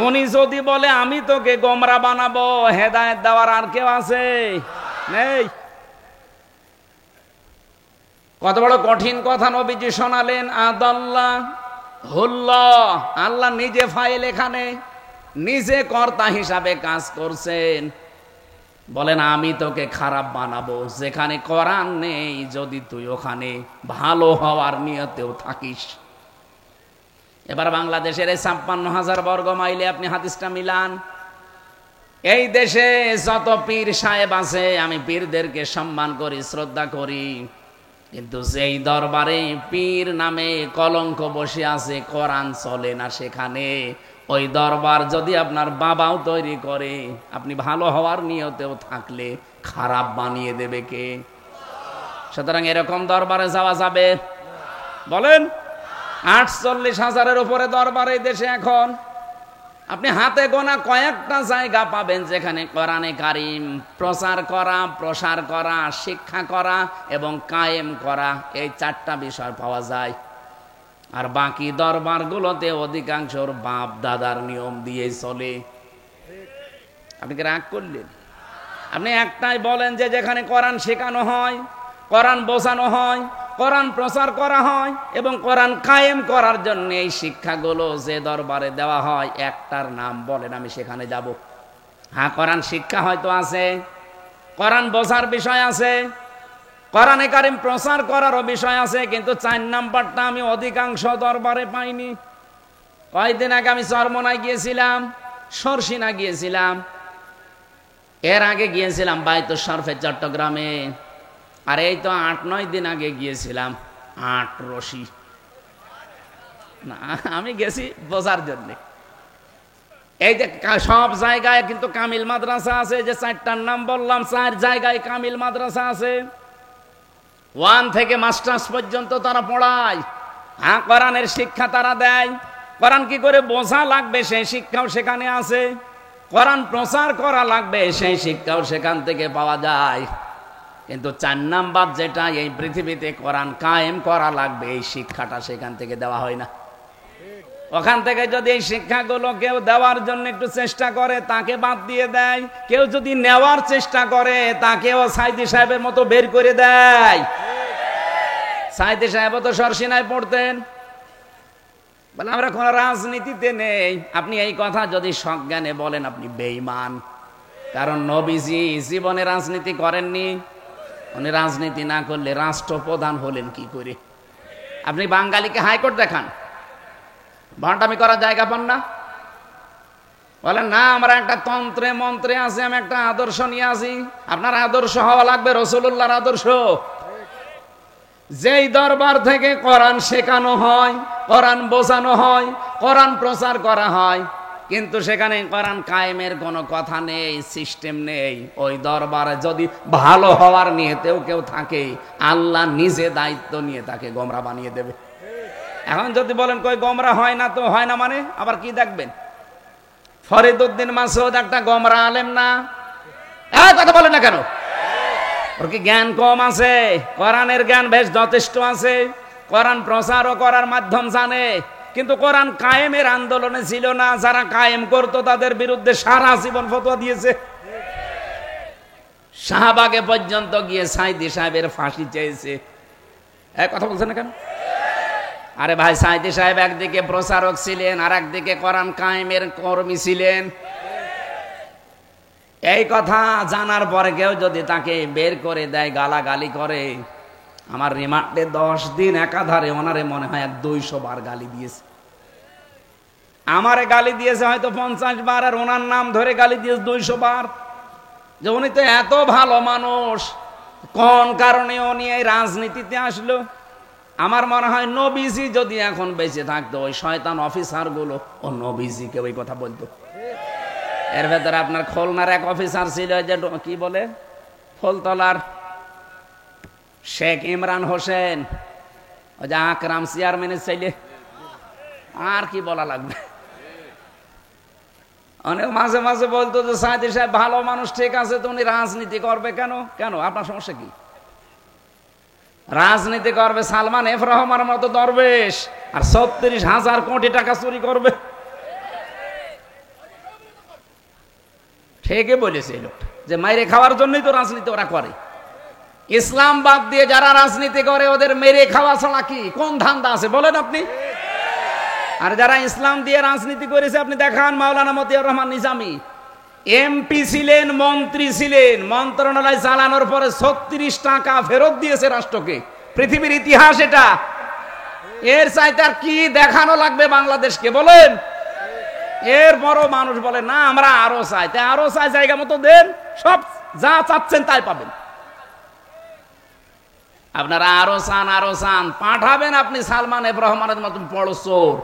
উনি যদি বলে আমি তোকে গোমরা বানাবো, হেদায়েত দেওয়ার আর কেউ আছে? নেই। কত বড় কঠিন কথা নবীজি শোনালেন। আদাল্লাহ হুল্লাহ, আল্লাহ নিজে ফাইল, এখানে নিজে কর্তা হিসাবে কাজ করছেন। বলেন আমি তোকে খারাপ বানাবো, যেখানে কোরআন নেই, যদি তুই ওখানে ভালো হওয়ার নিয়তেও থাকিস। এবার বাংলাদেশের এই 56,000 বর্গ মাইলে আপনি হাদিসটা মিলান। এই দেশে যত পীর সাহেব আছে, আমি পীরদেরকে সম্মান করি, শ্রদ্ধা করি, কিন্তু যেই দরবারে পীর নামে কলঙ্ক বসে আছে, কোরআন চলে না সেখানে, ওই দরবার যদি আপনার বাবাও তৈরি করে, আপনি ভালো হওয়ার নিয়তেও থাকলে খারাপ বানিয়ে দেবে কে? সুতরাং এরকম দরবারে যাওয়া যাবে? বলেন। 48,000-এর উপরে দরবার এই দেশে এখন। আপনি হাতে গোনা কয়েকটা জায়গা পাবেন যেখানে কোরআনে কারীম প্রচার করা, প্রসার করা, শিক্ষা করা এবং কায়েম করা, এই 4টা বিষয় পাওয়া যায়। আর বাকি দরবারগুলোতে অধিকাংশর বাপ দাদার নিয়ম দিয়ে চলে। আপনি কি রাগ করলেন? আপনি একটাই বলেন যে যেখানে কোরআন শেখানো হয়, কোরআন বোঝানো হয়, কোরআন প্রচার করা হয় এবং কোরআন কায়েম করার জন্য এই শিক্ষাগুলো যে দরবারে দেওয়া হয়, একটার নাম বলেন, আমি সেখানে যাব। হ্যাঁ, কোরআন শিক্ষা হয়তো আছে, কোরআন বোঝার বিষয় আছে, কোরআনে কারীম প্রচার করারও বিষয় আছে, কিন্তু 4 নাম্বারটা আমি অধিকাংশ দরবারে পাইনি। কয়েকদিন আগে আমি চরমনায় গিয়েছিলাম, সরসিনা গিয়েছিলাম, এর আগে গিয়েছিলাম বায়তুল শরফে চট্টগ্রামে, আর এই তো 8-9 দিন আগে গিয়েছিলাম আটরশি। না, আমি গেছি বোঝার জন্যে। এই যে সব জায়গায় কিন্তু কামিল মাদ্রাসা আছে, যে 4টার নাম বললাম, 4 জায়গায় কামিল মাদ্রাসা আছে। 1 থেকে মাস্টার্স পর্যন্ত তারা পড়ায়। হ্যাঁ, কোরআনের শিক্ষা তারা দেয়। কোরআন কি করে বোঝা লাগবে সেই শিক্ষাও সেখানে আছে, কোরআন প্রচার করা লাগবে সেই শিক্ষাও সেখান থেকে পাওয়া যায়। কিন্তু 4 নাম্বার যেটা এই পৃথিবীতে কোরআন কায়েম করা লাগবে এই শিক্ষাটা সেখান থেকে দেওয়া হয় না। ওখান থেকে যদি এই শিক্ষাগুলো কেউ দেওয়ার জন্য একটু চেষ্টা করে তাকে বাদ দিয়ে দেয়, কেউ যদি নেওয়ার চেষ্টা করে তাকেও সাইদি সাহেবের মতো বের করে দেয়। সাইদি সাহেব তো সরসিনায় পড়তেন, বলে আমরা কোন রাজনীতিতে নেই। আপনি এই কথা যদি সজ্ঞানে বলেন আপনি বেঈমান, কারণ নবীজি জীবনে রাজনীতি করেননি। উনি রাজনীতি না করলে রাষ্ট্রপ্রধান হলেন কি করে? আপনি বাঙালিকে হাইকোর্ট দেখান, ভণ্ডামি করার জায়গা পান না। বলেন না আমরা একটা তন্ত্রে মন্ত্রে আছি, আমি একটা আদর্শ নিয়ে আসি। আপনার আদর্শ হওয়া লাগবে রাসূলুল্লাহর আদর্শ। যেই দরবার থেকে কোরআন শেখানো হয়, কোরআন বোঝানো হয়, কোরআন প্রচার করা হয়, কিন্তু সেখানে কোরআন কায়েমের কোনো কথা নেই, সিস্টেম নেই, ওই দরবারে যদি ভালো হওয়ার নিয়েতেও কেউ থাকে আল্লাহ নিজে দায়িত্ব নিয়ে তাকে গোমরা বানিয়ে দেবে। এখন যদি বলেন কই গোমরা হয় না, তো হয় না মানে আবার কি দেখবেন? ফরিদউদ্দিন মাসউদ একটা গোমরা আলেম না? কথা বলেন না কেন? ওর কি জ্ঞান কম আছে? কোরআনের জ্ঞান বেশ যথেষ্ট আছে, কোরআন প্রচারও করার মাধ্যম জানে, কিন্তু কোরআন কায়েমের আন্দোলনে ছিল না। যারা কায়েম করতো তাদের বিরুদ্ধে সারা জীবন ফতোয়া দিয়েছে। শাহবাগে পর্যন্ত গিয়ে সাইদি সাহেবের ফাঁসি চেয়েছে। কথা বলছেন না কেন? আরে ভাই, সাইদি সাহেব একদিকে প্রচারক ছিলেন আর একদিকে কোরআন কায়েমের কর্মী ছিলেন। এই কথা জানার পরে কেউ যদি তাকে বের করে দেয়, গালাগালি করে, আমার রিমান্ডে 10 দিন একাধারে ওনারে মনে হয় 200 বার গালি দিয়েছে। আমারে গালি দিয়েছে হয়তো 50 বার, আর ওনার নাম ধরে গালি দিয়েছে 200 বার। যে উনি তো এত ভালো মানুষ, কোন কারণে উনি এই রাজনীতিতে আসলো? আমার মনে হয় নবীজি যদি এখন বেঁচে থাকতো, ওই শয়তান অফিসার গুলো ও নবীজিকে ওই কথা বলতো। এর ভেতরে আপনার খুলনার এক অফিসার ছিল, যে কি বলে ফুলতলার শেখ ইমরান হোসেন, ওই যে আকরাম চেয়ারম্যানের ছেলে। আর কি বলা লাগবে? অনেক মাঝে মাঝে বলতো যে সাইদি সাহেব ভালো মানুষ, ঠিক আছে, তো উনি রাজনীতি করবে কেন? কেন আপনার সমস্যা কি? রাজনীতি করবে সালমান এফ রহমানের মতো দরবেশ, আর 36,000 কোটি টাকা চুরি করবে। ঠিকই বলেছে এই লোকটা, যে মাইরে খাওয়ার জন্যই তো রাজনীতি ওরা করে। ইসলাম বাদ দিয়ে যারা রাজনীতি করে ওদের মেরে খাওয়া ছাড়া কি কোন ধান্দা আছে বলেন আপনি? আর যারা ইসলাম দিয়ে রাজনীতি করেছে আপনি দেখান। মাওলানা মতিয়ার রহমান নিজামী এমপি ছিলেন, মন্ত্রী ছিলেন, মন্ত্রণালয় চালানোর পরে 36 টাকা ফেরত দিয়েছে রাষ্ট্রকে। পৃথিবীর ইতিহাস এটা। এর চাইতে আর কি দেখানো লাগবে বাংলাদেশকে বলেন? এর বড় মানুষ বলে না আমরা আরো চাই, তাই আরো চাই, জায়গা মতো দেন, সব যা চাচ্ছেন তাই পাবেন। আপনারা আরো চান, পাঠাবেন আপনি সালমান এফ রহমানের মতন বড় চোর।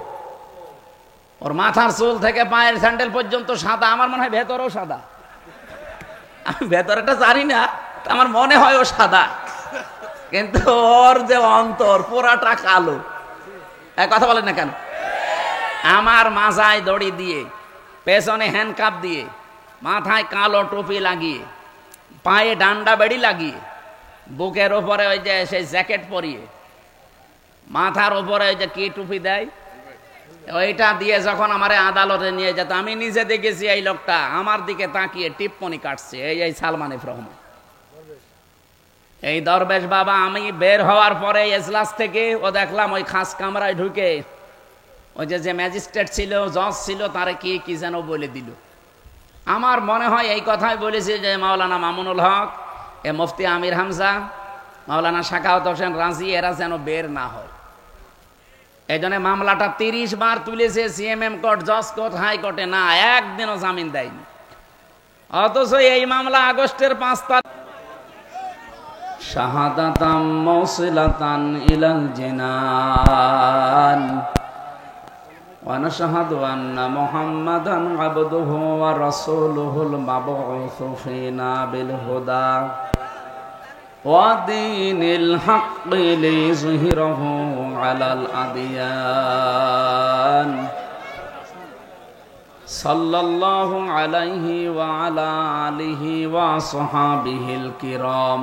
ওর মাথার চুল থেকে পায়ের স্যান্ডেল পর্যন্ত সাদা, আমার মনে হয় ভেতরেও সাদা। আমি ভেতরটা জানি না, আমার মনে হয় ও সাদা, কিন্তু ওর যে অন্তর পুরাটা কালো। কথা বলেন না কেন? আমার মাথায় দড়ি দিয়ে, পেছনে হ্যান্ডকাপ দিয়ে, মাথায় কালো টুপি লাগিয়ে, পায়ে ডান্ডা বেড়ি লাগিয়ে, বুকের ওপরে ওই যে সেই জ্যাকেট পরিয়ে, মাথার ওপরে ওই যে কি টুপি দেয় ওইটা দিয়ে যখন আমারে আদালতে নিয়ে যেত, আমি নিজে দেখেছি এই লোকটা আমার দিকে তাকিয়ে টিপ্পনি কাটছে। এই সালমান এফ রহমান, এই দরবেশ বাবা। আমি বের হওয়ার পরে এজলাস থেকে ও দেখলাম ওই খাস কামরায় ঢুকে ওই যে ম্যাজিস্ট্রেট ছিল, জজ ছিল, তারে কি যেন বলে দিল। আমার মনে হয় এই কথাই বলেছে যে মাওলানা মামুনুল হক, মুফতি আমির হামজা, মাওলানা সাখাওয়াত হোসেন রাজি, এরা যেন বের না হয়। এই জন্য মামলাটা 30 বার তুলেছে সিএমএম কোর্ট, জজ কোর্ট, হাইকোর্টে, না একদিনও জামিন দেয়নি। অথচ এই মামলা আগস্টের 5 তারিখ। শাহাদাতাম মুসিলাতান ইলাল জিনান ওয়া নাশহাদু আন্না মুহাম্মাদান আবদুহু ওয়া রাসূলুহুল মাবউসু ফিনা বিল হুদা ওয়া দীনিল হাক্কি লিযহিরাহু আলাল আদিয়ান সাল্লাল্লাহু আলাইহি ওয়া আলা আলিহি ওয়া সাহাবিহিল কিরাম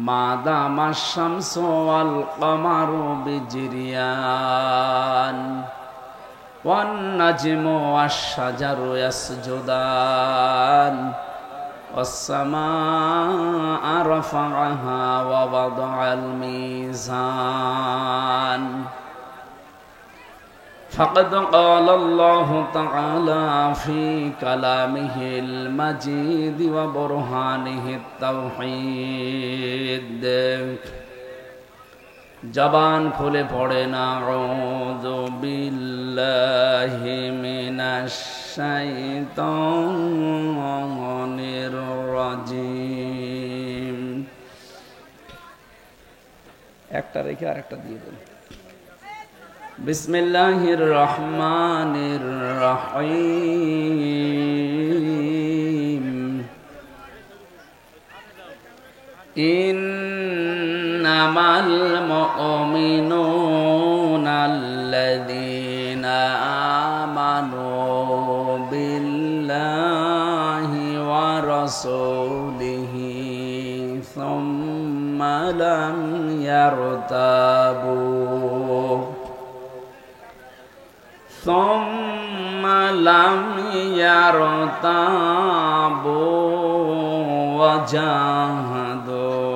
মা দামাশ শামসু ওয়াল কমারু বিজরিয়ান ওয়ান নাজমু ওয়াশ শাজারু ইয়াসজুদান ওয়াস সামাআ রাফা'আহা ওয়া ওয়াদা'আল মিজান فقد قال الله تعالى في كلامه المجيد وبرهانه التوحيد জবান খুলে পড়েন আউযু বিল্লাহি মিনাশ শাইতানির রাজিম। একটা রেখে আরেকটা দিয়ে দেন। বিসমিল্লাহির রহমানির রহিম। ইন্নামাল মুমিনুনা আল্লাযীনা আমানু বিল্লাহি ওয়া রাসূলিহি সুম্মা লাম ইয়ারতাবু ثم لم يرتابوا وجاهدوا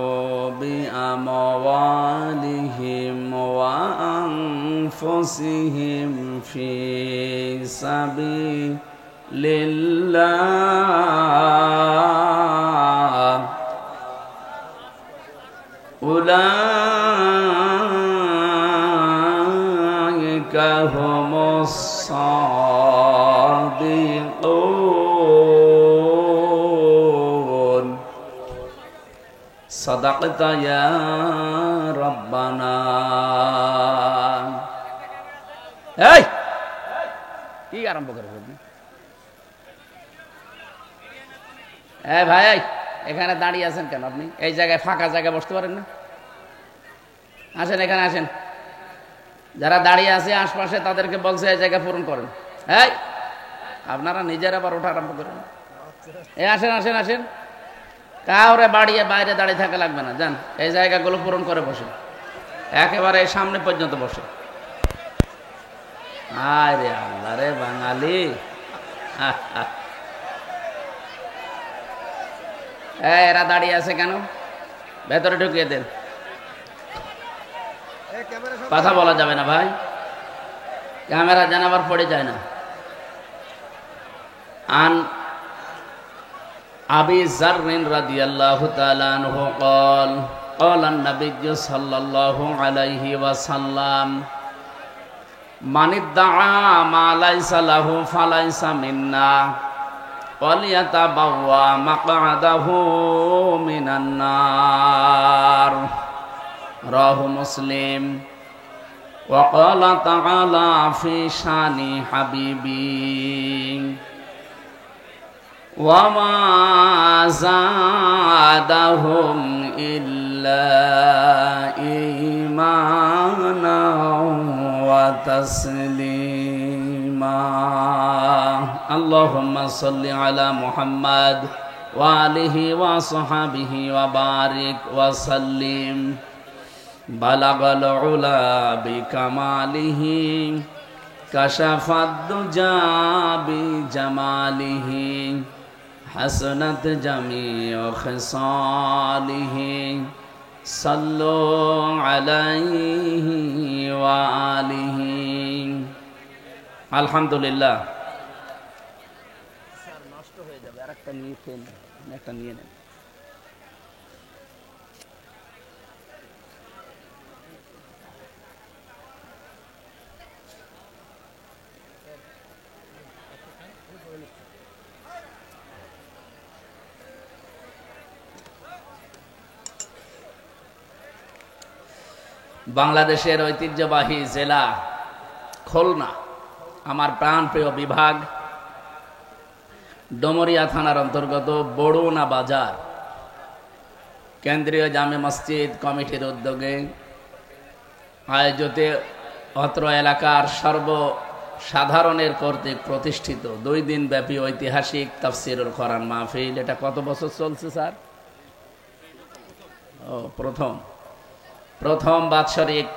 بأموالهم وأنفسهم في سبيل الله أولئك هم الصادقون صدقت يا ربنا। এই কি আরম্ভ করে বলবি? ভাই এখানে দাঁড়িয়ে আছেন কেন আপনি? এই জায়গায় ফাঁকা জায়গায় বসতে পারেন না? আসেন এখানে আসেন। যারা দাঁড়িয়ে আছে আশপাশে তাদেরকে বলছে এই জায়গা পূরণ করেন। এই আপনারা নিজেরা আবার ওঠা আরম্ভ করেন। আসেন আসেন আসেন, কাউরে বাড়িয়ে বাইরে দাঁড়িয়ে থাকা লাগবে না, যান এই জায়গাগুলো পূরণ করে বসে, একেবারে সামনে পর্যন্ত বসে। আরে আল্লাহ রে বাঙালি, এরা দাঁড়িয়ে আছে কেন? ভেতরে ঢুকিয়ে দেন। কথা বলা যাবে না ভাই, ক্যামেরা যেন আবার পড়ে যায় না। আন আবি যাররিন রাদিয়াল্লাহু তাআলা আনহু قال قال النبي صلى الله عليه وسلم من ادعى ما ليس له فليس منا وليتبوأ مقعده من النار رواه مسلم। وقال تعالى في شان حبيبي وما زادهم إلا إيمانا وتسليما اللهم صل على محمد وآله وصحبه وبارك وسلم بلغ العلا بكماله كشف الدجى بجماله حسنت جميع خصاله صلوا عليه وآله الحمد لله। নষ্ট হয়ে যাবে, আরেকটা নিয়ে খেয়ে নেন, একটা নিয়ে নেন। বাংলাদেশের ঐতিহ্যবাহী জেলা খুলনা, আমার প্রাণপ্রিয় বিভাগ, ডুমুরিয়া থানার অন্তর্গত বড়ুনা বাজার কেন্দ্রীয় জামে মসজিদ কমিটির উদ্যোগে আয়োজিত অত্র এলাকার সাধারণের কর্তৃক প্রতিষ্ঠিত 2 দিন ব্যাপী ঐতিহাসিক তাফসিরুল কোরআন মাহফিল। এটা কত বছর চলছে স্যার? ও প্রথম বাৎসরিক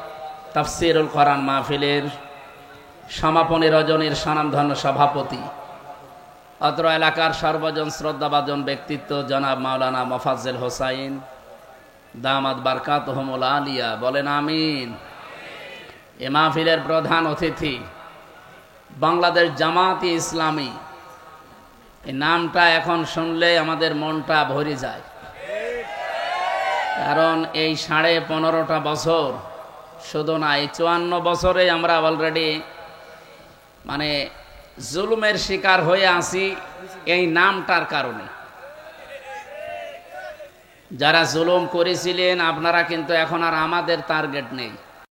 তাফসিরুল কোরআন মাহফিলের সমাপনী রজনীর স্বনামধন্য সভাপতি অত্র এলাকার সর্বজন শ্রদ্ধাভাজন ব্যক্তিত্ব জনাব মাওলানা মোফাজ্জেল হোসাইন দামাত বারকাতুহুমুল আলিয়া, বলেন আমিন। এ মাহফিলের প্রধান অতিথি বাংলাদেশ জামাতি ইসলামী। এই নামটা এখন শুনলে আমাদের মনটা ভরে যায়, কারণ এই 15.5টা বছর শুধু না, এই 54 বছরে আমরা অলরেডি মানে জুলুমের শিকার হয়ে আছি এই নামটার কারণে। যারা জুলুম করেছিলেন আপনারা কিন্তু এখন আর আমাদের টার্গেট নেই।